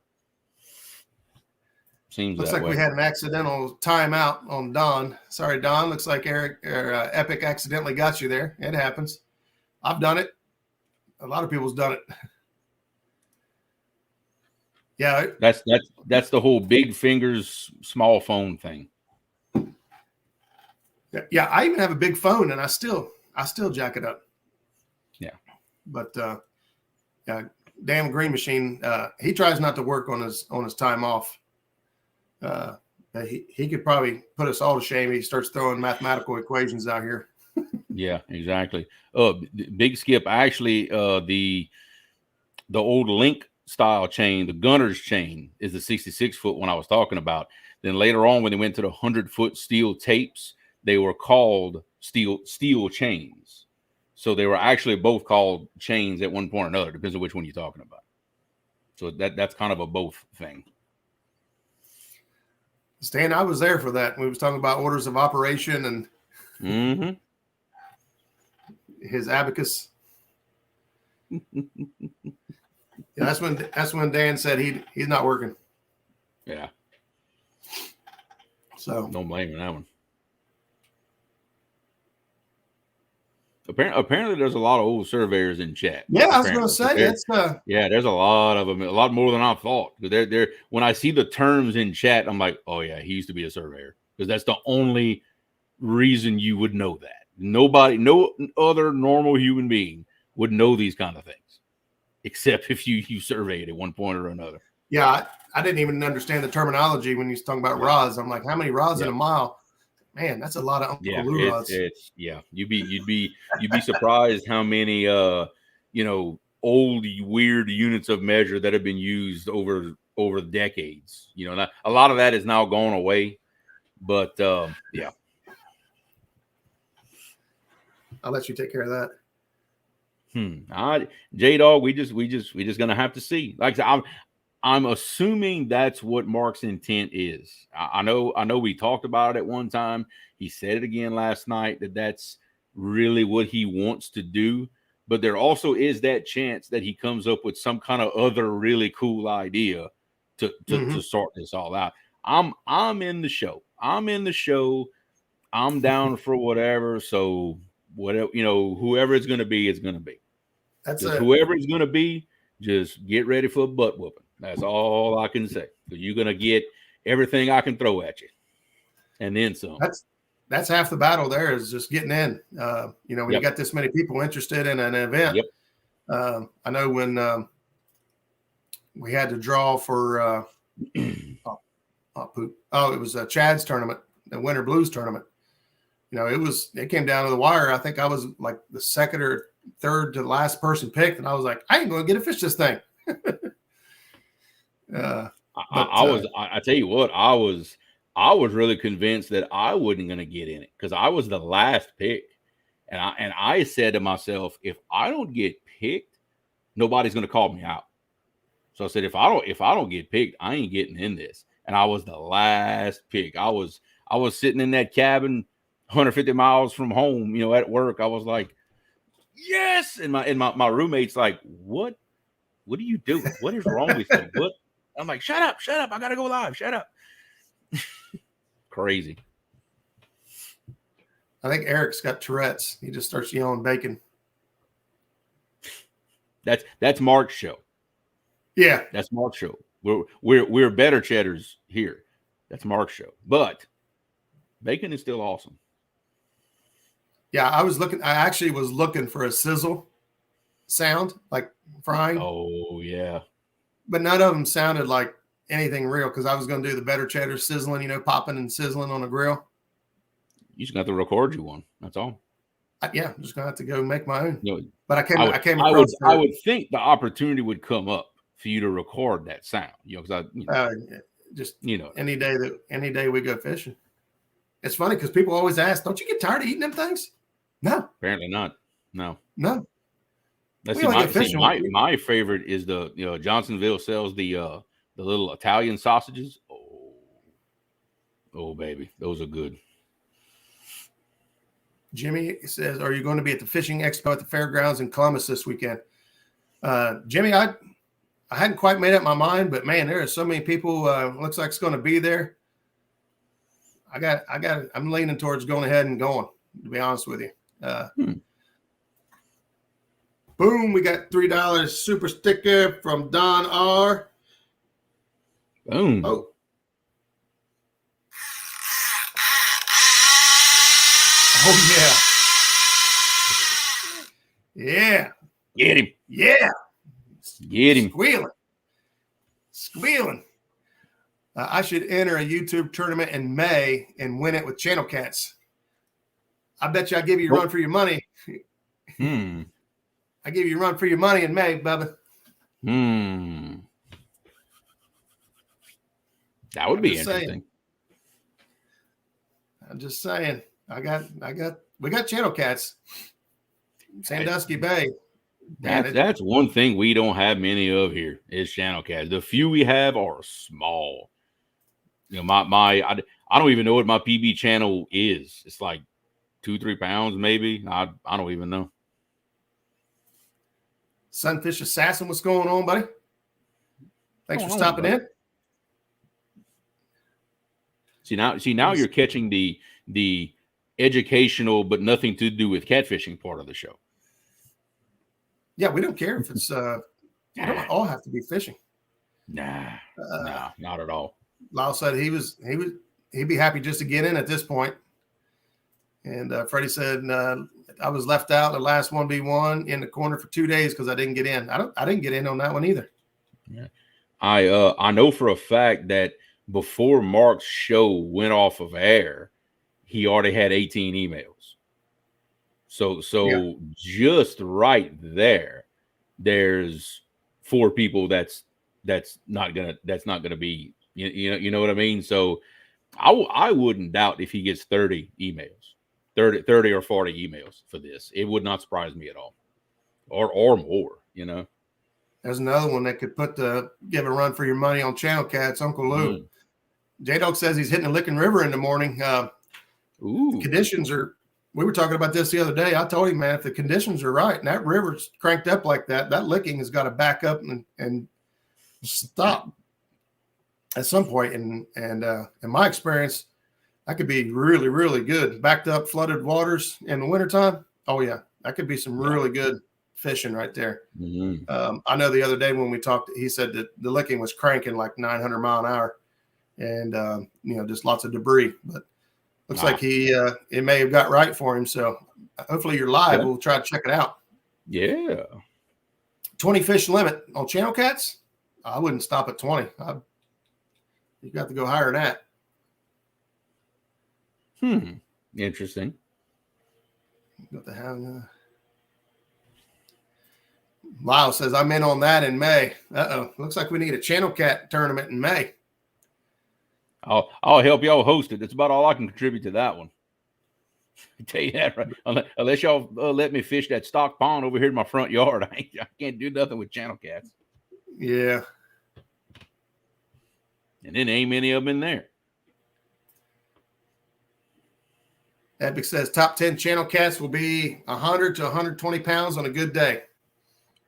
Looks like we had an accidental timeout on Don. Sorry, Don. Looks like Epic accidentally got you there. It happens. I've done it. A lot of people's done it. Yeah. That's the whole big fingers, small phone thing. Yeah, I even have a big phone, and I still jack it up. Yeah. But damn Green Machine, he tries not to work on his time off. He could probably put us all to shame. He starts throwing mathematical equations out here. Yeah, exactly. Big Skip, actually, the old link style chain, the gunner's chain, is the 66-foot one I was talking about. Then later on, when they went to the 100-foot steel tapes, they were called steel chains. So they were actually both called chains at one point or another. Depends on which one you're talking about. So that's kind of a both thing. Stan, I was there for that. We was talking about orders of operation and his abacus. Yeah, that's when Dan said he's not working. Yeah. So don't blame him on that one. Apparently, there's a lot of old surveyors in chat. Yeah, I was apparently. going to say it's yeah, there's a lot of them, a lot more than I thought. They're when I see the terms in chat, I'm like, oh yeah, he used to be a surveyor, because that's the only reason you would know that. Nobody, no other normal human being would know these kind of things, except if you surveyed at one point or another. Yeah, I didn't even understand the terminology when you was talking about rods. I'm like, how many rods in a mile? Man, that's a lot of Uncle Lou rods. It's you'd be surprised how many old weird units of measure that have been used over the decades. A lot of that is now gone away, but yeah. I'll let you take care of that. J-Dog, we just gonna have to see. Like I said, I'm assuming that's what Mark's intent is. I know we talked about it at one time. He said it again last night that's really what he wants to do. But there also is that chance that he comes up with some kind of other really cool idea to sort this all out. I'm in the show. I'm down for whatever. So whatever, whoever it's going to be, it's going to be. Whoever it's going to be, just get ready for a butt whooping. That's all I can say. So you're going to get everything I can throw at you, and then some. That's half the battle. There is just getting in. When you got this many people interested in an event. I know when we had to draw for it was Chad's tournament, the Winter Blues tournament. It came down to the wire. I think I was like the second or third to the last person picked, and I was like, I ain't going to get to fish this thing. I tell you what, I was really convinced that I wasn't going to get in it, because I was the last pick, and I said to myself, if I don't get picked, nobody's going to call me out. So I said, if I don't get picked, I ain't getting in this. And I was the last pick. I was sitting in that cabin 150 miles from home, at work. I was like, yes. And my roommate's like, what are you doing? What is wrong with you? What? I'm like, shut up. I got to go live. Shut up. Crazy. I think Eric's got Tourette's. He just starts yelling bacon. That's Mark's show. Yeah. That's Mark's show. We're better cheddars here. That's Mark's show. But bacon is still awesome. Yeah, I actually was looking for a sizzle sound, like frying. Oh, yeah. But none of them sounded like anything real, because I was going to do the better cheddar sizzling, popping and sizzling on a grill. You just got to record you one. That's all. I'm just going to have to go make my own. But I would think the opportunity would come up for you to record that sound, because any day we go fishing. It's funny because people always ask, don't you get tired of eating them things? No. Apparently not. No. That's my favorite is the Johnsonville sells the little Italian sausages. Oh baby, those are good. Jimmy says, are you going to be at the fishing expo at the fairgrounds in Columbus this weekend? Jimmy, I hadn't quite made up my mind, but man, there are so many people. Looks like it's going to be there. I'm leaning towards going ahead and going, to be honest with you. Boom, we got $3 super sticker from Don R. Boom. Oh, yeah. Get him. Yeah. Get him. Squealing. I should enter a YouTube tournament in May and win it with Channel Cats. I bet you I'll give you a run for your money. I give you a run for your money in May, Bubba. That would be interesting. I'm just saying. We got Channel Cats. Sandusky Bay. That's one thing we don't have many of here is Channel Cats. The few we have are small. I don't even know what my PB channel is. It's like 2-3 pounds, maybe. I don't even know. Sunfish Assassin, what's going on, buddy? Thanks for stopping in. See now you're catching the educational, but nothing to do with catfishing part of the show. Yeah, we don't care if it's you don't all have to be fishing. Nah, not at all. Lyle said he'd be happy just to get in at this point. And Freddie said I was left out the last 1v1 in the corner for 2 days because I didn't get in. I didn't get in on that one either. Yeah. I know for a fact that before Mark's show went off of air, he already had 18 emails. So just right there, there's 4 people that's not gonna be, you know what I mean? So I wouldn't doubt if he gets 30 emails, 30 or 40 emails for this. It would not surprise me at all, or more, you know. There's another one that could give a run for your money on Channel Cats, Uncle Lou. J-Dog says he's hitting the Licking River in the morning. The conditions are, we were talking about this the other day. I told him, man, if the conditions are right and that river's cranked up like that, that licking has got to back up and stop at some point. And in my experience, that could be really, really good. Backed up, flooded waters in the wintertime. Oh, yeah, that could be some really good fishing right there. I know the other day when we talked, he said that the licking was cranking like 900 mile an hour and, just lots of debris. But looks like it may have got right for him. So hopefully you're live. We'll try to check it out. Yeah. 20 fish limit on Channel Cats. I wouldn't stop at 20. You got to go higher than that. Interesting. Got to have Lyle says I'm in on that in May. Looks like we need a Channel Cat tournament in May. I'll help y'all host it. That's about all I can contribute to that one. I tell you that, right? Unless y'all let me fish that stock pond over here in my front yard, I can't do nothing with Channel Cats. Yeah. And then ain't many of them in there. Epic says top 10 Channel Cats will be 100 to 120 pounds on a good day.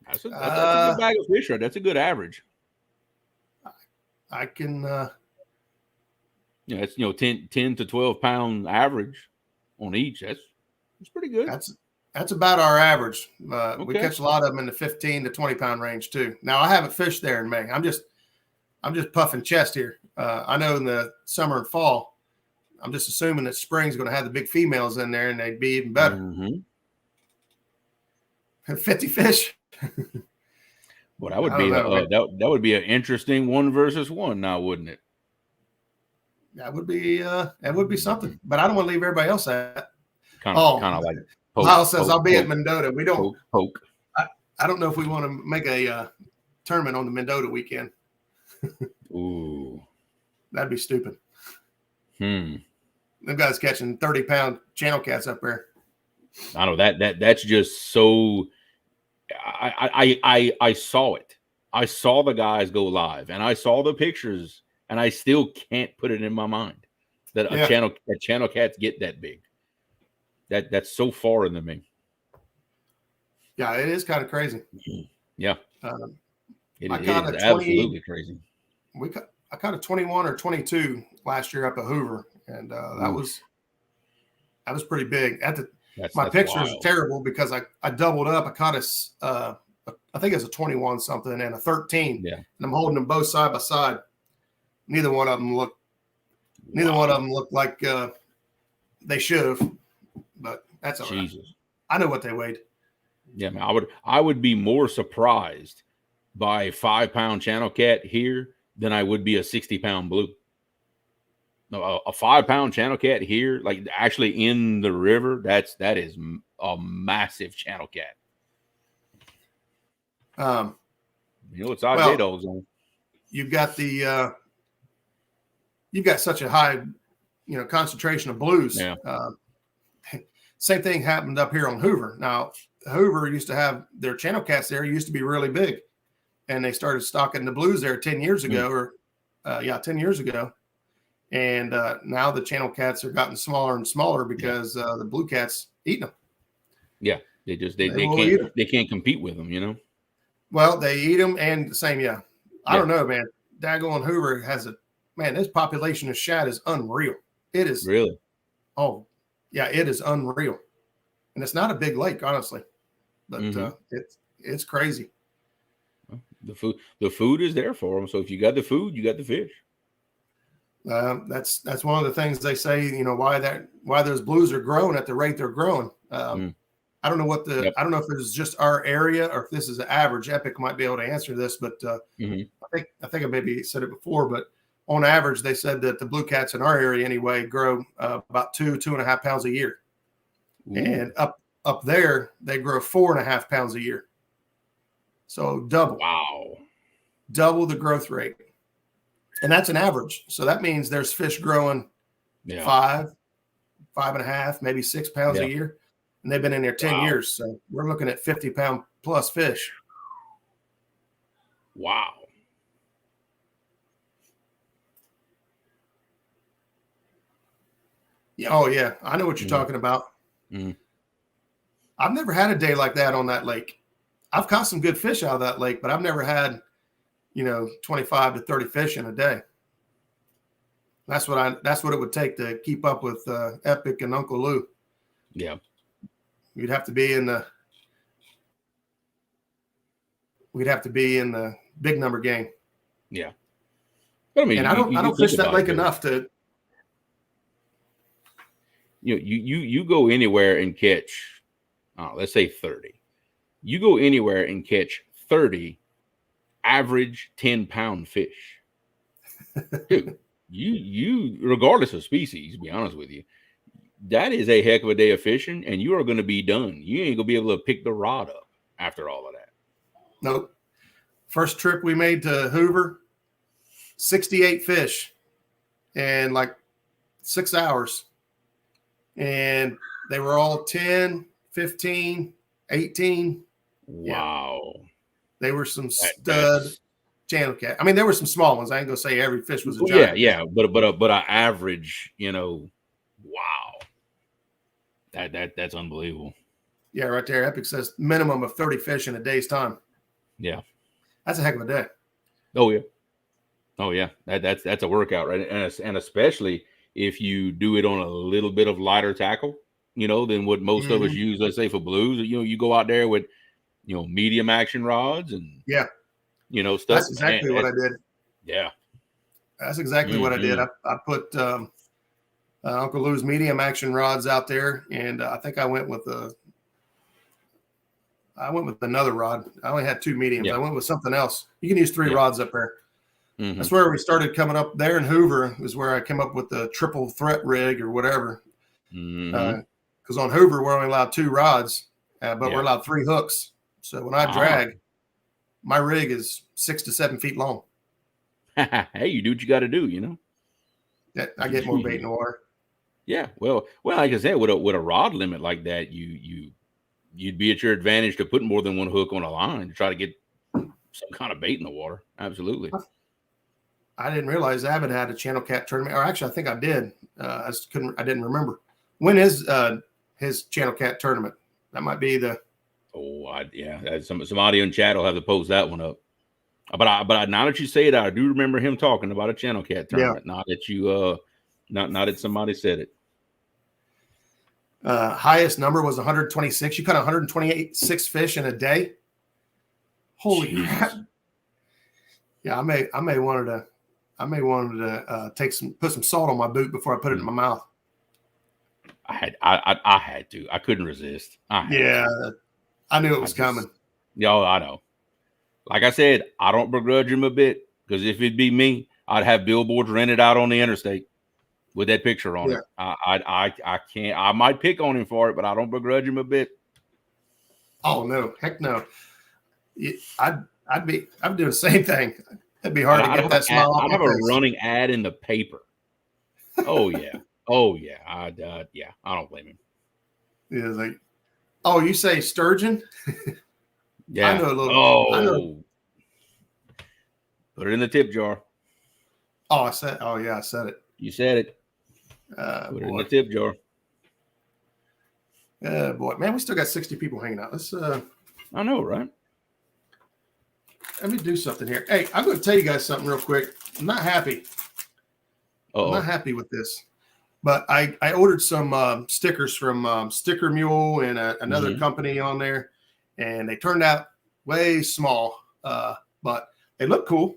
That's a good bag of fish, right? That's a good average. I can. It's 10 to 12 pound average on each. That's pretty good. That's about our average. We catch a lot of them in the 15 to 20 pound range too. Now I haven't fished there in May. I'm just puffing chest here. I know in the summer and fall, I'm just assuming that spring's going to have the big females in there and they'd be even better. 50 fish. Well, that would be that would be an interesting 1 versus 1 now, wouldn't it? That would be something. But I don't want to leave everybody else at. Kind of like Lyle says I'll be at Mendota. We don't poke. I don't know if we want to make a tournament on the Mendota weekend. Ooh. That'd be stupid. Them guys catching 30-pound Channel Cats up there. I know that's just so. I saw it. I saw the guys go live, and I saw the pictures, and I still can't put it in my mind that Channel Cats get that big. That's so foreign to me. Yeah, it is kind of crazy. Yeah, it is absolutely crazy. I caught a 21 or 22 last year up at Hoover, and that was pretty big. My pictures are terrible because I doubled up. I caught I think it's a 21 something and a 13. Yeah, and I'm holding them both side by side. Neither one of them look like they should have, but that's all right. Jesus. I know what they weighed. Yeah, man, I would be more surprised by a 5-pound Channel Cat here than I would be a 60-pound blue. No, a 5-pound Channel Cat here, like actually in the river, that is a massive Channel Cat. It's our J-Dogs on. You've got such a high, concentration of blues. Yeah. Same thing happened up here on Hoover. Now, Hoover used to have their Channel Cats there used to be really big, and they started stocking the blues there 10 years ago, 10 years ago. And now the Channel Cats are gotten smaller and smaller because the blue cats eat them. Yeah, they can't compete with them, Well, they eat them and the same. Yeah, I don't know, man. Daggone Hoover has this population of shad is unreal. It is really. Oh, Yeah, it is unreal. And it's not a big lake, honestly, but it's crazy. The food is there for them. So if you got the food, you got the fish. That's one of the things they say, you know, why those blues are growing at the rate they're growing. I don't know I don't know if this is just our area or if this is the average. Epic might be able to answer this, but I think I maybe said it before, but on average, they said that the blue cats in our area anyway grow about 2.5 pounds a year. Ooh. And up there, they grow 4.5 pounds a year. So double. Wow. Double the growth rate. And that's an average. So that means there's fish growing 5.5, maybe 6 pounds a year. And they've been in there 10 years. So we're looking at 50-pound plus fish. Wow. Yeah. Oh, yeah. I know what you're talking about. I've never had a day like that on that lake. I've caught some good fish out of that lake, but I've never had, 25 to 30 fish in a day. That's what it would take to keep up with Epic and Uncle Lou. Yeah. We'd have to be in the big number game. Yeah. But I mean, I don't fish that lake enough to. You go anywhere and catch, let's say 30. You go anywhere and catch 30 average 10-pound fish. Dude, you regardless of species, to be honest with you, that is a heck of a day of fishing, and you are going to be done. You ain't going to be able to pick the rod up after all of that. Nope. First trip we made to Hoover, 68 fish in like 6 hours. And they were all 10, 15, 18. Wow. Yeah. They were some stud channel cat. I mean, there were some small ones. I ain't gonna say every fish was a giant. Yeah. But an average, wow. That's unbelievable. Yeah, right there. Epic says minimum of 30 fish in a day's time. Yeah. That's a heck of a day. Oh yeah. That's a workout, right? And especially if you do it on a little bit of lighter tackle, than what most of us use, let's say for blues. You go out there with, medium action rods and stuff. That's exactly what I did. Yeah. That's exactly what I did. I put Uncle Lou's medium action rods out there, and I think I went with another rod. I only had 2 mediums. I went with something else. You can use 3 rods up there. That's where we started coming up there in Hoover, is where I came up with the triple threat rig or whatever. Because on Hoover, we're only allowed 2 rods, but we're allowed 3 hooks. So when I drag, my rig is 6 to 7 feet long. Hey, you do what you got to do, Yeah, I get more bait in the water. Yeah, well, like I said, with a rod limit like that, you'd be at your advantage to put more than 1 hook on a line to try to get some kind of bait in the water. Absolutely. I didn't realize Avid had a channel cat tournament, or actually, I think I did. I didn't remember. When is his channel cat tournament? That might be the. Somebody in chat will have to post that one up. But now that you say it, I do remember him talking about a channel cat tournament. Yeah. Not that you not that somebody said it. Highest number was 126. You caught 126 fish in a day. Holy crap! Yeah, I may wanted to put some salt on my boot before I put it in my mouth. I had to. I couldn't resist. I knew it was coming. I know. Like I said, I don't begrudge him a bit, because if it'd be me, I'd have billboards rented out on the interstate with that picture on it. I can't. I might pick on him for it, but I don't begrudge him a bit. Oh no, heck no. I'd do the same thing. It'd be hard to get that smile off my face. I'd have a running ad in the paper. Oh yeah. I don't blame him. Yeah, like, oh, you say sturgeon? Yeah. I know a little. Oh. I know. Put it in the tip jar. Oh, I said it. You said it. Put it in the tip jar. Boy, man, we still got 60 people hanging out. Let's. I know, right? Let me do something here. Hey, I'm going to tell you guys something real quick. I'm not happy. Uh-oh. I'm not happy with this. But I ordered some stickers from Sticker Mule and another company on there, and they turned out way small, but they look cool.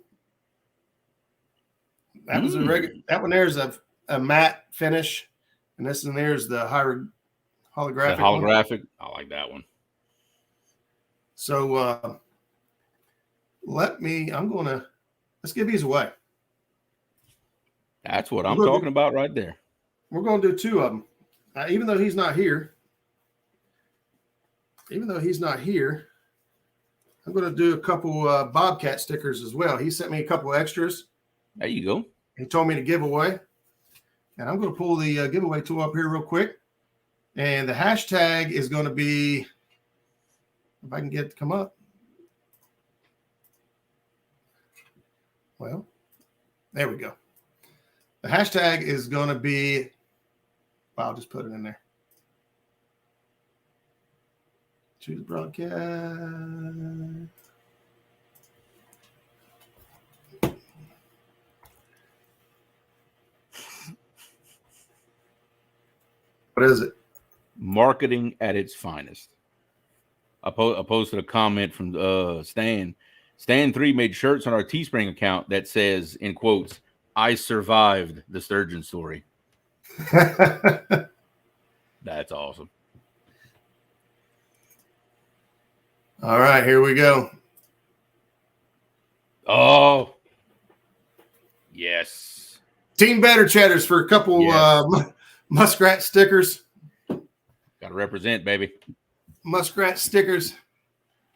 That was that one there's a matte finish, and this one there's the holographic. Holographic. I like that one. So let's give these away. That's what I'm talking about right there. We're going to do 2 of them. Even though he's not here, I'm going to do a couple Bobcat stickers as well. He sent me a couple extras. There you go. He told me to give away. And I'm going to pull the giveaway tool up here real quick. And the hashtag is going to be, if I can get it to come up. Well, there we go. The hashtag is going to be, well, I'll just put it in there. Choose broadcast. What is it? Marketing at its finest. I posted a comment from Stan. Stan 3 made shirts on our Teespring account that says, in quotes, "I survived the sturgeon story." That's awesome. All right, here we go. Oh, yes. Team Better Chatters for a couple Muskrat stickers. Got to represent, baby. Muskrat stickers.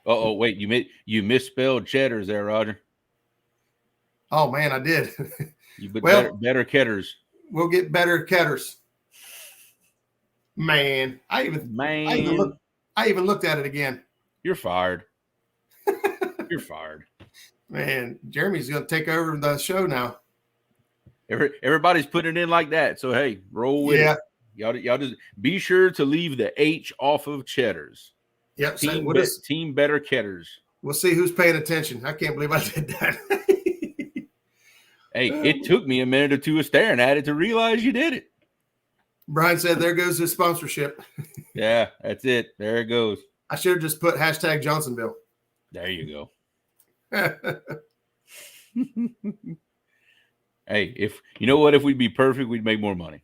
Oh, wait, you misspelled cheddars there, Roger. Oh man, I did. You put better ketters. We'll get better ketters. Man, I even looked at it again. You're fired. You're fired. Man, Jeremy's going to take over the show now. Everybody's putting it in like that. So, hey, roll with it. Y'all just be sure to leave the H off of cheddars. Yep. Team Better Ketters. We'll see who's paying attention. I can't believe I did that. Hey, it took me a minute or two of staring at it to realize you did it. Brian said, there goes his sponsorship. Yeah, that's it. There it goes. I should have just put hashtag Johnsonville. There you go. Hey, if you know what, if we'd be perfect, we'd make more money.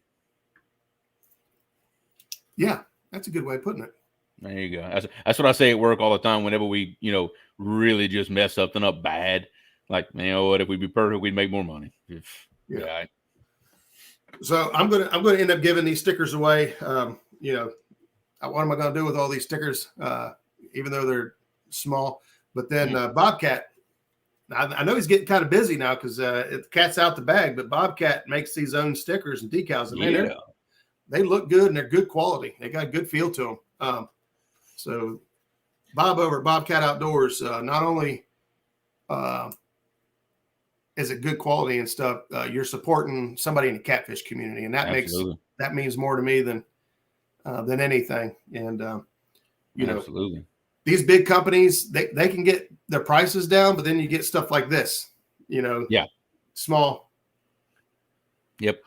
Yeah, that's a good way of putting it. There you go. That's what I say at work all the time. Whenever we, really just mess something up bad, like, you know what, if we'd be perfect, we'd make more money. Yeah. So I'm gonna end up giving these stickers away. What am I gonna do with all these stickers? Even though they're small, but then Bobcat. I know he's getting kind of busy now because the cat's out the bag. But Bobcat makes these own stickers and decals, and they look good and they're good quality. They got a good feel to them. So Bob over at Bobcat Outdoors, not only is it good quality and stuff, you're supporting somebody in the catfish community, and that means more to me than anything. And absolutely, these big companies, they can get their prices down, but then you get stuff like this, small. Yep.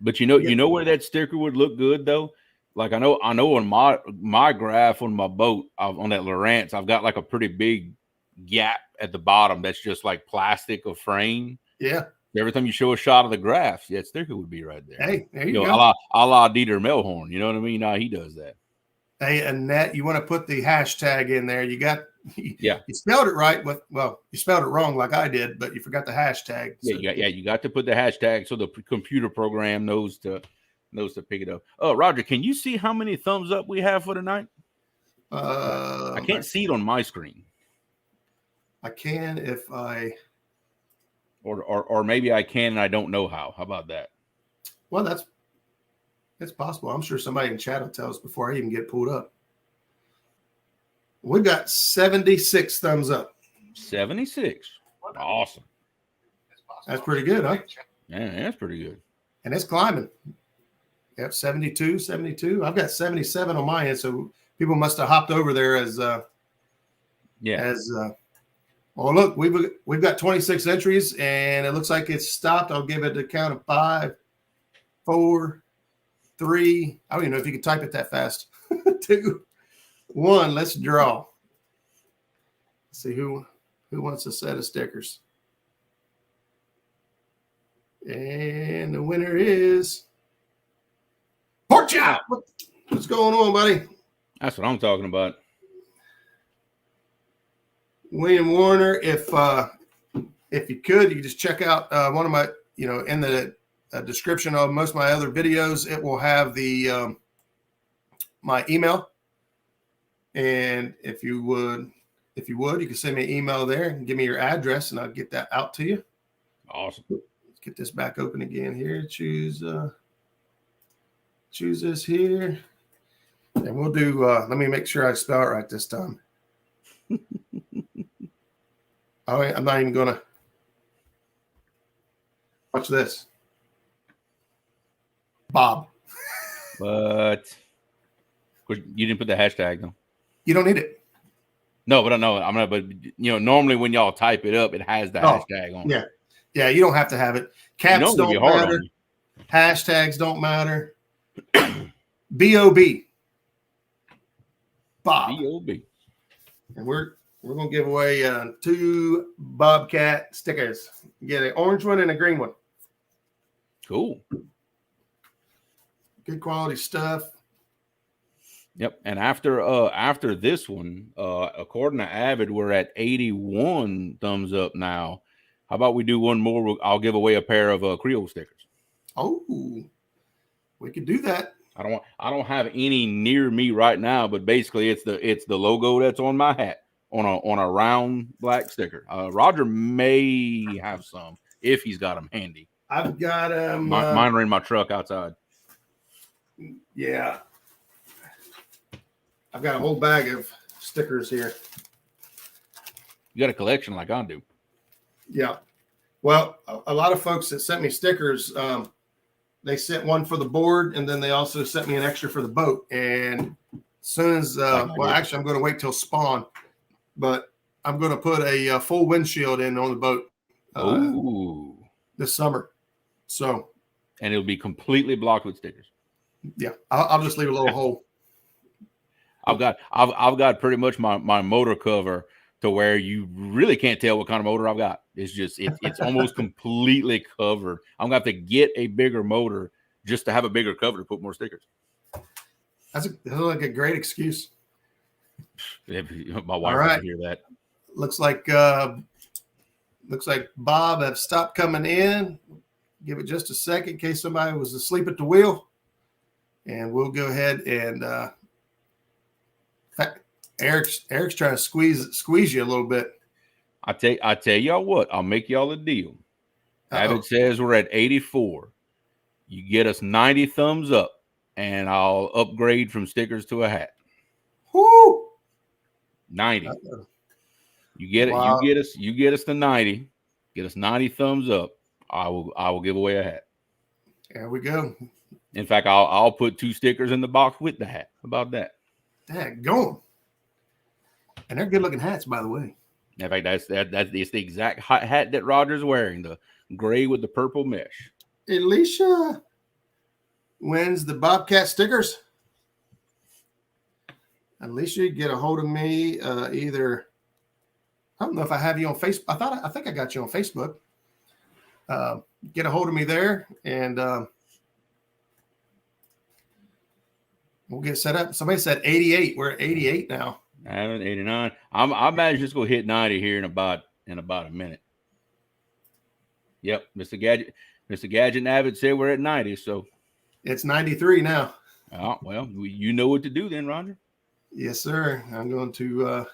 But you know where that sticker would look good though? Like I know on my graph on my boat, on that Lowrance, I've got like a pretty big gap at the bottom that's just like plastic or frame. Yeah. Every time you show a shot of the graph, that sticker would be right there. Hey, there you go. A la Dieter Melhorn. You know what I mean? Now he does that. Hey, Annette, you want to put the hashtag in there. You spelled it right. You spelled it wrong like I did, but you forgot the hashtag. So. You got to put the hashtag so the computer program knows to pick it up. Oh, Roger, can you see how many thumbs up we have for tonight? I can't see it on my screen. I can if I... Or maybe I can and I don't know how. How about that? Well, that's possible. I'm sure somebody in chat will tell us before I even get pulled up. We've got 76 thumbs up. 76. Awesome. That's pretty good, huh? Yeah, that's pretty good. And it's climbing. Yep, 72. I've got 77 on my end, so people must have hopped over there well, look, we've got 26 entries, and it looks like it's stopped. I'll give it a count of 5, 4, 3. I don't even know if you can type it that fast. 2, 1. Let's draw. Let's see who wants a set of stickers. And the winner is Pork Chop. What's going on, buddy? That's what I'm talking about. William Warner, if you could, you could just check out one of my, in the description of most of my other videos, it will have the my email. And if you would, you can send me an email there and give me your address, and I'll get that out to you. Awesome. Let's get this back open again here. Choose this here, and we'll do. Let me make sure I spell it right this time. I'm not even gonna watch this. Bob. But you didn't put the hashtag though. You don't need it. No, but I know I'm not. But normally when y'all type it up, it has the hashtag on. Yeah, yeah. You don't have to have it. Caps don't matter. Hashtags don't matter. B.O.B. Bob. B.O.B. And we're gonna give away 2 Bobcat stickers. You get an orange one and a green one. Cool. Good quality stuff. Yep. And after this one, according to Avid, we're at 81 thumbs up now. How about we do one more? I'll give away a pair of Creole stickers. Oh, we could do that. I don't have any near me right now, but basically it's the logo that's on my hat on a round black sticker. Roger may have some if he's got them handy. I've got them. Mine are in my truck outside. Yeah. I've got a whole bag of stickers here. You got a collection like I do. Yeah. Well, a lot of folks that sent me stickers, they sent one for the board, and then they also sent me an extra for the boat. And as soon as, actually, I'm going to wait till spawn, but I'm going to put a full windshield in on the boat this summer. So, and it'll be completely blocked with stickers. Yeah, I'll just leave a little hole. I've got pretty much my motor cover to where you really can't tell what kind of motor I've got. It's just it's almost completely covered. I'm gonna have to get a bigger motor just to have a bigger cover to put more stickers. That's like a great excuse. My wife doesn't hear that. Looks like Bob have stopped coming in. Give it just a second in case somebody was asleep at the wheel, and we'll go ahead and. Eric's trying to squeeze you a little bit. I tell y'all what, I'll make y'all a deal. Avid says we're at 84. You get us 90 thumbs up, and I'll upgrade from stickers to a hat. Whoo! 90. You get it. Wow. You get us to 90. Get us 90 thumbs up. I will give away a hat. There we go. In fact, I'll put 2 stickers in the box with the hat. How about that? Daggone. And they're good looking hats, by the way. In fact, it's the exact hat that Roger's wearing, the gray with the purple mesh. Alicia wins the Bobcat stickers. Alicia, get a hold of me either. I don't know if I have you on Facebook. I think I got you on Facebook. Get a hold of me there, and we'll get set up. Somebody said 88. We're at 88 now. I'm at 89. I imagine it's going to hit 90 here in about a minute. Yep, Mr. Gadget and Avid said we're at 90, so it's 93 now. Oh, well, you know what to do then, Roger. Yes, sir. I'm going to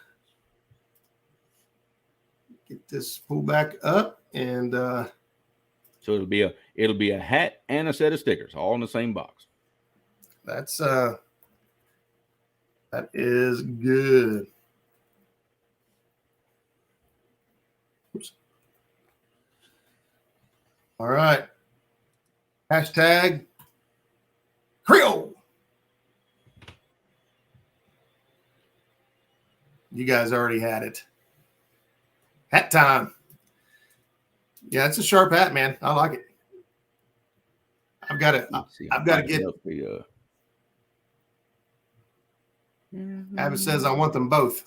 get this pulled back up, and so it'll be a hat and a set of stickers all in the same box. That is good. Oops. All right. Hashtag Creole. You guys already had it. Hat time. Yeah, it's a sharp hat, man. I like it. I've got to get. Abbott says I want them both.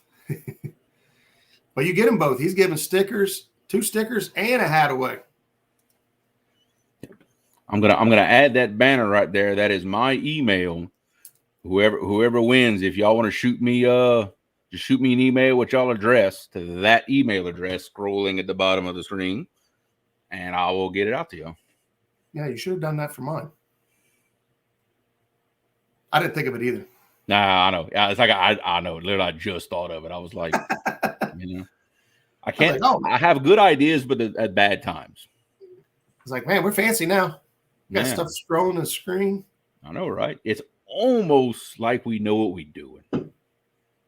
Well, you get them both. He's giving stickers, 2 stickers, and a hat away. I'm gonna add that banner right there. That is my email. Whoever wins, if y'all want to shoot me, just shoot me an email with y'all address to that email address scrolling at the bottom of the screen, and I will get it out to you. Yeah, you should have done that for mine. I didn't think of it either. Nah, I know. It's like I know. Literally, I just thought of it. I was like, I can't. I have good ideas, but at bad times. It's like, man, we're fancy now. We got stuff scrolling the screen. I know, right? It's almost like we know what we're doing.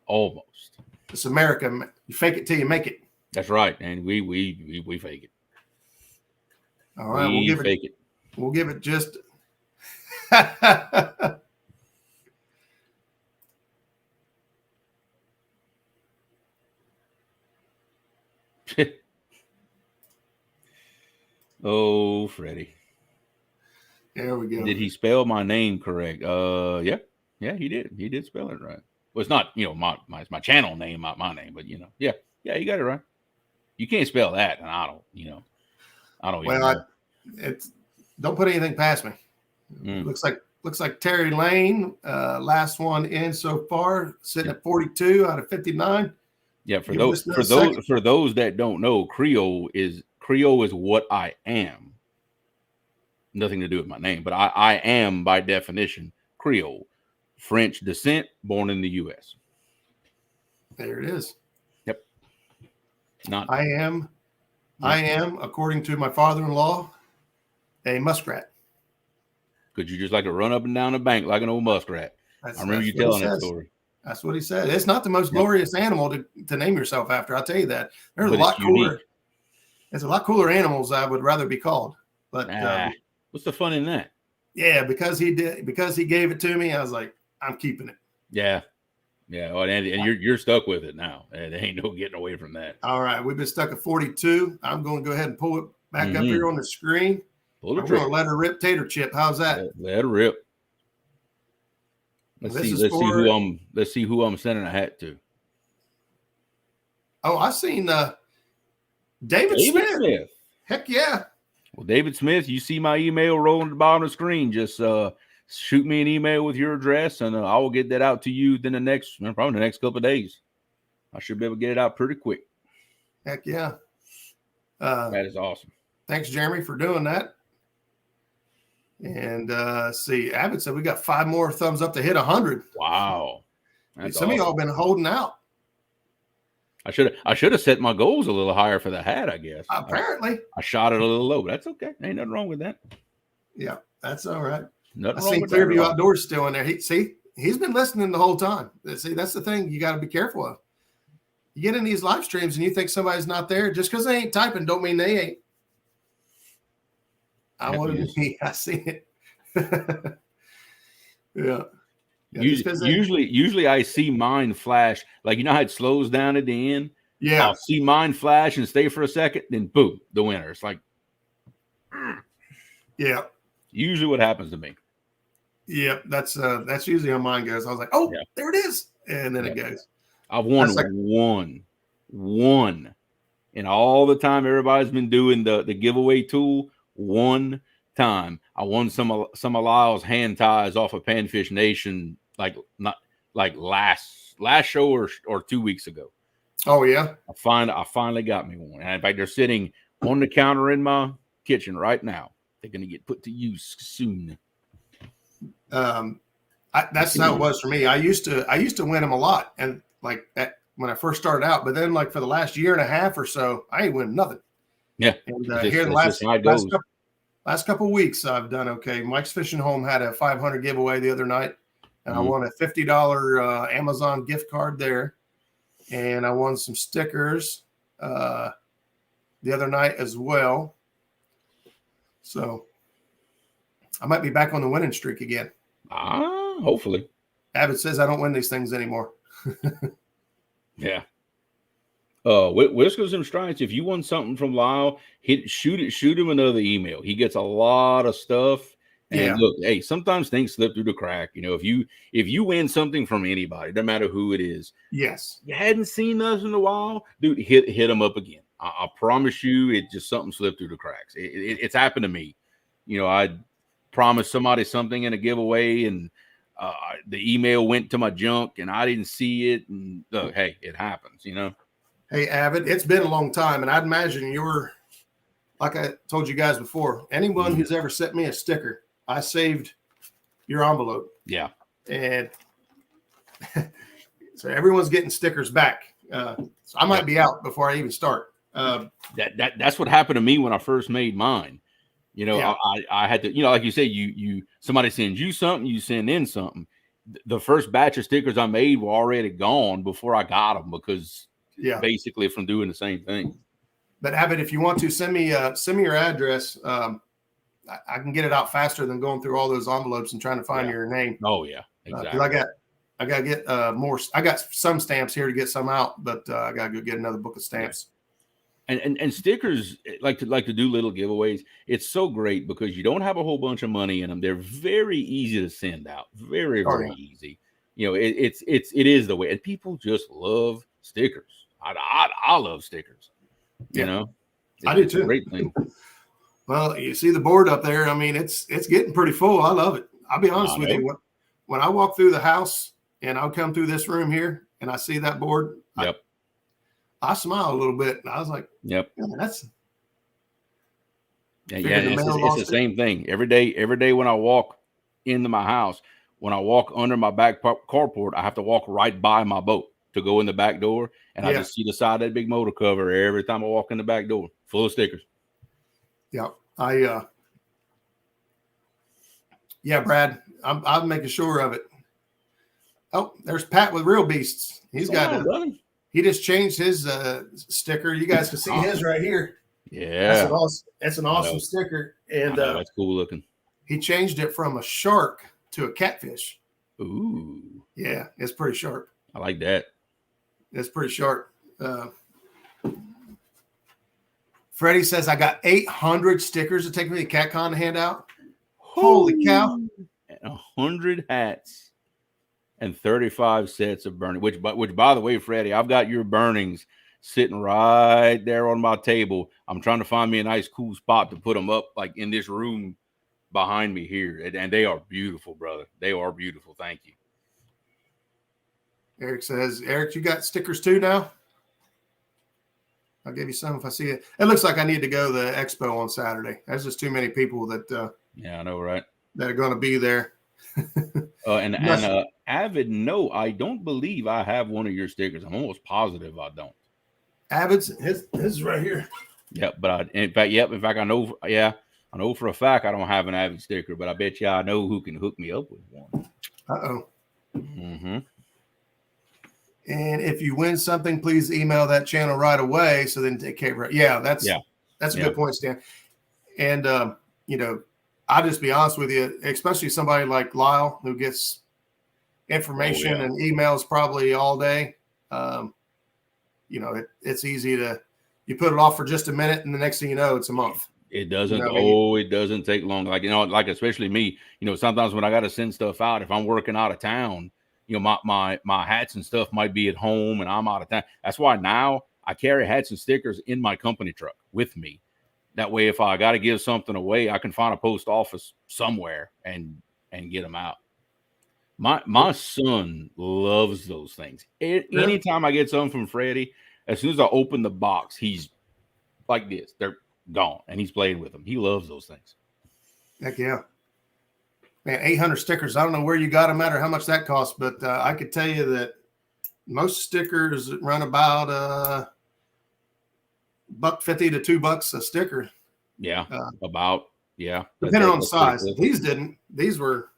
Almost. It's America. You fake it till you make it. That's right, and we fake it. All right, We'll give it just. Oh, Freddie. There we go. Did he spell my name correct? Yeah, he did. He did spell it right. Well, it's not, my channel name, not my name, but yeah, you got it right. You can't spell that, and I don't, I don't. Well, don't put anything past me. Looks like Terry Lane, last one in so far, sitting at 42 out of 59. Yeah, for those that don't know, Creole is what I am. Nothing to do with my name, but I am by definition Creole, French descent, born in the U.S. There it is. Yep. I am, according to my father-in-law, a muskrat. Could you just like to run up and down the bank like an old muskrat? I remember you telling that story. That's what he said. It's not the most glorious animal to name yourself after. I'll tell you that. There's a lot cooler. There's a lot cooler animals I would rather be called. But what's the fun in that? Yeah, because he gave it to me. I was like, I'm keeping it. Yeah. Oh, and you're stuck with it now. There ain't no getting away from that. All right, we've been stuck at 42. I'm going to go ahead and pull it back up here on the screen. I'm going to let her rip, Tater Chip. How's that? Let her rip. Let's see who I'm sending a hat to. Oh, I seen David Smith. Heck yeah. Well, David Smith, you see my email rolling at the bottom of the screen. Just shoot me an email with your address, and I will get that out to you probably the next couple of days. I should be able to get it out pretty quick. Heck yeah. That is awesome. Thanks, Jeremy, for doing that. And see, Abbott said we got 5 more thumbs up to hit 100. Wow. Some of y'all been holding out. I should have set my goals a little higher for the hat, I guess. Apparently. I shot it a little low, but that's okay. Ain't nothing wrong with that. Yeah, that's all right. Nothing I wrong see with Clearview Outdoors still in there. He's been listening the whole time. See, that's the thing you got to be careful of. You get in these live streams and you think somebody's not there. Just because they ain't typing don't mean they ain't. I see it. Yeah. Usually I see mine flash. Like, how it slows down at the end? Yeah. I'll see mine flash and stay for a second, then boom, the winner. It's like, yeah. Usually what happens to me. Yeah, that's usually how mine goes. I was like, oh, there it is. And then it goes. I've won one. And all the time everybody's been doing the giveaway tool, one time. I won some of Lyle's hand ties off of Panfish Nation, last show or 2 weeks ago. Oh yeah. I finally got me one. And in fact, they're sitting on the counter in my kitchen right now. They're gonna get put to use soon. That's how it was for me. I used to win them a lot, and when I first started out, but then for the last year and a half or so, I ain't win nothing. Yeah. And here the last couple of weeks, I've done okay. Mike's Fishing Home had a 500 giveaway the other night, and I won a $50 Amazon gift card there, and I won some stickers the other night as well. So I might be back on the winning streak again. Hopefully. Abbott says I don't win these things anymore. Yeah. Whiskers and Stripes, if you want something from Lyle, shoot him another email. He gets a lot of stuff, And look, hey, sometimes things slip through the crack. You know, if you win something from anybody, no matter who it is, yes, you hadn't seen us in a while, dude, hit them up again. I promise you, it just something slipped through the cracks. It's happened to me. You know, I promised somebody something in a giveaway, and the email went to my junk, and I didn't see it. And look, hey, it happens. You know. Hey, Avid, it's been a long time, and I'd imagine you're, like I told you guys before, anyone who's ever sent me a sticker, I saved your envelope. Yeah. And so everyone's getting stickers back. So I might be out before I even start. That's what happened to me when I first made mine. You know, I had to, you know, like you said, you somebody sends you something, you send in something. The first batch of stickers I made were already gone before I got them because basically from doing the same thing. But Abbott, if you want to send me your address, I can get it out faster than going through all those envelopes and trying to find your name. Oh yeah, exactly. I got to get more. I got some stamps here to get some out, but I got to go get another book of stamps. And stickers like to do little giveaways. It's so great because you don't have a whole bunch of money in them. They're very easy to send out. Very easy. You know, it is the way, and people just love stickers. I love stickers. You know, I do too. It's a great thing. Well, you see the board up there. I mean, it's getting pretty full. I love it. I'll be honest with you. When I walk through the house and I'll come through this room here and I see that board, I smile a little bit. And I was like, that's it's the same thing. Every day when I walk into my house, when I walk under my back carport, I have to walk right by my boat to go in the back door. And I just see the side of that big motor cover every time I walk in the back door, full of stickers. Yeah. Brad, I'm making sure of it. Oh, there's Pat with Real Beasts. He just changed his sticker. You guys can see his right here. Yeah. That's an awesome sticker. And that's cool looking. He changed it from a shark to a catfish. Ooh. Yeah, it's pretty sharp. I like that. It's pretty sharp. Freddie says, I got 800 stickers to take me to CatCon to hand out. Holy cow. 100 hats and 35 sets of burning, which by the way, Freddie, I've got your burnings sitting right there on my table. I'm trying to find me a nice, cool spot to put them up, like in this room behind me here. And they are beautiful, brother. They are beautiful. Thank you. Eric says, Eric, you got stickers too now? I'll give you some if I see it. It looks like I need to go to the expo on Saturday. There's just too many people that I know, right? That are going to be there. And Avid, no, I don't believe I have one of your stickers. I'm almost positive I don't. Avid's his is right here. Yep, but in fact, I know for a fact I don't have an Avid sticker, but I bet you I know who can hook me up with one. Uh-oh. Mm-hmm. And if you win something, please email that channel right away. So then take care of it. Yeah, that's a good point, Stan. And I'll just be honest with you, especially somebody like Lyle who gets information and emails probably all day. It's easy you put it off for just a minute, and the next thing you know, it's a month. It doesn't. It doesn't take long. Like especially me. Sometimes when I got to send stuff out, if I'm working out of town. My hats and stuff might be at home and I'm out of town. That's why now I carry hats and stickers in my company truck with me. That way, if I got to give something away, I can find a post office somewhere and get them out. My son loves those things. Anytime I get something from Freddie, as soon as I open the box, he's like this. They're gone, and he's playing with them. He loves those things. Heck yeah. Man, 800 stickers. I don't know where you got them at or how much that costs, but I could tell you that most stickers run about $1.50 to $2 a sticker. Yeah, depending on size. These didn't. These were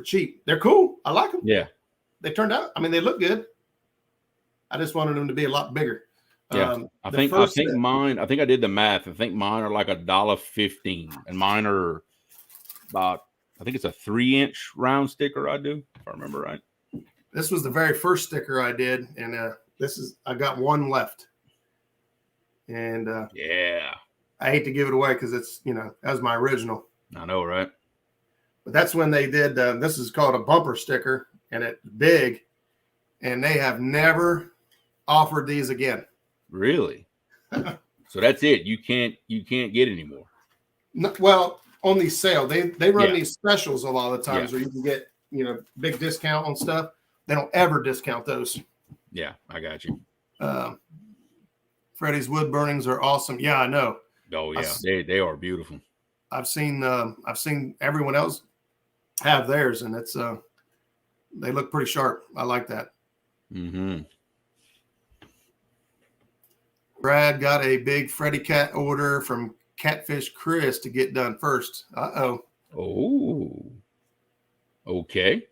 cheap. They're cool. I like them. Yeah, they turned out. I mean, they look good. I just wanted them to be a lot bigger. Yeah, I think mine. I think I did the math. I think mine are like $1.15, and mine are about. I think it's a 3-inch round sticker I do, if I remember right. This was the very first sticker I did, and I got one left. And I hate to give it away because it's that was my original. I know, right? That's when they did. This is called a bumper sticker, and it's big, and they have never offered these again. Really? So that's it. You can't get any more. No, well, on these sale, they run these specials a lot of the times where you can get big discount on stuff. They don't ever discount those. Yeah, I got you. Freddie's wood burnings are awesome. Yeah, I know. Oh yeah, they are beautiful. I've seen everyone else have theirs, and it's they look pretty sharp. I like that. Mm-hmm. Brad got a big Freddie Cat order from Catfish Chris to get done first. Oh. Okay.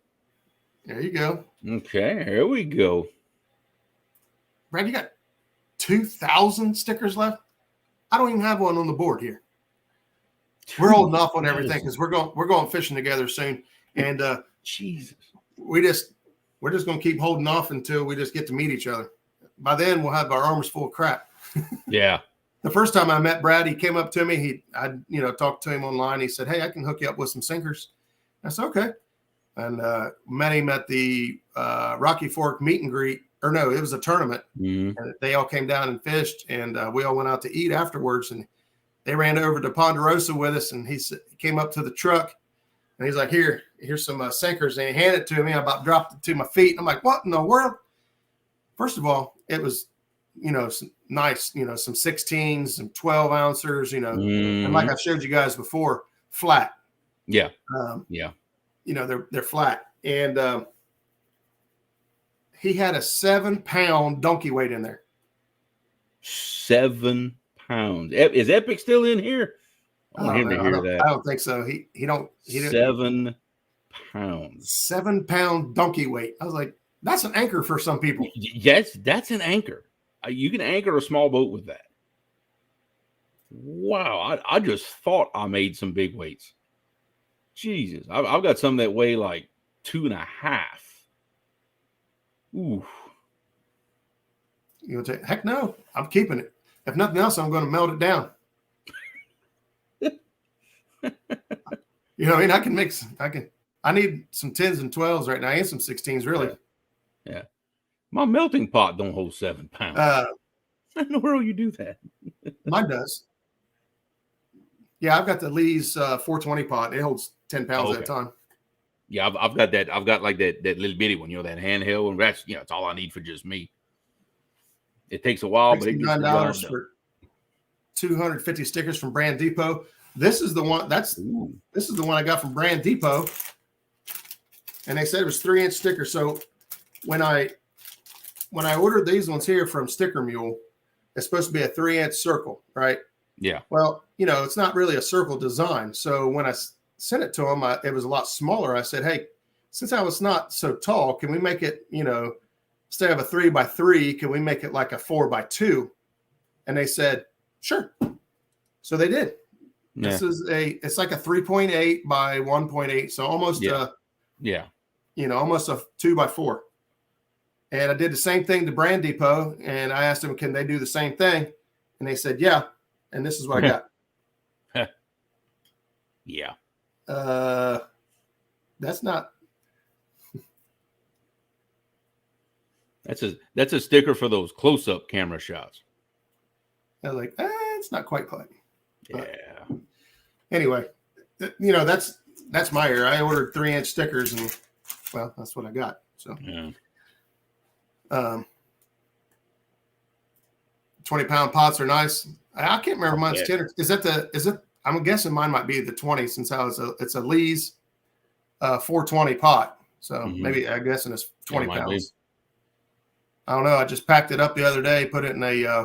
There you go. Okay, here we go. Brad, you got 2,000 stickers left? I don't even have one on the board here. We're holding off on everything because we're going fishing together soon. And Jesus. We're just going to keep holding off until we just get to meet each other. By then, we'll have our arms full of crap. Yeah. The first time I met Brad, he came up to me. I talked to him online. He said, "Hey, I can hook you up with some sinkers." I said, "Okay." And met him at the Rocky Fork meet and greet. Or no, it was a tournament. Mm-hmm. And they all came down and fished, and we all went out to eat afterwards. And they ran over to Ponderosa with us, and he came up to the truck, and he's like, here's some sinkers. And he handed it to me. I about dropped it to my feet. And I'm like, what in the world? First of all, it was, some nice, some 16s, some 12 ounces, and like I showed you guys before, flat. Yeah. They're flat. And he had a 7-pound donkey weight in there. 7 pounds. Is Epic still in here? I want him to hear that. I don't think so. He don't. 7 pounds. 7-pound donkey weight. I was like, that's an anchor for some people. Yes, that's an anchor. You can anchor a small boat with that. Wow. I just thought I made some big weights. Jesus. I've got some that weigh like 2.5. Ooh. You gonna take? Heck no. I'm keeping it. If nothing else, I'm going to melt it down. I mean, I need some 10s and 12s right now and some 16s, really. Yeah. My melting pot don't hold 7 pounds. How in the world you do that? Mine does. Yeah, I've got the Lee's 420 pot. It holds 10 pounds at a time. Yeah, I've got that. I've got like that little bitty one, that handheld, and that's it's all I need for just me. It takes a while, but it gets $69 for 250 stickers from Brand Depot. This is the one. This is the one I got from Brand Depot, and they said it was 3-inch sticker. So when I ordered these ones here from Sticker Mule, it's supposed to be a 3-inch circle, right? Yeah. Well, it's not really a circle design. So when I sent it to them, it was a lot smaller. I said, "Hey, since I was not so tall, can we make it, instead of a 3x3, can we make it like a 4x2?" And they said, "Sure." So they did. Yeah. It's like a 3.8 by 1.8. So almost, almost a 2x4. And I did the same thing to Brand Depot. And I asked them, can they do the same thing? And they said, yeah. And this is what I got. Yeah. That's not. That's a sticker for those close-up camera shots. I was like, it's not quite. Yeah. Anyway, that's my ear. I ordered 3-inch stickers, and well, that's what I got. So, 20-pound pots are nice. I can't remember mine's 10. Is it? I'm guessing mine might be the 20 since it's a Lee's 420 pot. So maybe I'm guessing it's 20 pounds. I don't know. I just packed it up the other day, put it in a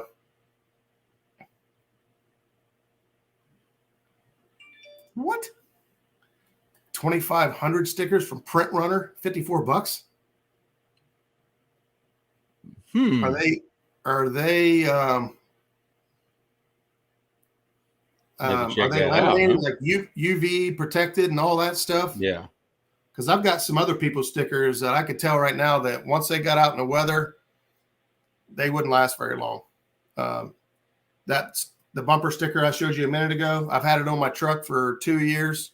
what? 2,500 stickers from Print Runner, $54. Are they laminated, like UV protected and all that stuff? Yeah. Because I've got some other people's stickers that I could tell right now that once they got out in the weather, they wouldn't last very long. That's the bumper sticker I showed you a minute ago. I've had it on my truck for 2 years.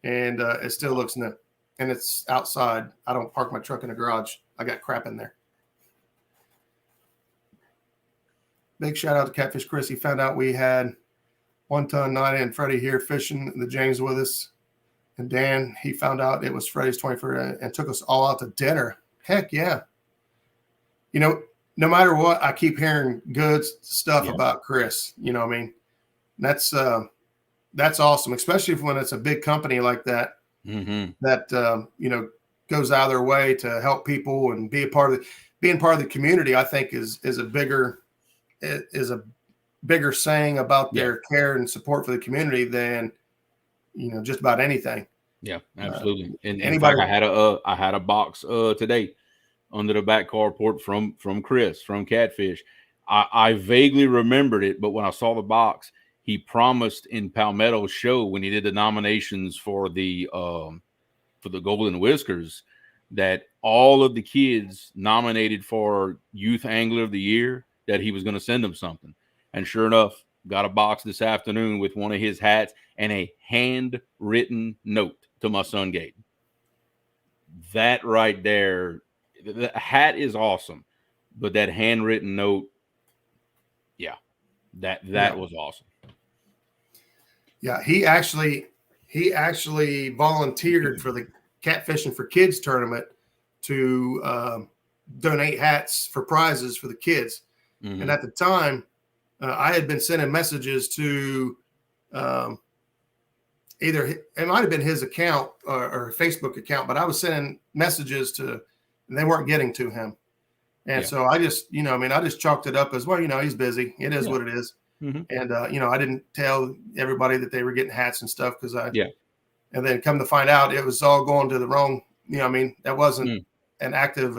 and it still looks new. And it's outside. I don't park my truck in the garage. I got crap in there. Big shout out to Catfish Chris. He found out we had 1 Ton, 9 and Freddie here fishing the James with us. And Dan, he found out it was Freddie's 21st and took us all out to dinner. Heck yeah. You know, no matter what, I keep hearing good stuff about Chris. You know what I mean? That's awesome, especially when it's a big company like that, that, you know, goes out of their way to help people and being part of the community. I think is a bigger saying about their care and support for the community than, you know, just about anything. Yeah, absolutely. And in fact, I had a box today under the back carport from Chris from Catfish. I vaguely remembered it, but when I saw the box, he promised in Palmetto's show when he did the nominations for the Golden Whiskers that all of the kids nominated for Youth Angler of the Year, that he was going to send them something. And sure enough, got a box this afternoon with one of his hats and a handwritten note to my son Gabe. That right there, the hat is awesome, but that handwritten note, that was awesome. Yeah, he actually volunteered for the Catfishing for Kids tournament to donate hats for prizes for the kids. And at the time, I had been sending messages to either it might have been his account or Facebook account, but I was sending messages to, and they weren't getting to him. And so I just, you know, I mean, I just chalked it up as, well, you know, he's busy. It is what it is. And, you know, I didn't tell everybody that they were getting hats and stuff because and then come to find out it was all going to the wrong, you know, I mean, that wasn't an active,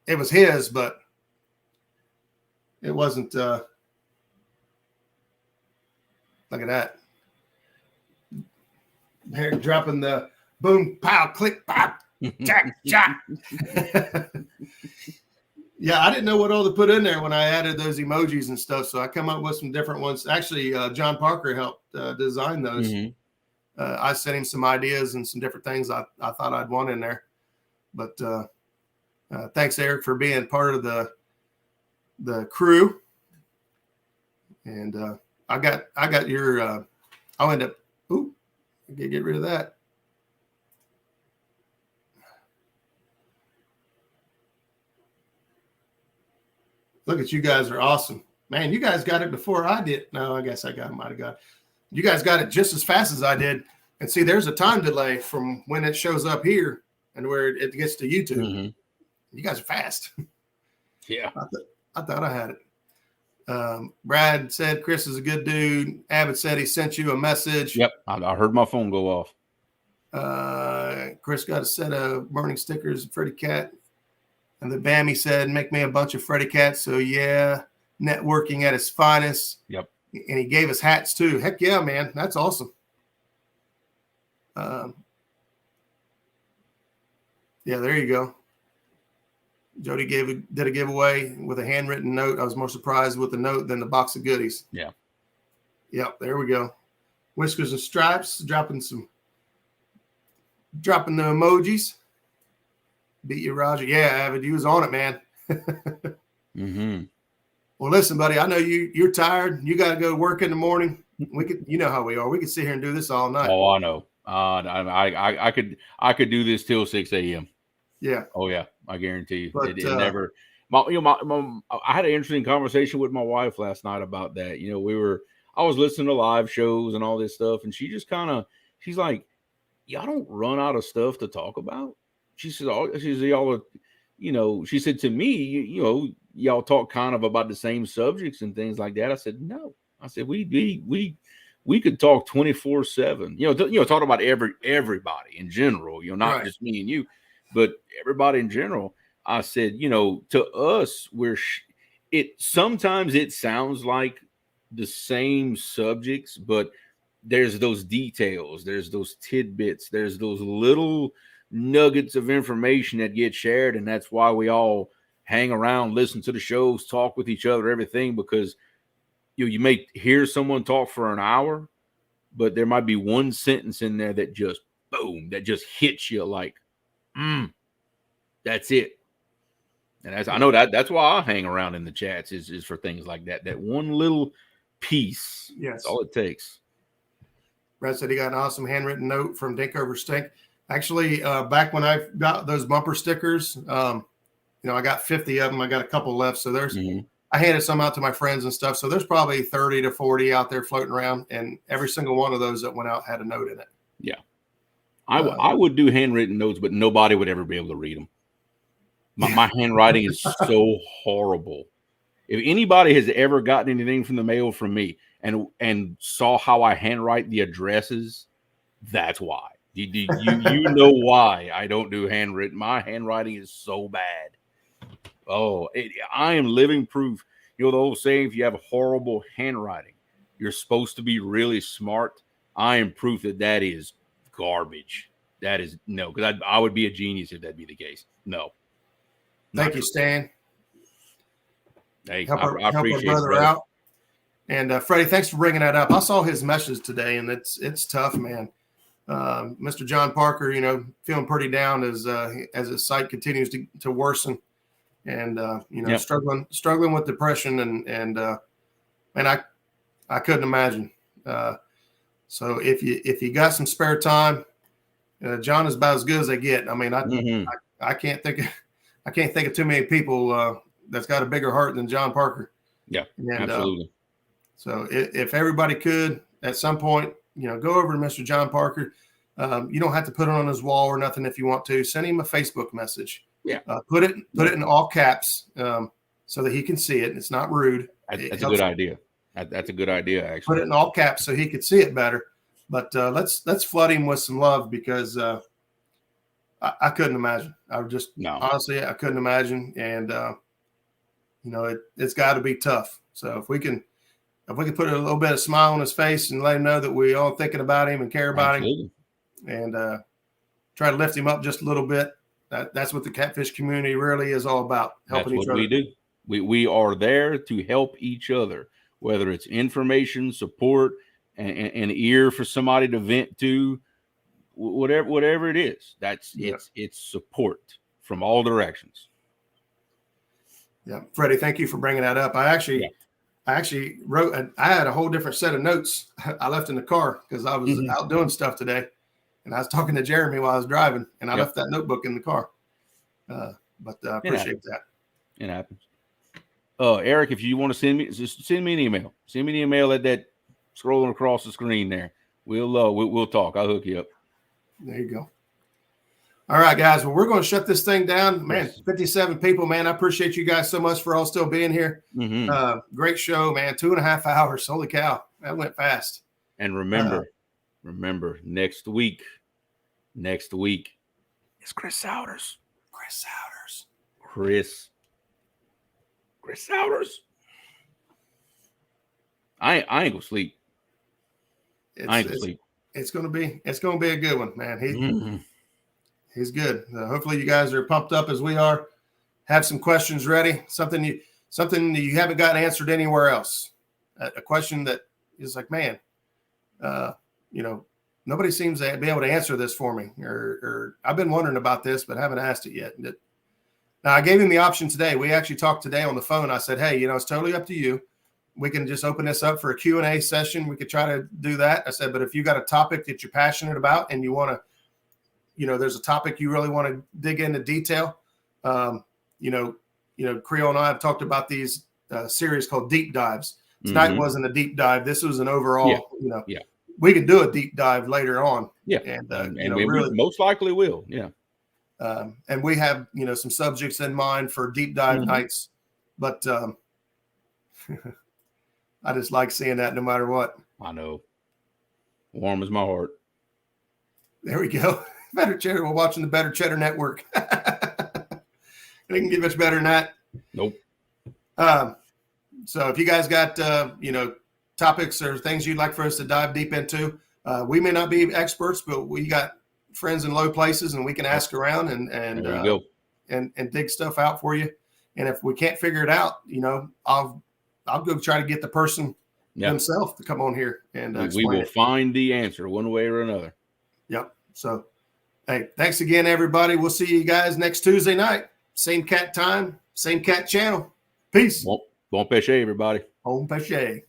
it was his, but it wasn't, look at that. Here, dropping the boom, pow, click, pop, jack, jack. Yeah, I didn't know what all to put in there when I added those emojis and stuff. So I come up with some different ones. Actually, John Parker helped design those. I sent him some ideas and some different things I thought I'd want in there. But thanks, Eric, for being part of the crew. And I got your. I'll end up. Ooh, get rid of that. Look at you guys are awesome. Man, you guys got it before I did. No, I guess might have got it. You guys got it just as fast as I did. And see, there's a time delay from when it shows up here and where it gets to YouTube. You guys are fast. Yeah. I thought I had it. Brad said Chris is a good dude. Abbott said he sent you a message. Yep. I heard my phone go off. Chris got a set of burning stickers, Freddy Cat. And the Bammy said, make me a bunch of Freddy Cats. So, yeah, networking at its finest. Yep. And he gave us hats, too. Heck yeah, man. That's awesome. Yeah, there you go. Jody did a giveaway with a handwritten note. I was more surprised with the note than the box of goodies. Yeah. Yep, there we go. Whiskers and Stripes, dropping the emojis. Beat you, Roger. Yeah, Avid, you was on it, man. Well, listen, buddy, I know you're tired. You got to go to work in the morning. You know how we are. We could sit here and do this all night. Oh, I know. I could do this till 6 a.m. Yeah. Oh yeah, I guarantee you. But, it never. I had an interesting conversation with my wife last night about that. You know, I was listening to live shows and all this stuff, and she just she's like, y'all don't run out of stuff to talk about. She said, y'all are, you know, she said to me, you know, y'all talk kind of about the same subjects and things like that. I said, no. I said, we could talk 24/7, you know, talk about everybody in general, you know, not just me and you, but everybody in general. I said, you know, to us, sometimes it sounds like the same subjects, but there's those details, there's those tidbits, there's those little nuggets of information that get shared. And that's why we all hang around, listen to the shows, talk with each other, everything, because you may hear someone talk for an hour, but there might be one sentence in there that just boom, that just hits you like, that's it. And I know that's why I hang around in the chats is for things like that. That one little piece. Yes. That's all it takes. Brett said he got an awesome handwritten note from Dink Over Stink. Actually, back when I got those bumper stickers, I got 50 of them. I got a couple left. So I handed some out to my friends and stuff. So there's probably 30 to 40 out there floating around. And every single one of those that went out had a note in it. Yeah. I would do handwritten notes, but nobody would ever be able to read them. My handwriting is so horrible. If anybody has ever gotten anything from the mail from me and saw how I handwrite the addresses, that's why. You know why I don't do handwritten. My handwriting is so bad. I am living proof. You know the old saying, if you have horrible handwriting, you're supposed to be really smart. I am proof that is garbage. That is no, because I would be a genius if that'd be the case. No. Thank you, Stan. Hey, help our appreciate brother out. And Freddie, thanks for bringing that up. I saw his message today, and it's tough, man. Mr. John Parker, feeling pretty down as his sight continues to worsen, and struggling with depression, and I couldn't imagine. So if you got some spare time, John is about as good as they get. I mean, I can't think of too many people that's got a bigger heart than John Parker. Yeah, absolutely. So if everybody could at some point, go over to Mr. John Parker. You don't have to put it on his wall or nothing if you want to. Send him a Facebook message. Yeah. Put it in all caps so that he can see it. It's not rude. That's a good idea. That's a good idea, actually. Put it in all caps so he could see it better. But let's flood him with some love because I couldn't imagine. Honestly, I couldn't imagine. And it's got to be tough. So if we can put a little bit of smile on his face and let him know that we all thinking about him and care about him, and try to lift him up just a little bit. That's what the catfish community really is all about. Helping each other. That's what we do. We are there to help each other, whether it's information, support, and an ear for somebody to vent to, whatever it is. It's support from all directions. Yeah, Freddie, thank you for bringing that up. I actually wrote. I had a whole different set of notes I left in the car because I was out doing stuff today, and I was talking to Jeremy while I was driving, and I left that notebook in the car. But I appreciate that. It happens. Eric, if you want to send me an email. Send me an email at that scrolling across the screen there. We'll talk. I'll hook you up. There you go. All right, guys. Well, we're going to shut this thing down. Man, 57 people, man. I appreciate you guys so much for all still being here. Great show, man. 2.5 hours. Holy cow. That went fast. And remember, next week is Chris Souders. Chris Souders. I ain't gonna sleep. It's gonna be a good one, man. He's good. Hopefully you guys are pumped up as we are. Have some questions ready. Something you haven't got answered anywhere else. A question that is like, man, nobody seems to be able to answer this for me, or I've been wondering about this, but haven't asked it yet. Now I gave him the option today. We actually talked today on the phone. I said, hey, it's totally up to you. We can just open this up for a Q&A session. We could try to do that. I said, but if you got a topic that you're passionate about and you want to, there's a topic you really want to dig into detail. Creole and I have talked about these series called deep dives. Tonight wasn't a deep dive. This was an overall, we could do a deep dive later on. Yeah. And we really, most likely will. Yeah. And we have, some subjects in mind for deep dive nights, but I just like seeing that no matter what. I know. Warm as my heart. There we go. Better Cheddar. We're watching the Better Cheddar Network. It can get much better than that. Nope. So if you guys got, topics or things you'd like for us to dive deep into, we may not be experts, but we got friends in low places and we can ask around and dig stuff out for you. And if we can't figure it out, I'll go try to get the person themselves to come on here and we will find the answer one way or another. Yep. So, hey, thanks again, everybody. We'll see you guys next Tuesday night. Same cat time, same cat channel. Peace. Bon pêcher, everybody. Bon pêcher.